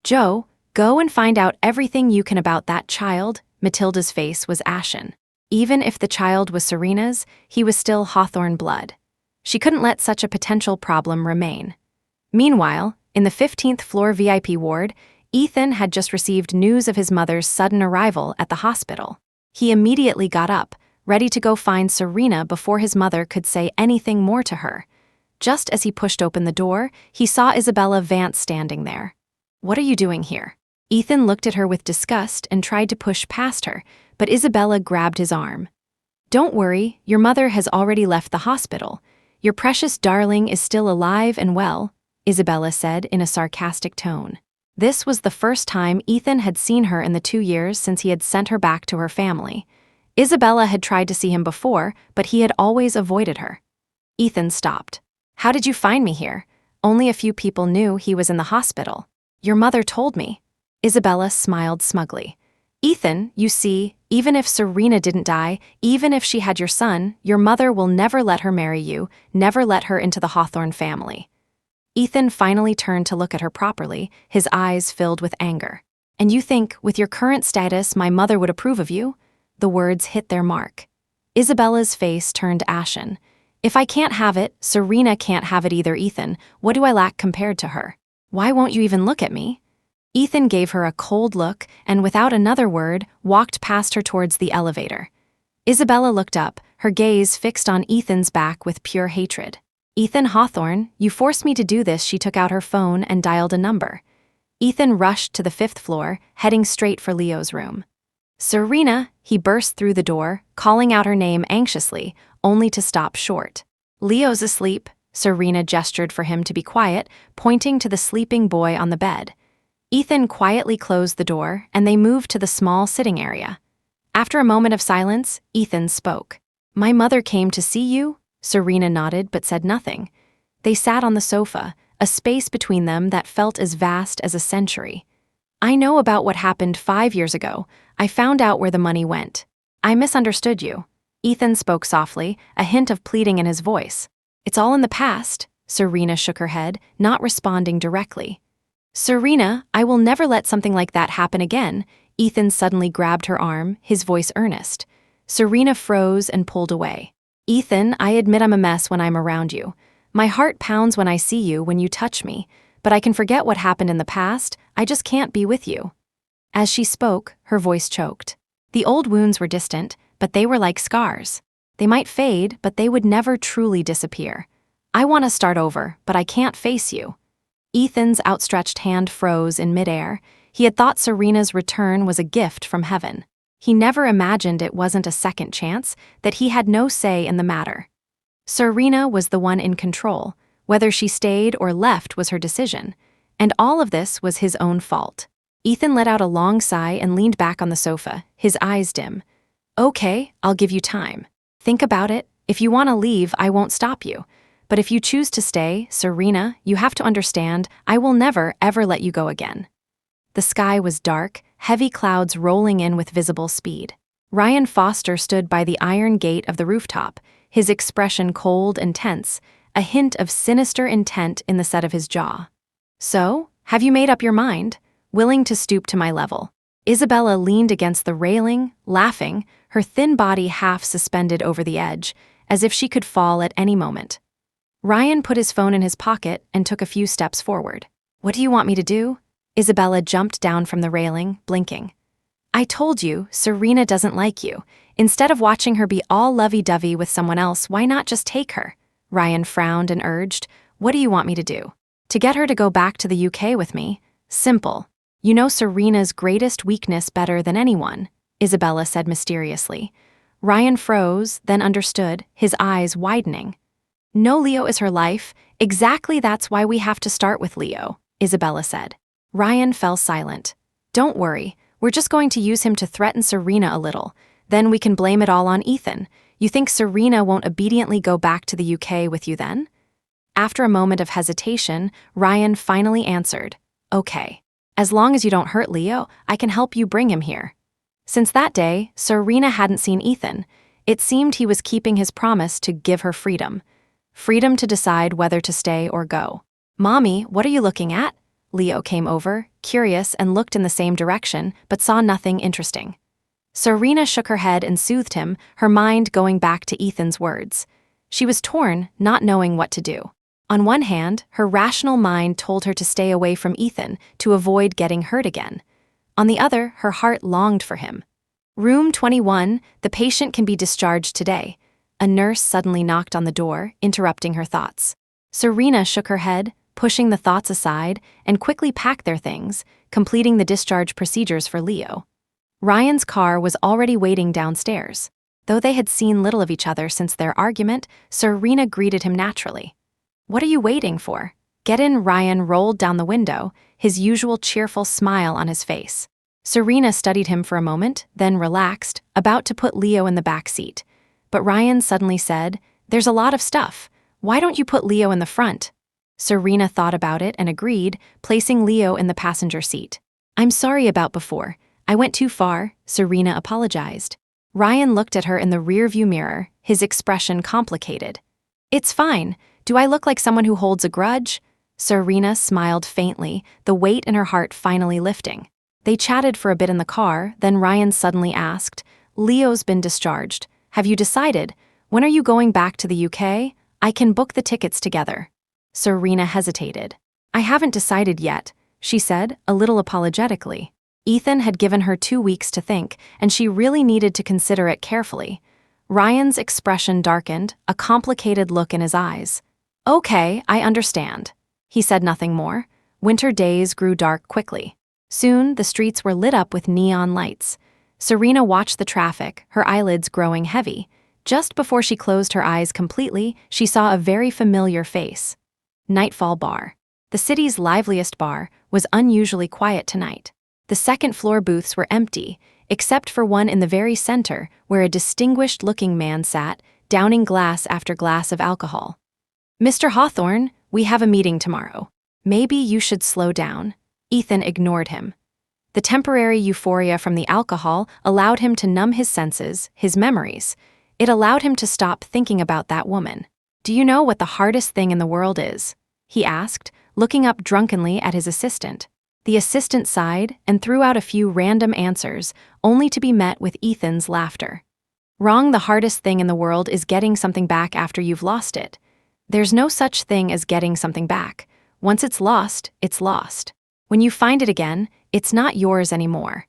"Joe, go and find out everything you can about that child." Matilda's face was ashen. Even if the child was Serena's, he was still Hawthorne blood. She couldn't let such a potential problem remain. Meanwhile, in the 15th floor VIP ward, Ethan had just received news of his mother's sudden arrival at the hospital. He immediately got up, ready to go find Serena before his mother could say anything more to her. Just as he pushed open the door, he saw Isabella Vance standing there. "What are you doing here?" Ethan looked at her with disgust and tried to push past her, but Isabella grabbed his arm. "Don't worry, your mother has already left the hospital. Your precious darling is still alive and well," Isabella said in a sarcastic tone. This was the first time Ethan had seen her in the 2 years since he had sent her back to her family. Isabella had tried to see him before, but he had always avoided her. Ethan stopped. "How did you find me here?" "Only a few people knew he was in the hospital. Your mother told me." Isabella smiled smugly. "Ethan, you see, even if Serena didn't die, even if she had your son, your mother will never let her marry you, never let her into the Hawthorne family." Ethan finally turned to look at her properly, his eyes filled with anger. "And you think, with your current status, my mother would approve of you?" The words hit their mark. Isabella's face turned ashen. "If I can't have it, Serena can't have it either, Ethan. What do I lack compared to her? Why won't you even look at me?" Ethan gave her a cold look and, without another word, walked past her towards the elevator. Isabella looked up, her gaze fixed on Ethan's back with pure hatred. "Ethan Hawthorne, you forced me to do this." She took out her phone and dialed a number. Ethan rushed to the 5th floor, heading straight for Leo's room. "Serena," he burst through the door, calling out her name anxiously, only to stop short. "Leo's asleep." Serena gestured for him to be quiet, pointing to the sleeping boy on the bed. Ethan quietly closed the door, and they moved to the small sitting area. After a moment of silence, Ethan spoke. "My mother came to see you?" Serena nodded but said nothing. They sat on the sofa, a space between them that felt as vast as a century. "I know about what happened 5 years ago. I found out where the money went. I misunderstood you." Ethan spoke softly, a hint of pleading in his voice. "It's all in the past." Serena shook her head, not responding directly. "Serena, I will never let something like that happen again." Ethan suddenly grabbed her arm, his voice earnest. Serena froze and pulled away. "Ethan, I admit I'm a mess when I'm around you. My heart pounds when I see you, when you touch me, but I can forget what happened in the past. I just can't be with you." As she spoke, her voice choked. The old wounds were distant, but they were like scars. They might fade, but they would never truly disappear. I want to start over, but I can't face you. Ethan's outstretched hand froze in midair. He had thought Serena's return was a gift from heaven. He never imagined it wasn't a second chance, that he had no say in the matter. Serena was the one in control. Whether she stayed or left was her decision. And all of this was his own fault. Ethan let out a long sigh and leaned back on the sofa, his eyes dim. Okay, I'll give you time. Think about it. If you want to leave, I won't stop you. But if you choose to stay, Serena, you have to understand, I will never, ever let you go again. The sky was dark, heavy clouds rolling in with visible speed. Ryan Foster stood by the iron gate of the rooftop, his expression cold and tense, a hint of sinister intent in the set of his jaw. So, have you made up your mind? Willing to stoop to my level? Isabella leaned against the railing, laughing, her thin body half suspended over the edge, as if she could fall at any moment. Ryan put his phone in his pocket and took a few steps forward. What do you want me to do? Isabella jumped down from the railing, blinking. I told you, Serena doesn't like you. Instead of watching her be all lovey-dovey with someone else, why not just take her? Ryan frowned and urged, what do you want me to do? To get her to go back to the UK with me? Simple. You know Serena's greatest weakness better than anyone, Isabella said mysteriously. Ryan froze, then understood, his eyes widening. No, Leo is her life. Exactly, that's why we have to start with Leo, Isabella said. Ryan fell silent. Don't worry, we're just going to use him to threaten Serena a little. Then we can blame it all on Ethan. You think Serena won't obediently go back to the UK with you then? After a moment of hesitation, Ryan finally answered, okay. As long as you don't hurt Leo, I can help you bring him here. Since that day, Serena hadn't seen Ethan. It seemed he was keeping his promise to give her freedom. Freedom to decide whether to stay or go. Mommy, what are you looking at? Leo came over, curious, and looked in the same direction, but saw nothing interesting. Serena shook her head and soothed him, her mind going back to Ethan's words. She was torn, not knowing what to do. On one hand, her rational mind told her to stay away from Ethan, to avoid getting hurt again. On the other, her heart longed for him. Room 21, the patient can be discharged today. A nurse suddenly knocked on the door, interrupting her thoughts. Serena shook her head, pushing the thoughts aside, and quickly packed their things, completing the discharge procedures for Leo. Ryan's car was already waiting downstairs. Though they had seen little of each other since their argument, Serena greeted him naturally. What are you waiting for? Get in. Ryan rolled down the window, his usual cheerful smile on his face. Serena studied him for a moment, then relaxed, about to put Leo in the back seat. But Ryan suddenly said, there's a lot of stuff. Why don't you put Leo in the front? Serena thought about it and agreed, placing Leo in the passenger seat. I'm sorry about before. I went too far, Serena apologized. Ryan looked at her in the rearview mirror, his expression complicated. It's fine. Do I look like someone who holds a grudge? Serena smiled faintly, the weight in her heart finally lifting. They chatted for a bit in the car, then Ryan suddenly asked, Leo's been discharged. Have you decided? When are you going back to the UK? I can book the tickets together. Serena hesitated. I haven't decided yet, she said, a little apologetically. Ethan had given her 2 weeks to think, and she really needed to consider it carefully. Ryan's expression darkened, a complicated look in his eyes. Okay, I understand. He said nothing more. Winter days grew dark quickly. Soon, the streets were lit up with neon lights. Serena watched the traffic, her eyelids growing heavy. Just before she closed her eyes completely, she saw a very familiar face. Nightfall Bar. The city's liveliest bar was unusually quiet tonight. The second-floor booths were empty, except for one in the very center, where a distinguished-looking man sat, downing glass after glass of alcohol. Mr. Hawthorne, we have a meeting tomorrow. Maybe you should slow down. Ethan ignored him. The temporary euphoria from the alcohol allowed him to numb his senses, his memories. It allowed him to stop thinking about that woman. Do you know what the hardest thing in the world is? He asked, looking up drunkenly at his assistant. The assistant sighed and threw out a few random answers, only to be met with Ethan's laughter. Wrong. The hardest thing in the world is getting something back after you've lost it. There's no such thing as getting something back. Once it's lost, it's lost. When you find it again, it's not yours anymore.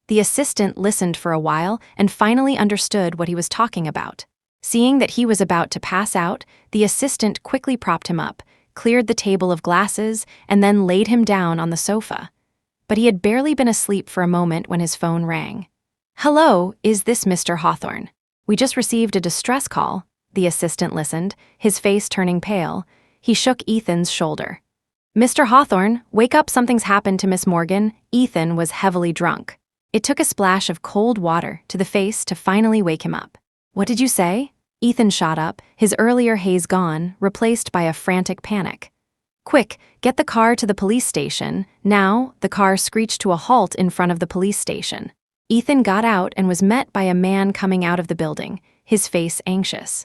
The assistant listened for a while and finally understood what he was talking about. Seeing that he was about to pass out, the assistant quickly propped him up, cleared the table of glasses, and then laid him down on the sofa. But he had barely been asleep for a moment when his phone rang. "Hello, is this Mr. Hawthorne? We just received a distress call." The assistant listened, his face turning pale. He shook Ethan's shoulder. "Mr. Hawthorne, wake up, something's happened to Miss Morgan." Ethan was heavily drunk. It took a splash of cold water to the face to finally wake him up. "What did you say?" Ethan shot up, his earlier haze gone, replaced by a frantic panic. "Quick, get the car to the police station." Now, the car screeched to a halt in front of the police station. Ethan got out and was met by a man coming out of the building, his face anxious.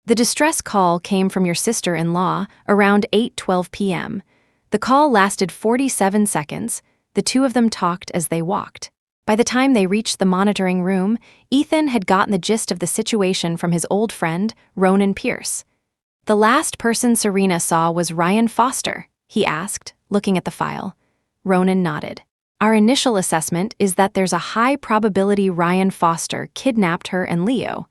"The distress call came from your sister-in-law around 8:12 p.m. The call lasted 47 seconds. The two of them talked as they walked. By the time they reached the monitoring room, Ethan had gotten the gist of the situation from his old friend, Ronan Pierce. "The last person Serena saw was Ryan Foster?" he asked, looking at the file. Ronan nodded. "Our initial assessment is that there's a high probability Ryan Foster kidnapped her and Leo."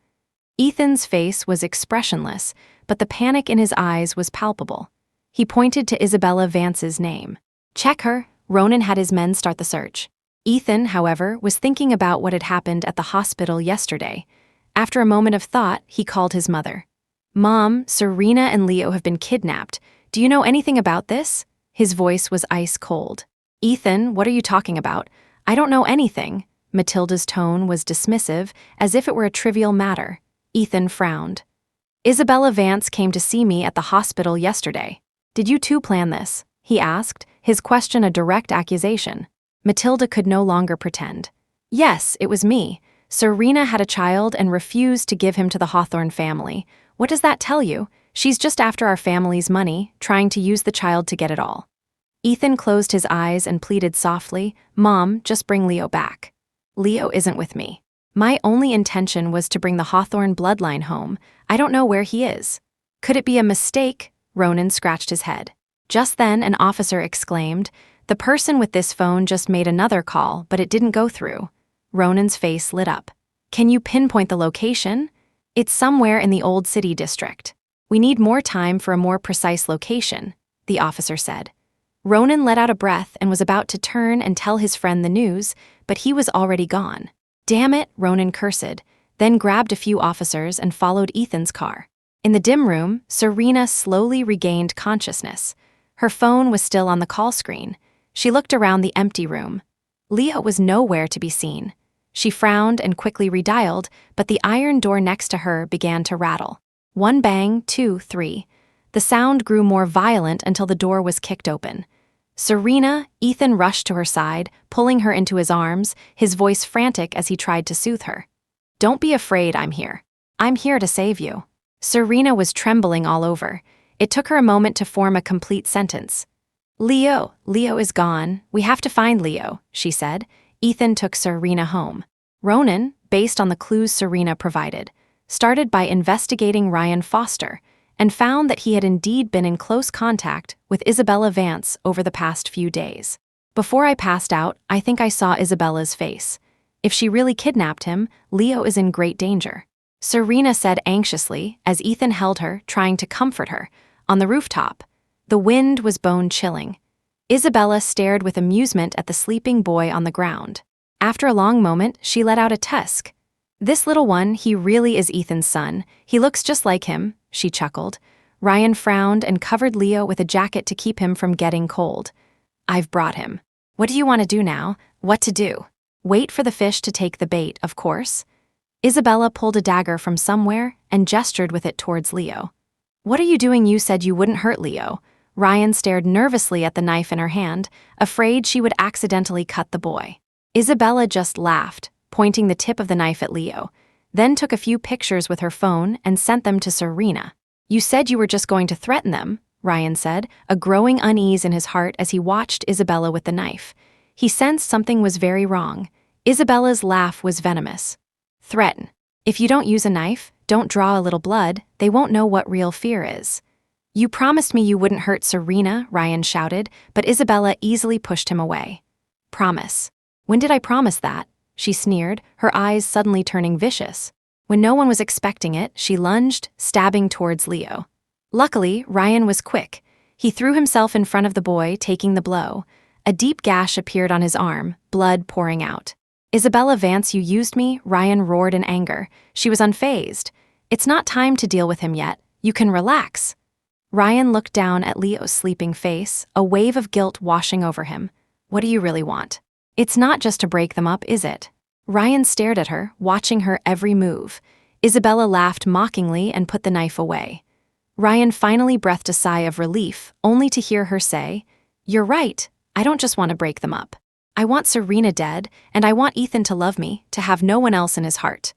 Ethan's face was expressionless, but the panic in his eyes was palpable. He pointed to Isabella Vance's name. "Check her." Ronan had his men start the search. Ethan, however, was thinking about what had happened at the hospital yesterday. After a moment of thought, he called his mother. "Mom, Serena and Leo have been kidnapped. Do you know anything about this?" His voice was ice cold. "Ethan, what are you talking about?" "I don't know anything." Matilda's tone was dismissive, as if it were a trivial matter. Ethan frowned. "Isabella Vance came to see me at the hospital yesterday." "Did you two plan this?" he asked, his question a direct accusation. Matilda could no longer pretend. "Yes, it was me. Serena had a child and refused to give him to the Hawthorne family. What does that tell you? She's just after our family's money, trying to use the child to get it all." Ethan closed his eyes and pleaded softly, "Mom, just bring Leo back." "Leo isn't with me. My only intention was to bring the Hawthorne bloodline home. I don't know where he is." "Could it be a mistake?" Ronan scratched his head. Just then, an officer exclaimed, "The person with this phone just made another call, but it didn't go through." Ronan's face lit up. "Can you pinpoint the location?" "It's somewhere in the Old City District." "We need more time for a more precise location," the officer said. Ronan let out a breath and was about to turn and tell his friend the news, but he was already gone. "Damn it," Ronan cursed, then grabbed a few officers and followed Ethan's car. In the dim room, Serena slowly regained consciousness. Her phone was still on the call screen. She looked around the empty room. Leo was nowhere to be seen. She frowned and quickly redialed, but the iron door next to her began to rattle. One bang, two, three. The sound grew more violent until the door was kicked open. "Serena," Ethan rushed to her side, pulling her into his arms, his voice frantic as he tried to soothe her. "Don't be afraid, I'm here. I'm here to save you." Serena was trembling all over. It took her a moment to form a complete sentence. Leo is gone. We have to find Leo," she said. Ethan took Serena home. Ronan, based on the clues Serena provided, started by investigating Ryan Foster and found that he had indeed been in close contact with Isabella Vance over the past few days. "Before I passed out, I think I saw Isabella's face. If she really kidnapped him, Leo is in great danger," Serena said anxiously as Ethan held her, trying to comfort her. On the rooftop, the wind was bone-chilling. Isabella stared with amusement at the sleeping boy on the ground. After a long moment, she let out a tusk. "This little one, he really is Ethan's son. He looks just like him," she chuckled. Ryan frowned and covered Leo with a jacket to keep him from getting cold. "I've brought him. What do you want to do now?" "What to do? Wait for the fish to take the bait, of course." Isabella pulled a dagger from somewhere and gestured with it towards Leo. "What are you doing? You said you wouldn't hurt Leo." Ryan stared nervously at the knife in her hand, afraid she would accidentally cut the boy. Isabella just laughed, pointing the tip of the knife at Leo, then took a few pictures with her phone and sent them to Serena. "You said you were just going to threaten them," Ryan said, a growing unease in his heart as he watched Isabella with the knife. He sensed something was very wrong. Isabella's laugh was venomous. "Threaten. If you don't use a knife, don't draw a little blood, they won't know what real fear is." "You promised me you wouldn't hurt Serena," Ryan shouted, but Isabella easily pushed him away. "Promise. When did I promise that?" she sneered, her eyes suddenly turning vicious. When no one was expecting it, she lunged, stabbing towards Leo. Luckily, Ryan was quick. He threw himself in front of the boy, taking the blow. A deep gash appeared on his arm, blood pouring out. "Isabella Vance, you used me," Ryan roared in anger. She was unfazed. "It's not time to deal with him yet. You can relax." Ryan looked down at Leo's sleeping face, a wave of guilt washing over him. "What do you really want? It's not just to break them up, is it?" Ryan stared at her, watching her every move. Isabella laughed mockingly and put the knife away. Ryan finally breathed a sigh of relief, only to hear her say, "You're right, I don't just want to break them up. I want Serena dead, and I want Ethan to love me, to have no one else in his heart."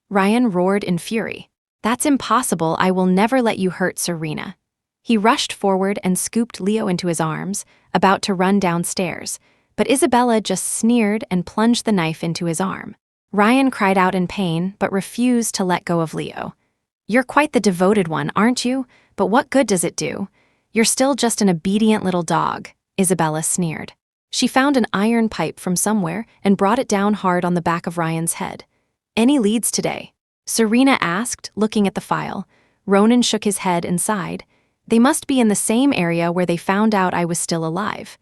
Ryan roared in fury. "That's impossible, I will never let you hurt Serena." He rushed forward and scooped Leo into his arms, about to run downstairs, but Isabella just sneered and plunged the knife into his arm. Ryan cried out in pain, but refused to let go of Leo. "You're quite the devoted one, aren't you? But what good does it do? You're still just an obedient little dog," Isabella sneered. She found an iron pipe from somewhere and brought it down hard on the back of Ryan's head. "Any leads today?" Serena asked, looking at the file. Ronan shook his head and sighed. "They must be in the same area where they found out I was still alive."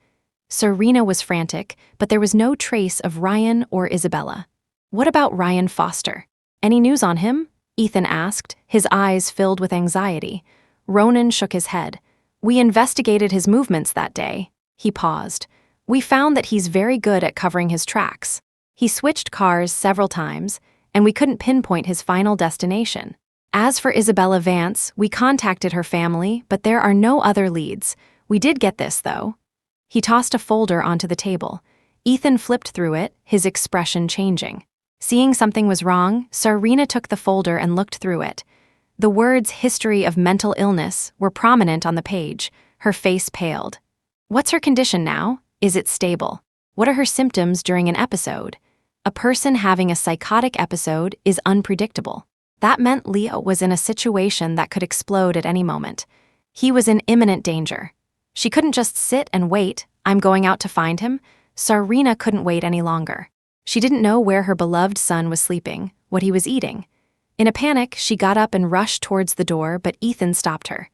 Serena was frantic, but there was no trace of Ryan or Isabella. "What about Ryan Foster? Any news on him?" Ethan asked, his eyes filled with anxiety. Ronan shook his head. "We investigated his movements that day." He paused. "We found that he's very good at covering his tracks. He switched cars several times, and we couldn't pinpoint his final destination. As for Isabella Vance, we contacted her family, but there are no other leads. We did get this, though." He tossed a folder onto the table. Ethan flipped through it, his expression changing. Seeing something was wrong, Serena took the folder and looked through it. The words "history of mental illness" were prominent on the page. Her face paled. "What's her condition now? Is it stable? What are her symptoms during an episode?" A person having a psychotic episode is unpredictable. That meant Leo was in a situation that could explode at any moment. He was in imminent danger. She couldn't just sit and wait. "I'm going out to find him." Serena couldn't wait any longer. She didn't know where her beloved son was sleeping, what he was eating. In a panic, she got up and rushed towards the door, but Ethan stopped her.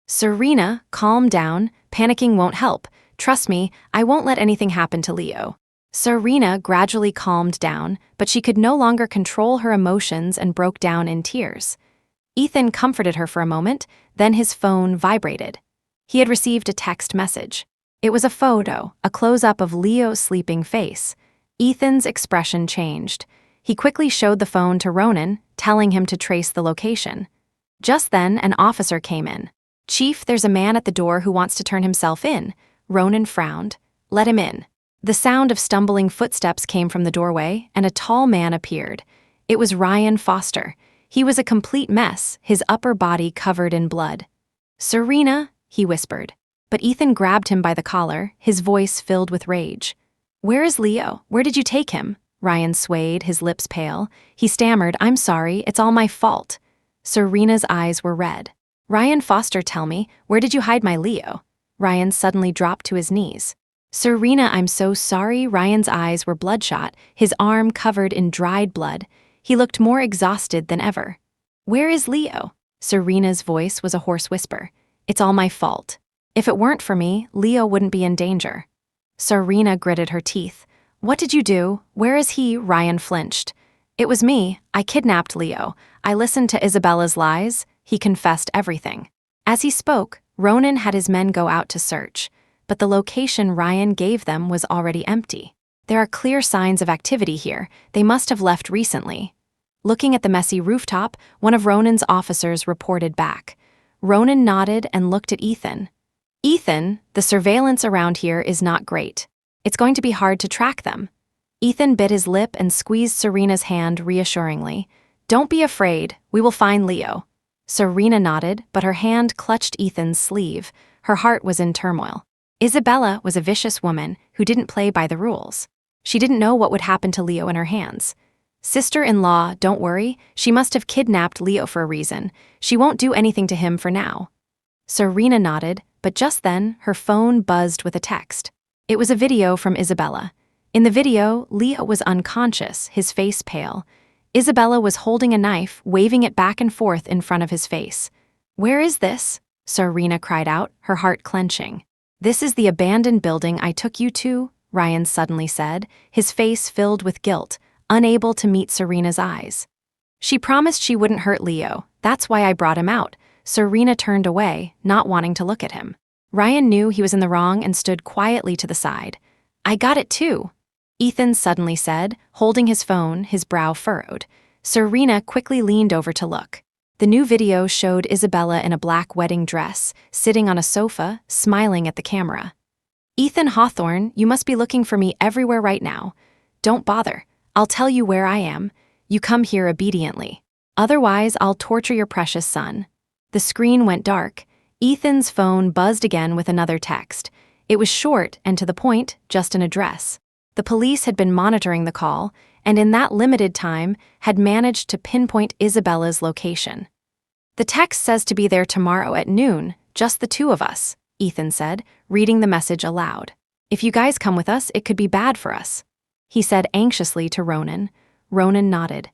"Serena, calm down. Panicking won't help. Trust me, I won't let anything happen to Leo." Serena gradually calmed down, but she could no longer control her emotions and broke down in tears. Ethan comforted her for a moment, then his phone vibrated. He had received a text message. It was a photo, a close-up of Leo's sleeping face. Ethan's expression changed. He quickly showed the phone to Ronan, telling him to trace the location. Just then, an officer came in. "Chief, there's a man at the door who wants to turn himself in." Ronan frowned. "Let him in." The sound of stumbling footsteps came from the doorway, and a tall man appeared. It was Ryan Foster. He was a complete mess, his upper body covered in blood. "Serena," he whispered. But Ethan grabbed him by the collar, his voice filled with rage. "Where is Leo? Where did you take him?" Ryan swayed, his lips pale. He stammered, "I'm sorry, it's all my fault." Serena's eyes were red. "Ryan Foster, tell me, where did you hide my Leo?" Ryan suddenly dropped to his knees. "Serena, I'm so sorry." Ryan's eyes were bloodshot, his arm covered in dried blood. He looked more exhausted than ever. "Where is Leo?" Serena's voice was a hoarse whisper. "It's all my fault. If it weren't for me, Leo wouldn't be in danger." Serena gritted her teeth. "What did you do? Where is he?" Ryan flinched. "It was me. I kidnapped Leo. I listened to Isabella's lies." He confessed everything. As he spoke, Ronan had his men go out to search, but the location Ryan gave them was already empty. "There are clear signs of activity here. They must have left recently." Looking at the messy rooftop, one of Ronan's officers reported back. Ronan nodded and looked at Ethan. "Ethan, the surveillance around here is not great. It's going to be hard to track them." Ethan bit his lip and squeezed Serena's hand reassuringly. "Don't be afraid. We will find Leo." Serena nodded, but her hand clutched Ethan's sleeve. Her heart was in turmoil. Isabella was a vicious woman who didn't play by the rules. She didn't know what would happen to Leo in her hands. "Sister-in-law, don't worry. She must have kidnapped Leo for a reason. She won't do anything to him for now." Serena nodded, but just then, her phone buzzed with a text. It was a video from Isabella. In the video, Leo was unconscious, his face pale. Isabella was holding a knife, waving it back and forth in front of his face. "Where is this?" Serena cried out, her heart clenching. "This is the abandoned building I took you to," Ryan suddenly said, his face filled with guilt, unable to meet Serena's eyes. "She promised she wouldn't hurt Leo, that's why I brought him out." Serena turned away, not wanting to look at him. Ryan knew he was in the wrong and stood quietly to the side. "I got it too," Ethan suddenly said, holding his phone, his brow furrowed. Serena quickly leaned over to look. The new video showed Isabella in a black wedding dress, sitting on a sofa, smiling at the camera. "Ethan Hawthorne, you must be looking for me everywhere right now. Don't bother. I'll tell you where I am. You come here obediently. Otherwise, I'll torture your precious son." The screen went dark. Ethan's phone buzzed again with another text. It was short and to the point, just an address. The police had been monitoring the call, and in that limited time, had managed to pinpoint Isabella's location. "The text says to be there tomorrow at noon, just the two of us," Ethan said, reading the message aloud. "If you guys come with us, it could be bad for us," he said anxiously to Ronan. Ronan nodded.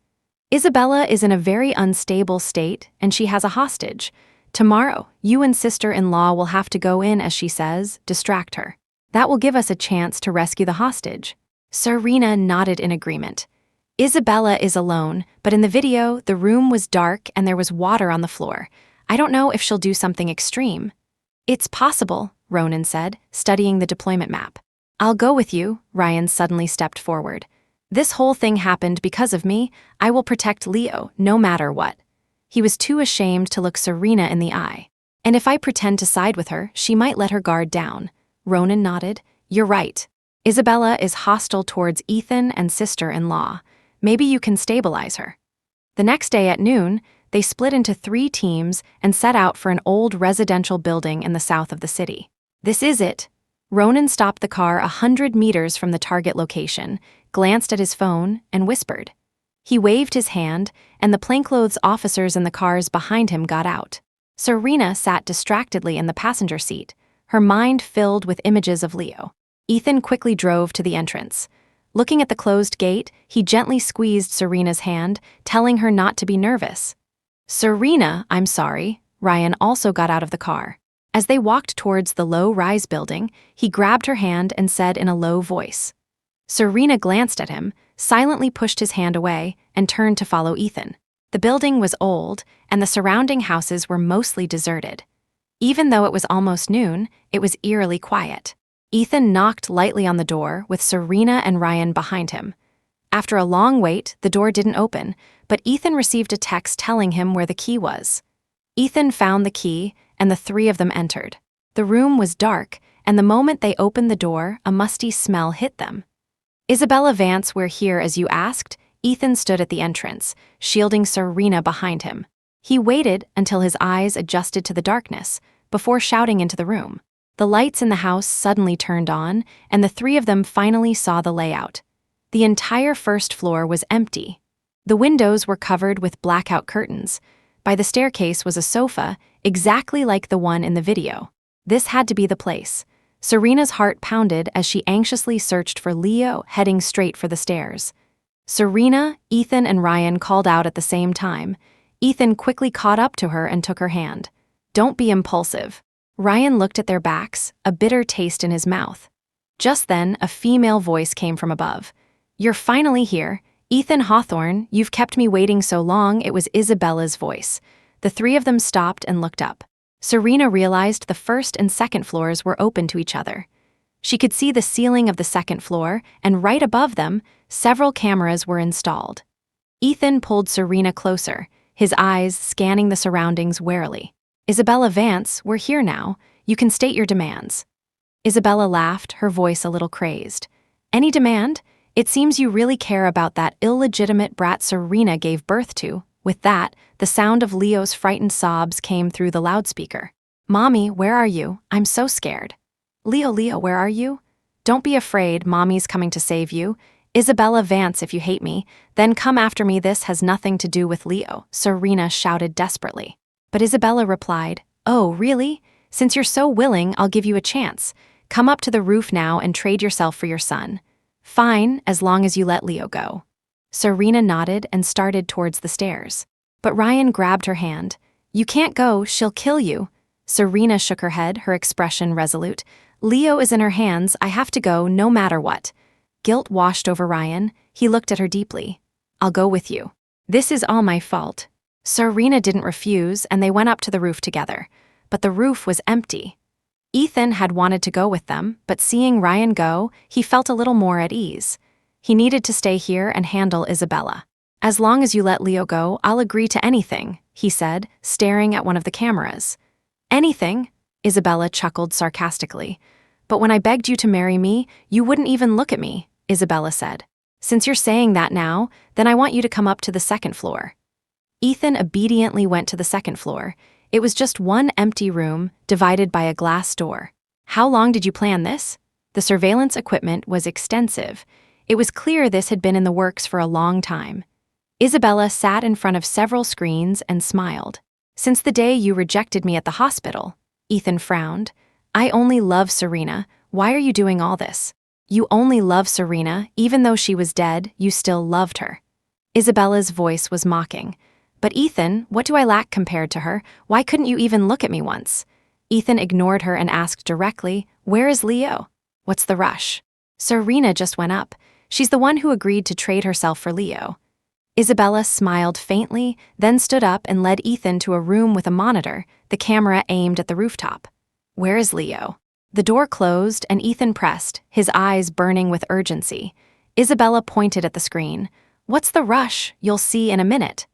"Isabella is in a very unstable state, and she has a hostage. Tomorrow, you and sister-in-law will have to go in, as she says, distract her. That will give us a chance to rescue the hostage." Serena nodded in agreement. "Isabella is alone, but in the video, the room was dark and there was water on the floor. I don't know if she'll do something extreme." "It's possible," Ronan said, studying the deployment map. "I'll go with you," Ryan suddenly stepped forward. "This whole thing happened because of me. I will protect Leo, no matter what." He was too ashamed to look Serena in the eye. "And if I pretend to side with her, she might let her guard down." Ronan nodded. "You're right. Isabella is hostile towards Ethan and sister-in-law. Maybe you can stabilize her." The next day at noon, they split into 3 teams and set out for an old residential building in the south of the city. "This is it." Ronan stopped the car 100 meters from the target location, glanced at his phone, and whispered. He waved his hand, and the plainclothes officers in the cars behind him got out. Serena sat distractedly in the passenger seat, her mind filled with images of Leo. Ethan quickly drove to the entrance. Looking at the closed gate, he gently squeezed Serena's hand, telling her not to be nervous. "Serena, I'm sorry." Ryan also got out of the car. As they walked towards the low-rise building, he grabbed her hand and said in a low voice. Serena glanced at him, silently pushed his hand away, and turned to follow Ethan. The building was old, and the surrounding houses were mostly deserted. Even though it was almost noon, it was eerily quiet. Ethan knocked lightly on the door, with Serena and Ryan behind him. After a long wait, the door didn't open, but Ethan received a text telling him where the key was. Ethan found the key, and the 3 of them entered. The room was dark, and the moment they opened the door, a musty smell hit them. "Isabella Vance, we're here as you asked." Ethan stood at the entrance, shielding Serena behind him. He waited until his eyes adjusted to the darkness, before shouting into the room. The lights in the house suddenly turned on, and the 3 of them finally saw the layout. The entire first floor was empty. The windows were covered with blackout curtains. By the staircase was a sofa, exactly like the one in the video. This had to be the place. Serena's heart pounded as she anxiously searched for Leo, heading straight for the stairs. Serena, Ethan, and Ryan called out at the same time. Ethan quickly caught up to her and took her hand. "Don't be impulsive." Ryan looked at their backs, a bitter taste in his mouth. Just then, a female voice came from above. "You're finally here. Ethan Hawthorne, you've kept me waiting so long." It was Isabella's voice. The 3 of them stopped and looked up. Serena realized the first and second floors were open to each other. She could see the ceiling of the second floor, and right above them, several cameras were installed. Ethan pulled Serena closer, his eyes scanning the surroundings warily. "Isabella Vance, we're here now. You can state your demands." Isabella laughed, her voice a little crazed. "Any demand? It seems you really care about that illegitimate brat Serena gave birth to." With that, the sound of Leo's frightened sobs came through the loudspeaker. "Mommy, where are you? I'm so scared." Leo, where are you?" "Don't be afraid, Mommy's coming to save you." "Isabella Vance, if you hate me, then come after me. This has nothing to do with Leo," Serena shouted desperately. But Isabella replied, "Oh, really? Since you're so willing, I'll give you a chance. Come up to the roof now and trade yourself for your son." "Fine, as long as you let Leo go." Serena nodded and started towards the stairs. But Ryan grabbed her hand. "You can't go, she'll kill you." Serena shook her head, her expression resolute. "Leo is in her hands, I have to go no matter what." Guilt washed over Ryan. He looked at her deeply. "I'll go with you. This is all my fault." Serena didn't refuse, and they went up to the roof together. But the roof was empty. Ethan had wanted to go with them, but seeing Ryan go, he felt a little more at ease. He needed to stay here and handle Isabella. "As long as you let Leo go, I'll agree to anything," he said, staring at one of the cameras. "Anything?" Isabella chuckled sarcastically. "But when I begged you to marry me, you wouldn't even look at me," Isabella said. "Since you're saying that now, then I want you to come up to the second floor." Ethan obediently went to the second floor. It was just one empty room, divided by a glass door. "How long did you plan this?" The surveillance equipment was extensive. It was clear this had been in the works for a long time. Isabella sat in front of several screens and smiled. "Since the day you rejected me at the hospital." Ethan frowned. "I only love Serena. Why are you doing all this?" "You only love Serena, even though she was dead, you still loved her." Isabella's voice was mocking. "But Ethan, what do I lack compared to her? Why couldn't you even look at me once?" Ethan ignored her and asked directly, "Where is Leo?" "What's the rush?" "Serena just went up. She's the one who agreed to trade herself for Leo." Isabella smiled faintly, then stood up and led Ethan to a room with a monitor, the camera aimed at the rooftop. "Where is Leo?" The door closed and Ethan pressed, his eyes burning with urgency. Isabella pointed at the screen. "What's the rush? You'll see in a minute."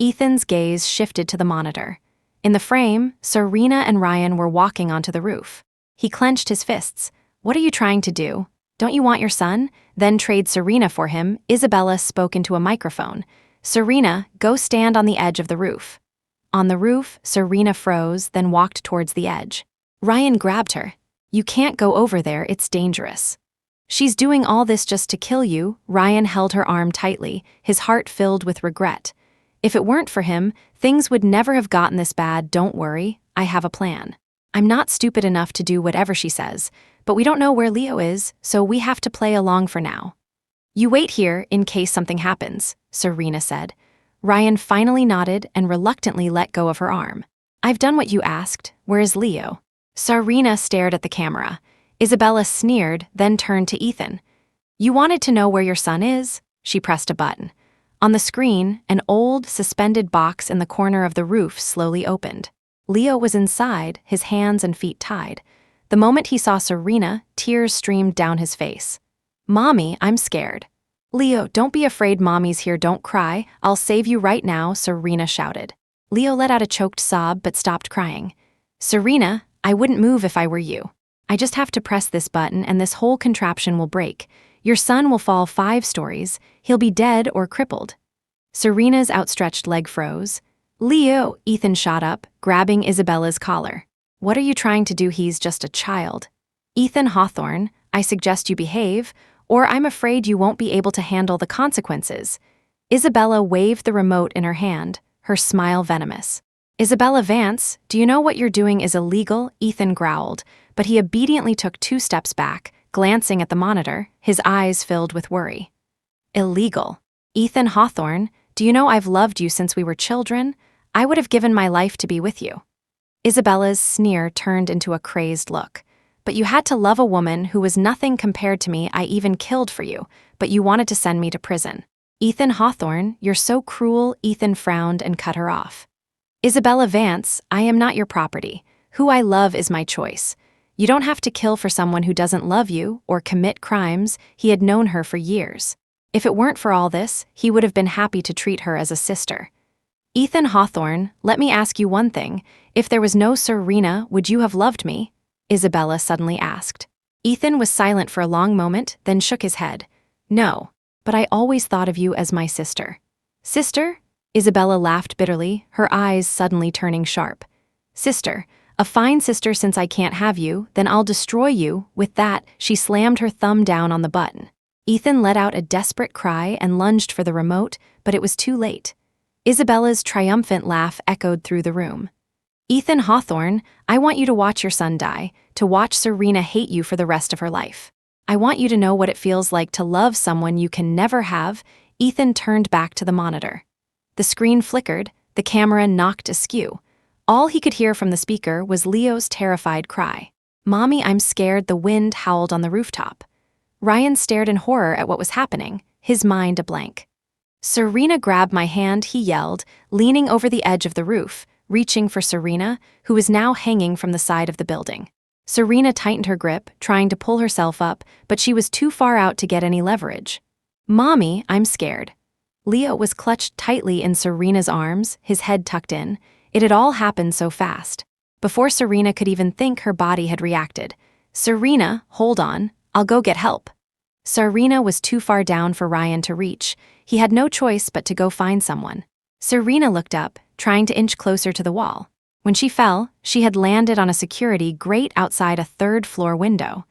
Ethan's gaze shifted to the monitor. In the frame, Serena and Ryan were walking onto the roof. He clenched his fists. "What are you trying to do? Don't you want your son? Then trade Serena for him." Isabella spoke into a microphone. "Serena, go stand on the edge of the roof." On the roof, Serena froze, then walked towards the edge. Ryan grabbed her. "You can't go over there, it's dangerous." "She's doing all this just to kill you." Ryan held her arm tightly, his heart filled with regret. "If it weren't for him, things would never have gotten this bad. Don't worry, I have a plan. I'm not stupid enough to do whatever she says, but we don't know where Leo is, so we have to play along for now." "You wait here in case something happens," Serena said. Ryan finally nodded and reluctantly let go of her arm. "I've done what you asked. Where is Leo?" Serena stared at the camera. Isabella sneered, then turned to Ethan. "You wanted to know where your son is?" She pressed a button. On the screen, an old, suspended box in the corner of the roof slowly opened. Leo was inside, his hands and feet tied. The moment he saw Serena, tears streamed down his face. "Mommy, I'm scared." "Leo, don't be afraid, Mommy's here, don't cry. I'll save you right now," Serena shouted. Leo let out a choked sob but stopped crying. "Serena, I wouldn't move if I were you. I just have to press this button and this whole contraption will break. Your son will fall 5 stories. He'll be dead or crippled." Serena's outstretched leg froze. "Leo," Ethan shot up, grabbing Isabella's collar. "What are you trying to do? He's just a child." "Ethan Hawthorne, I suggest you behave, or I'm afraid you won't be able to handle the consequences." Isabella waved the remote in her hand, her smile venomous. "Isabella Vance, do you know what you're doing is illegal?" Ethan growled, but he obediently took 2 steps back, glancing at the monitor, his eyes filled with worry. "Illegal? Ethan Hawthorne, do you know I've loved you since we were children? I would have given my life to be with you." Isabella's sneer turned into a crazed look. "But you had to love a woman who was nothing compared to me. I even killed for you, but you wanted to send me to prison." "Ethan Hawthorne, you're so cruel." Ethan frowned and cut her off. "Isabella Vance, I am not your property. Who I love is my choice. You don't have to kill for someone who doesn't love you or commit crimes." He had known her for years. If it weren't for all this, he would have been happy to treat her as a sister. "Ethan Hawthorne, let me ask you one thing. If there was no Serena, would you have loved me?" Isabella suddenly asked. Ethan was silent for a long moment, then shook his head. "No, but I always thought of you as my sister." "Sister?" Isabella laughed bitterly, her eyes suddenly turning sharp. "Sister. A fine sister. Since I can't have you, then I'll destroy you." With that, she slammed her thumb down on the button. Ethan let out a desperate cry and lunged for the remote, but it was too late. Isabella's triumphant laugh echoed through the room. "Ethan Hawthorne, I want you to watch your son die, to watch Serena hate you for the rest of her life. I want you to know what it feels like to love someone you can never have." Ethan turned back to the monitor. The screen flickered, the camera knocked askew. All he could hear from the speaker was Leo's terrified cry. "Mommy, I'm scared," the wind howled on the rooftop. Ryan stared in horror at what was happening, his mind a blank. "Serena, grab my hand," he yelled, leaning over the edge of the roof, reaching for Serena, who was now hanging from the side of the building. Serena tightened her grip, trying to pull herself up, but she was too far out to get any leverage. "Mommy, I'm scared." Leo was clutched tightly in Serena's arms, his head tucked in. It had all happened so fast. Before Serena could even think, her body had reacted. "Serena, hold on, I'll go get help." Serena was too far down for Ryan to reach. He had no choice but to go find someone. Serena looked up, trying to inch closer to the wall. When she fell, she had landed on a security grate outside a third-floor window.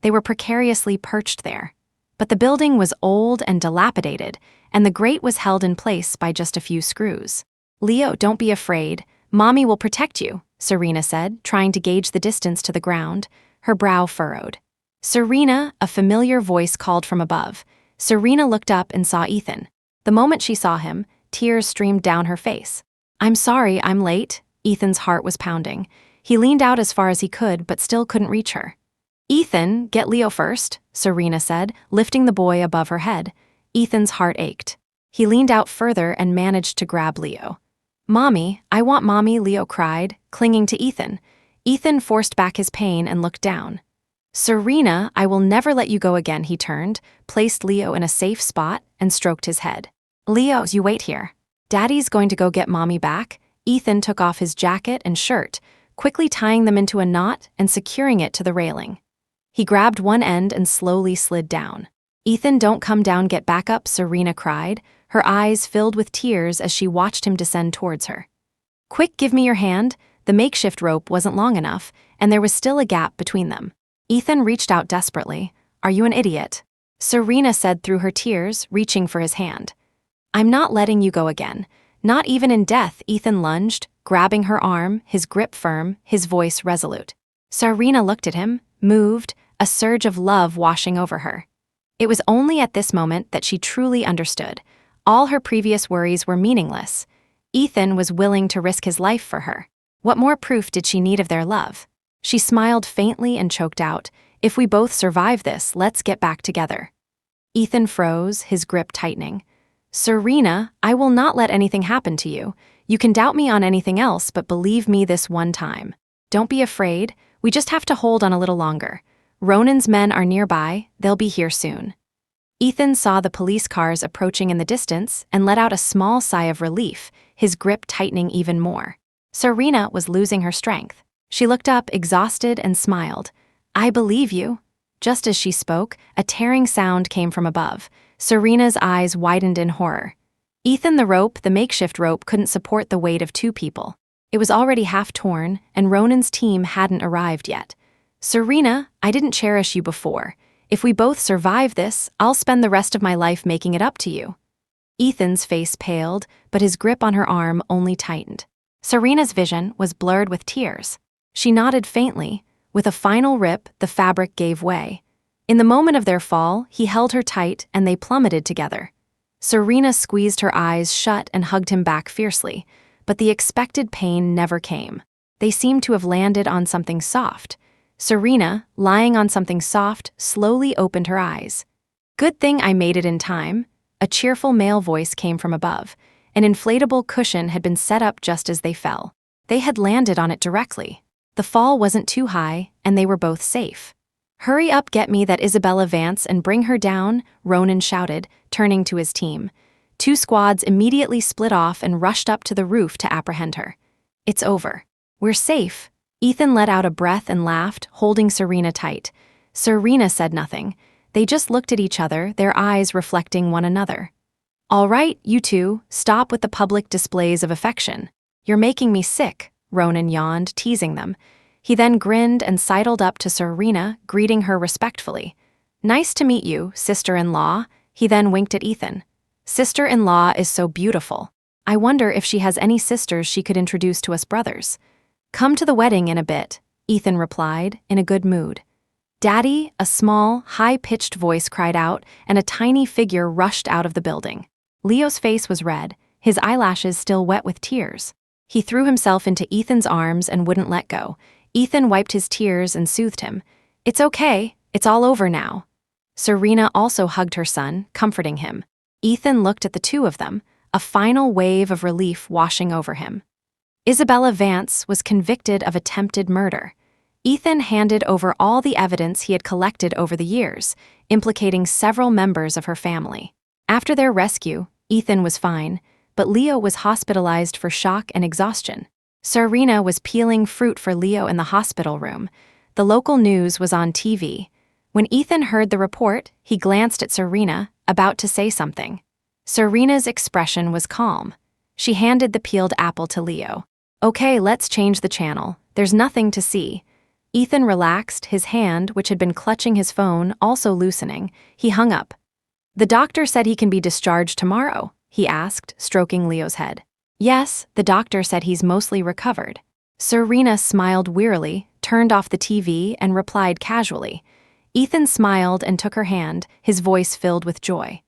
They were precariously perched there. But the building was old and dilapidated, and the grate was held in place by just a few screws. "Leo, don't be afraid. Mommy will protect you," Serena said, trying to gauge the distance to the ground, her brow furrowed. "Serena," a familiar voice called from above. Serena looked up and saw Ethan. The moment she saw him, tears streamed down her face. "I'm sorry, I'm late." Ethan's heart was pounding. He leaned out as far as he could, but still couldn't reach her. "Ethan, get Leo first," Serena said, lifting the boy above her head. Ethan's heart ached. He leaned out further and managed to grab Leo. "Mommy, I want Mommy," Leo cried, clinging to Ethan. Ethan forced back his pain and looked down. "Serena, I will never let you go again," he turned, placed Leo in a safe spot, and stroked his head. "Leo, you wait here. Daddy's going to go get Mommy back." Ethan took off his jacket and shirt, quickly tying them into a knot and securing it to the railing. He grabbed one end and slowly slid down. "Ethan, don't come down, get back up," Serena cried, her eyes filled with tears as she watched him descend towards her. "Quick, give me your hand." The makeshift rope wasn't long enough, and there was still a gap between them. Ethan reached out desperately. "Are you an idiot?" Serena said through her tears, reaching for his hand. "I'm not letting you go again. Not even in death," Ethan lunged, grabbing her arm, his grip firm, his voice resolute. Serena looked at him, moved, a surge of love washing over her. It was only at this moment that she truly understood. All her previous worries were meaningless. Ethan was willing to risk his life for her. What more proof did she need of their love? She smiled faintly and choked out, "If we both survive this, let's get back together." Ethan froze, his grip tightening. "Serena, I will not let anything happen to you. You can doubt me on anything else, but believe me this one time. Don't be afraid, we just have to hold on a little longer. Ronan's men are nearby, they'll be here soon." Ethan saw the police cars approaching in the distance and let out a small sigh of relief, his grip tightening even more. Serena was losing her strength. She looked up, exhausted, and smiled. "I believe you." Just as she spoke, a tearing sound came from above. Serena's eyes widened in horror. Ethan, the makeshift rope, couldn't support the weight of two people. It was already half torn, and Ronan's team hadn't arrived yet. "Serena, I didn't cherish you before. If we both survive this, I'll spend the rest of my life making it up to you." Ethan's face paled, but his grip on her arm only tightened. Serena's vision was blurred with tears. She nodded faintly. With a final rip, the fabric gave way. In the moment of their fall, he held her tight and they plummeted together. Serena squeezed her eyes shut and hugged him back fiercely, but the expected pain never came. They seemed to have landed on something soft. Serena, lying on something soft, slowly opened her eyes. "Good thing I made it in time." A cheerful male voice came from above. An inflatable cushion had been set up just as they fell. They had landed on it directly. The fall wasn't too high, and they were both safe. "Hurry up, get me that Isabella Vance and bring her down," Ronan shouted, turning to his team. Two squads immediately split off and rushed up to the roof to apprehend her. "It's over. We're safe." Ethan let out a breath and laughed, holding Serena tight. Serena said nothing. They just looked at each other, their eyes reflecting one another. "All right, you two, stop with the public displays of affection. You're making me sick," Ronan yawned, teasing them. He then grinned and sidled up to Serena, greeting her respectfully. "Nice to meet you, sister-in-law." He then winked at Ethan. "Sister-in-law is so beautiful. I wonder if she has any sisters she could introduce to us brothers." "Come to the wedding in a bit," Ethan replied, in a good mood. "Daddy," a small, high-pitched voice cried out, and a tiny figure rushed out of the building. Leo's face was red, his eyelashes still wet with tears. He threw himself into Ethan's arms and wouldn't let go. Ethan wiped his tears and soothed him. "It's okay, it's all over now." Serena also hugged her son, comforting him. Ethan looked at the two of them, a final wave of relief washing over him. Isabella Vance was convicted of attempted murder. Ethan handed over all the evidence he had collected over the years, implicating several members of her family. After their rescue, Ethan was fine, but Leo was hospitalized for shock and exhaustion. Serena was peeling fruit for Leo in the hospital room. The local news was on TV. When Ethan heard the report, he glanced at Serena, about to say something. Serena's expression was calm. She handed the peeled apple to Leo. "Okay, let's change the channel. There's nothing to see." Ethan relaxed, his hand, which had been clutching his phone, also loosening. He hung up. "The doctor said he can be discharged tomorrow," he asked, stroking Leo's head. "Yes, the doctor said he's mostly recovered." Serena smiled wearily, turned off the TV, and replied casually. Ethan smiled and took her hand, his voice filled with joy.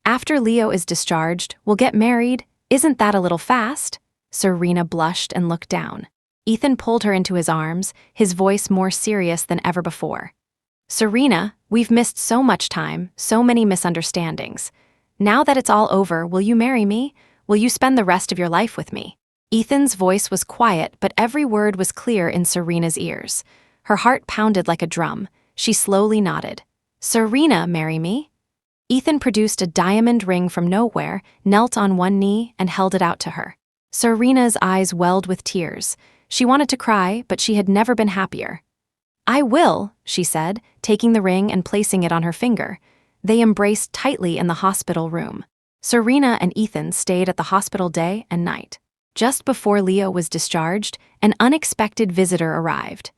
"After Leo is discharged, we'll get married. Isn't that a little fast?" Serena blushed and looked down. Ethan pulled her into his arms, his voice more serious than ever before. "Serena, we've missed so much time, so many misunderstandings. Now that it's all over, will you marry me? Will you spend the rest of your life with me?" Ethan's voice was quiet, but every word was clear in Serena's ears. Her heart pounded like a drum. She slowly nodded. "Serena, marry me?" Ethan produced a diamond ring from nowhere, knelt on one knee, and held it out to her. Serena's eyes welled with tears. She wanted to cry, but she had never been happier. "I will," she said, taking the ring and placing it on her finger. They embraced tightly in the hospital room. Serena and Ethan stayed at the hospital day and night. Just before Leo was discharged, an unexpected visitor arrived.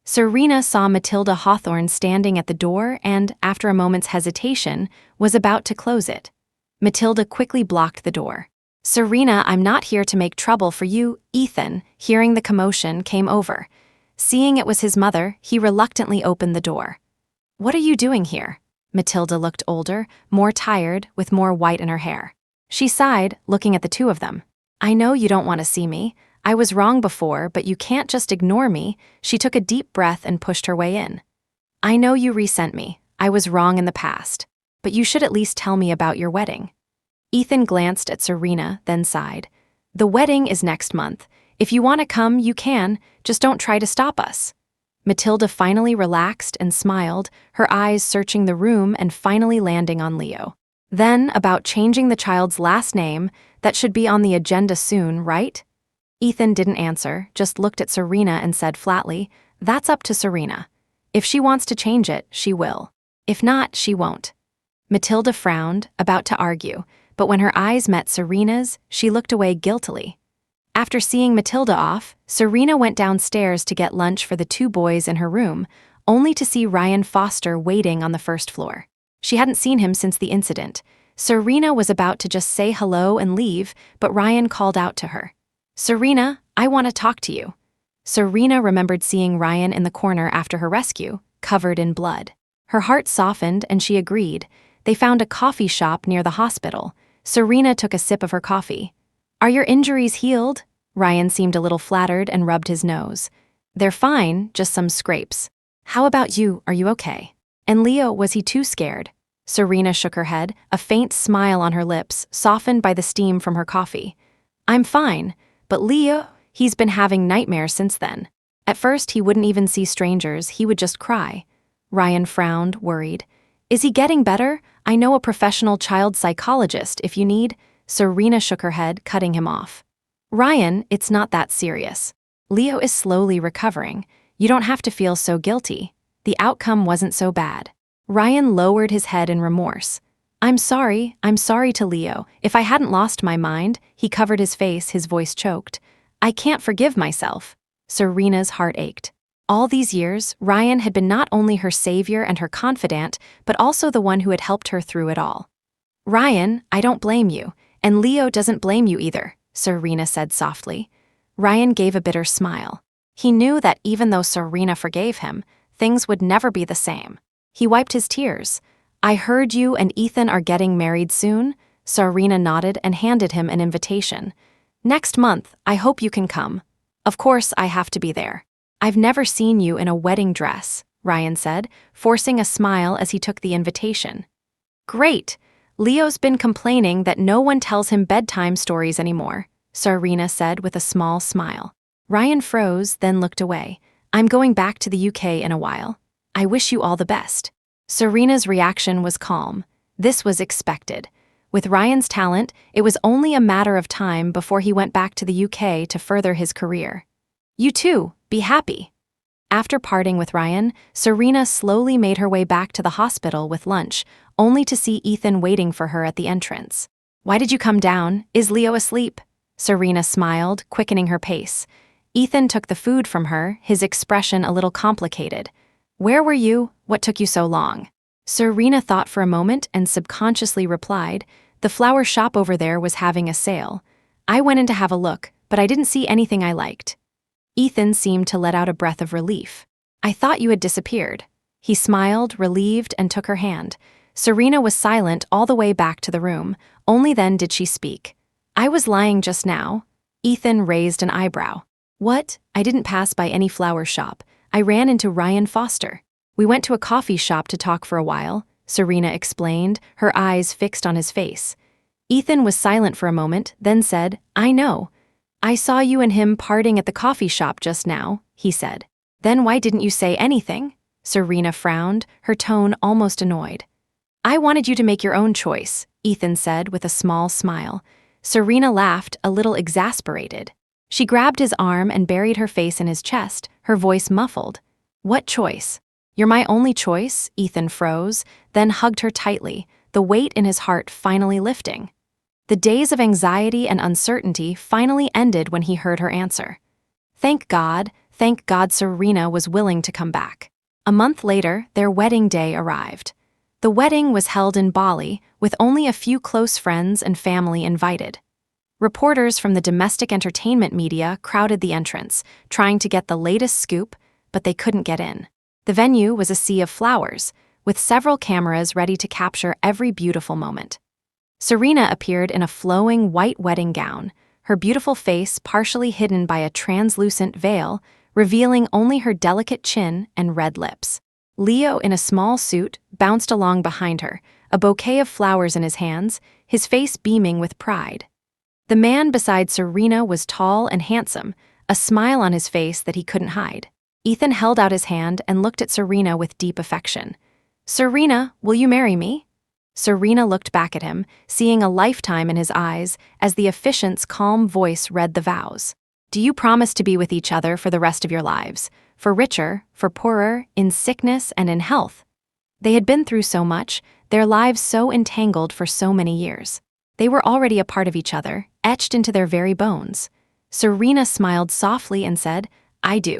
Serena saw Matilda Hawthorne standing at the door and, after a moment's hesitation, was about to close it. Matilda quickly blocked the door. "Serena, I'm not here to make trouble for you." Ethan, hearing the commotion, came over. Seeing it was his mother, he reluctantly opened the door. "What are you doing here?" Matilda looked older, more tired, with more white in her hair. She sighed, looking at the two of them. "I know you don't want to see me. I was wrong before, but you can't just ignore me." She took a deep breath and pushed her way in. "I know you resent me. I was wrong in the past. But you should at least tell me about your wedding." Ethan glanced at Serena, then sighed. "The wedding is next month. If you want to come, you can. Just don't try to stop us." Matilda finally relaxed and smiled, her eyes searching the room and finally landing on Leo. "Then, about changing the child's last name, that should be on the agenda soon, right?" Ethan didn't answer, just looked at Serena and said flatly, "That's up to Serena. If she wants to change it, she will. If not, she won't." Matilda frowned, about to argue, but when her eyes met Serena's, she looked away guiltily. After seeing Matilda off, Serena went downstairs to get lunch for the two boys in her room, only to see Ryan Foster waiting on the first floor. She hadn't seen him since the incident. Serena was about to just say hello and leave, but Ryan called out to her. "Serena, I want to talk to you." Serena remembered seeing Ryan in the corner after her rescue, covered in blood. Her heart softened and she agreed. They found a coffee shop near the hospital. Serena took a sip of her coffee. "Are your injuries healed?" Ryan seemed a little flattered and rubbed his nose. "They're fine, just some scrapes." "How about you? Are you okay?" And Leo, was he too scared? Serena shook her head, a faint smile on her lips, softened by the steam from her coffee. "I'm fine, but Leo, he's been having nightmares since then. At first, he wouldn't even see strangers, he would just cry." Ryan frowned, worried. "Is he getting better? I know a professional child psychologist if you need." Serena shook her head, cutting him off. "Ryan, it's not that serious. Leo is slowly recovering. You don't have to feel so guilty. The outcome wasn't so bad." Ryan lowered his head in remorse. I'm sorry to Leo. If I hadn't lost my mind." He covered his face, his voice choked. "I can't forgive myself." Serena's heart ached. All these years, Ryan had been not only her savior and her confidant, but also the one who had helped her through it all. "Ryan, I don't blame you, and Leo doesn't blame you either," Serena said softly. Ryan gave a bitter smile. He knew that even though Serena forgave him, things would never be the same. He wiped his tears. "I heard you and Ethan are getting married soon?" Serena nodded and handed him an invitation. Next month, I hope you can come. Of course, I have to be there. I've never seen you in a wedding dress, Ryan said, forcing a smile as he took the invitation. Great! Leo's been complaining that no one tells him bedtime stories anymore, Serena said with a small smile. Ryan froze, then looked away. I'm going back to the UK in a while. I wish you all the best. Serena's reaction was calm. This was expected. With Ryan's talent, it was only a matter of time before he went back to the UK to further his career. You too, be happy. After parting with Ryan, Serena slowly made her way back to the hospital with lunch, only to see Ethan waiting for her at the entrance. Why did you come down? Is Leo asleep? Serena smiled, quickening her pace. Ethan took the food from her, his expression a little complicated. Where were you? What took you so long? Serena thought for a moment and subconsciously replied, the flower shop over there was having a sale. I went in to have a look, but I didn't see anything I liked. Ethan seemed to let out a breath of relief. I thought you had disappeared. He smiled, relieved, and took her hand. Serena was silent all the way back to the room. Only then did she speak. I was lying just now. Ethan raised an eyebrow. What? I didn't pass by any flower shop. I ran into Ryan Foster. We went to a coffee shop to talk for a while, Serena explained, her eyes fixed on his face. Ethan was silent for a moment, then said, I know. I saw you and him parting at the coffee shop just now, he said. Then why didn't you say anything? Serena frowned, her tone almost annoyed. I wanted you to make your own choice, Ethan said with a small smile. Serena laughed, a little exasperated. She grabbed his arm and buried her face in his chest, her voice muffled. What choice? You're my only choice, Ethan froze, then hugged her tightly, the weight in his heart finally lifting. The days of anxiety and uncertainty finally ended when he heard her answer. Thank God Serena was willing to come back. A month later, their wedding day arrived. The wedding was held in Bali, with only a few close friends and family invited. Reporters from the domestic entertainment media crowded the entrance, trying to get the latest scoop, but they couldn't get in. The venue was a sea of flowers, with several cameras ready to capture every beautiful moment. Serena appeared in a flowing white wedding gown, her beautiful face partially hidden by a translucent veil, revealing only her delicate chin and red lips. Leo, in a small suit, bounced along behind her, a bouquet of flowers in his hands, his face beaming with pride. The man beside Serena was tall and handsome, a smile on his face that he couldn't hide. Ethan held out his hand and looked at Serena with deep affection. Serena, will you marry me? Serena looked back at him, seeing a lifetime in his eyes as the officiant's calm voice read the vows. Do you promise to be with each other for the rest of your lives, for richer, for poorer, in sickness and in health? They had been through so much, their lives so entangled for so many years. They were already a part of each other, etched into their very bones. Serena smiled softly and said, I do.